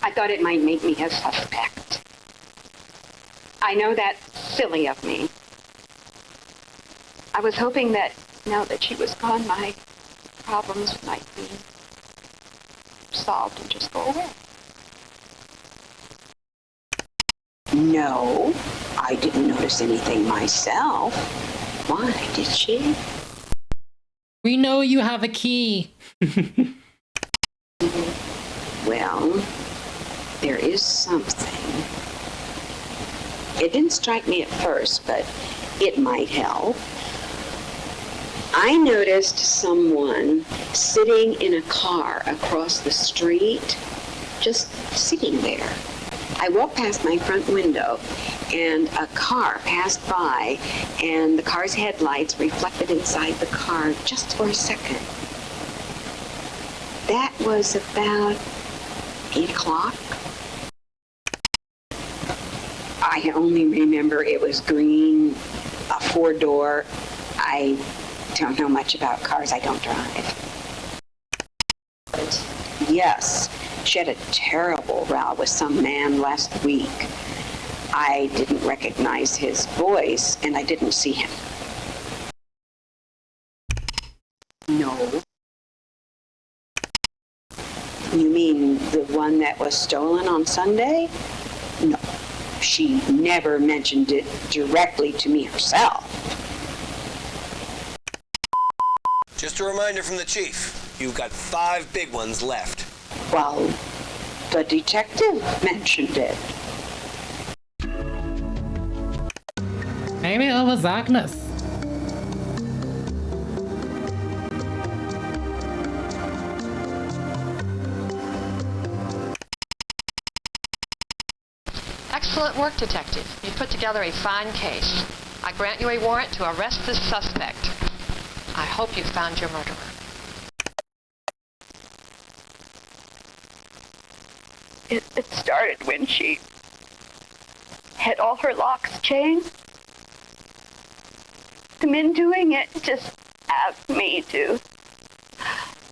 I thought it might make me a suspect. I know that's silly of me. I was hoping that now that she was gone, my problems might be solved and just go away. No, I didn't notice anything myself. Why, did she? We know you have a key. Well, there is something. It didn't strike me at first, but it might help. I noticed someone sitting in a car across the street, just sitting there. I walked past my front window, and a car passed by, and the car's headlights reflected inside the car just for a second. That was about 8 o'clock. I only remember it was green, a 4-door. I don't know much about cars. I don't drive. But yes, she had a terrible row with some man last week. I didn't recognize his voice, and I didn't see him. No. You mean the one that was stolen on Sunday? No. She never mentioned it directly to me herself. Just a reminder from the chief. You've got 5 big ones left. Well, the detective mentioned it. Maybe it was Agnes. Excellent work, Detective. You put together a fine case. I grant you a warrant to arrest this suspect. I hope you found your murderer. It started when she had all her locks changed. The men doing it just asked me to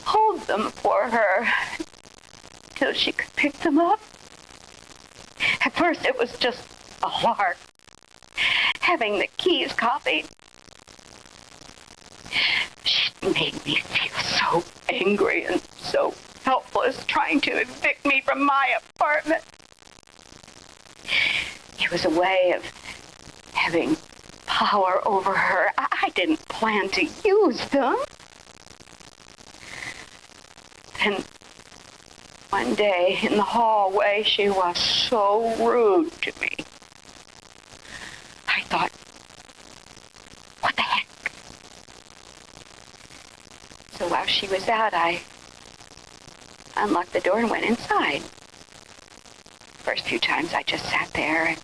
hold them for her till she could pick them up. At first it was just a lark, having the keys copied. She made me feel so angry and so helpless, trying to evict me from my apartment. It was a way of having power over her. I didn't plan to use them. Then one day in the hallway, she was so rude to me. I thought, what the heck? So while she was out, I unlocked the door and went inside. First few times I just sat there and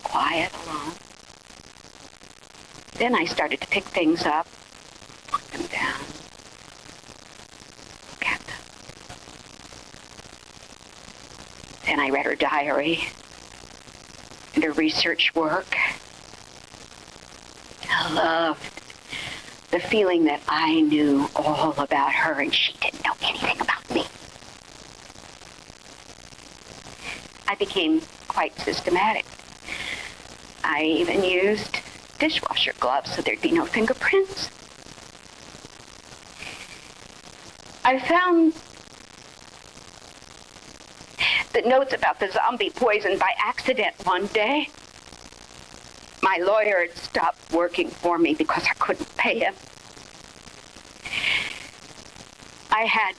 quiet, alone. Then I started to pick things up, put them down, look at them. Then I read her diary and her research work. I loved the feeling that I knew all about her and she didn't know anything about me. I became quite systematic. I even used dishwasher gloves so there'd be no fingerprints. I found the notes about the zombie poison by accident one day. My lawyer had stopped working for me because I couldn't pay him. I had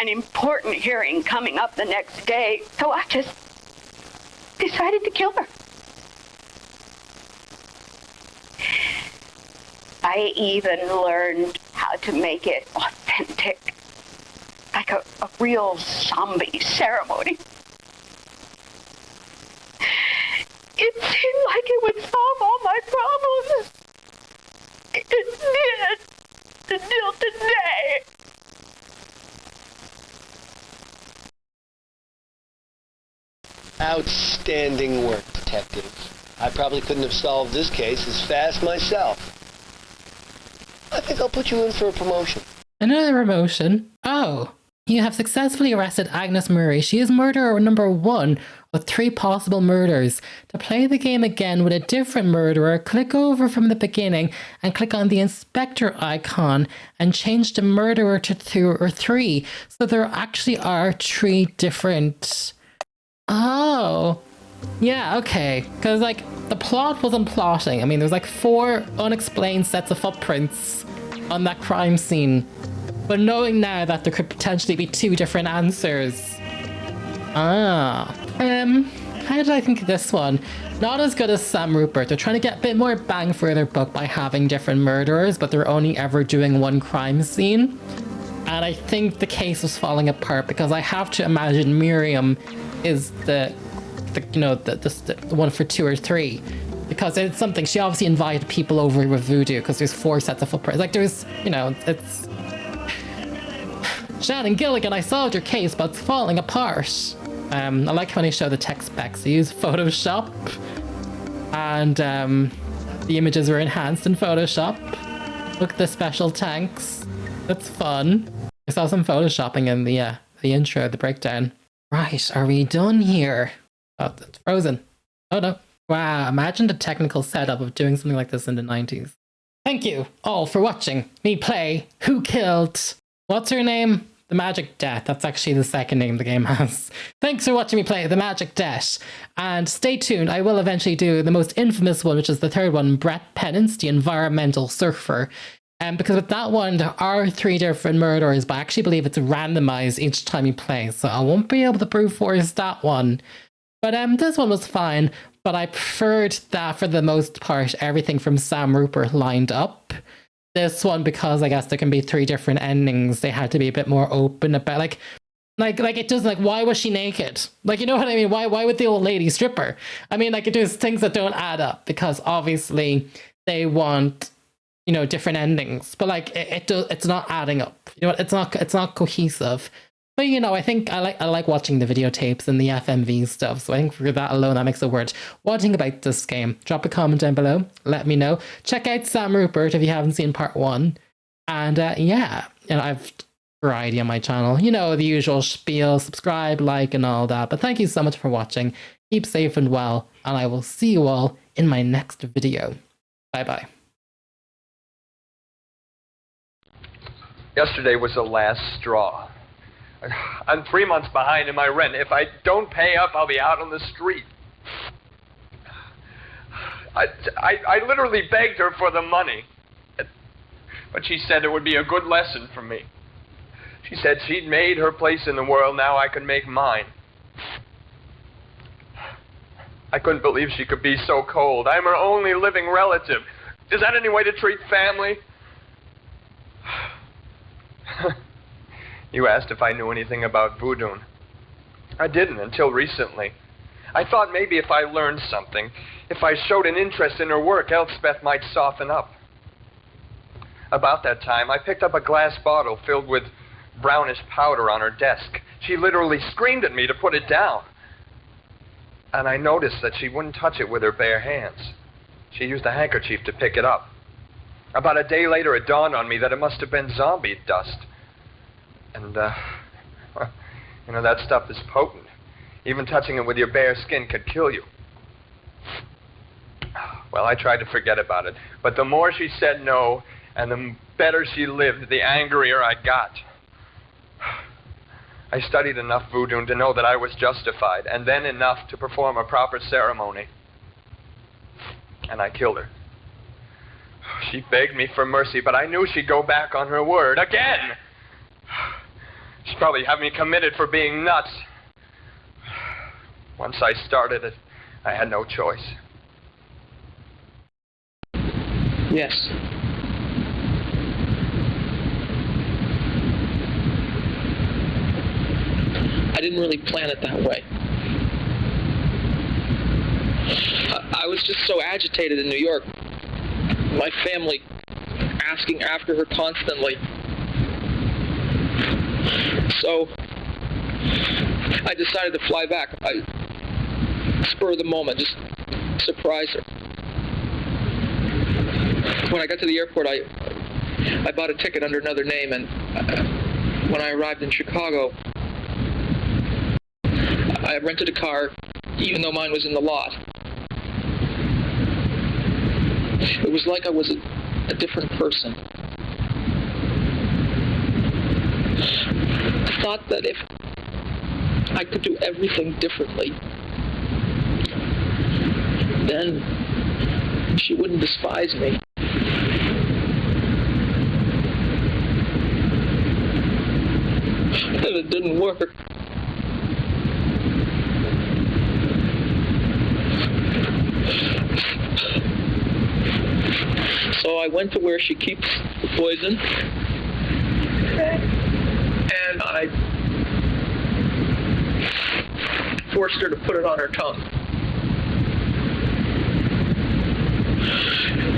an important hearing coming up the next day, so I just decided to kill her. I even learned how to make it authentic, like a real zombie ceremony. It seemed like it would solve all my problems. It did, until today. Outstanding work, Detective. I probably couldn't have solved this case as fast myself. I think I'll put you in for a promotion. Another promotion? Oh. You have successfully arrested Agnes Murray. She is murderer number 1 of 3 possible murders. To play the game again with a different murderer, click over from the beginning and click on the inspector icon and change the murderer to 2 or 3. So there actually are 3 different... Oh. Yeah, okay. Because, like, the plot wasn't plotting. I mean, there's like 4 unexplained sets of footprints on that crime scene. But knowing now that there could potentially be 2 different answers. Ah. How did I think of this one? Not as good as Sam Rupert. They're trying to get a bit more bang for their buck by having different murderers, but they're only ever doing one crime scene. And I think the case was falling apart because I have to imagine Miriam is the one for 2 or 3. Because it's something, she obviously invited people over with Voodoo because there's 4 sets of footprints. Like there's, it's... Shannon, Gilligan, I solved your case, but it's falling apart. I like when they show the tech specs. They use Photoshop, and the images were enhanced in Photoshop. Look at the special tanks. That's fun. I saw some photoshopping in the intro, the breakdown. Right, are we done here? Oh, it's frozen. Oh no. Wow, imagine the technical setup of doing something like this in the 90s. Thank you all for watching me play Who Killed... What's her name? The Magic Death. That's actually the second name the game has. Thanks for watching me play The Magic Death. And stay tuned, I will eventually do the most infamous one, which is the 3rd one, Brett Pennance, the Environmental Surfer. Because with that one, there are 3 different murderers, but I actually believe it's randomized each time you play, so I won't be able to brute force that one. But this one was fine, but I preferred that for the most part, everything from Sam Rupert lined up. This one, because I guess there can be 3 different endings, they had to be a bit more open about, like it does, like, why was she naked? Like, you know what I mean? Why would the old lady strip her? I mean, like, it does things that don't add up, because obviously they want, you know, different endings, but like it's not adding up. You know, it's not cohesive. But you know, I think I like watching the videotapes and the FMV stuff, so I think for that alone that makes it worth watching about this game. Drop a comment down below, let me know. Check out Sam Rupert if you haven't seen part 1. And yeah, you know, I've variety on my channel. You know, the usual spiel, subscribe, like, and all that. But thank you so much for watching. Keep safe and well, and I will see you all in my next video. Bye bye. Yesterday was the last straw. I'm 3 months behind in my rent. If I don't pay up, I'll be out on the street. I literally begged her for the money. But she said it would be a good lesson for me. She said she'd made her place in the world, now I could make mine. I couldn't believe she could be so cold. I'm her only living relative. Is that any way to treat family? You asked if I knew anything about Voudoun. I didn't until recently. I thought maybe if I learned something, if I showed an interest in her work, Elspeth might soften up. About that time, I picked up a glass bottle filled with brownish powder on her desk. She literally screamed at me to put it down. And I noticed that she wouldn't touch it with her bare hands. She used a handkerchief to pick it up. About a day later, it dawned on me that it must have been zombie dust. And, you know, that stuff is potent. Even touching it with your bare skin could kill you. Well, I tried to forget about it. But the more she said no, and the better she lived, the angrier I got. I studied enough Voudoun to know that I was justified, and then enough to perform a proper ceremony. And I killed her. She begged me for mercy, but I knew she'd go back on her word again. She'd probably have me committed for being nuts. Once I started it, I had no choice. Yes. I didn't really plan it that way. I was just so agitated in New York. My family asking after her constantly. So I decided to fly back. Spur of the moment, just surprise her. When I got to the airport, I bought a ticket under another name, and when I arrived in Chicago, I rented a car, even though mine was in the lot. It was like I was a different person. I thought that if I could do everything differently, then she wouldn't despise me. And it didn't work. So I went to where she keeps the poison, and I forced her to put it on her tongue.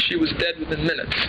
She was dead within minutes.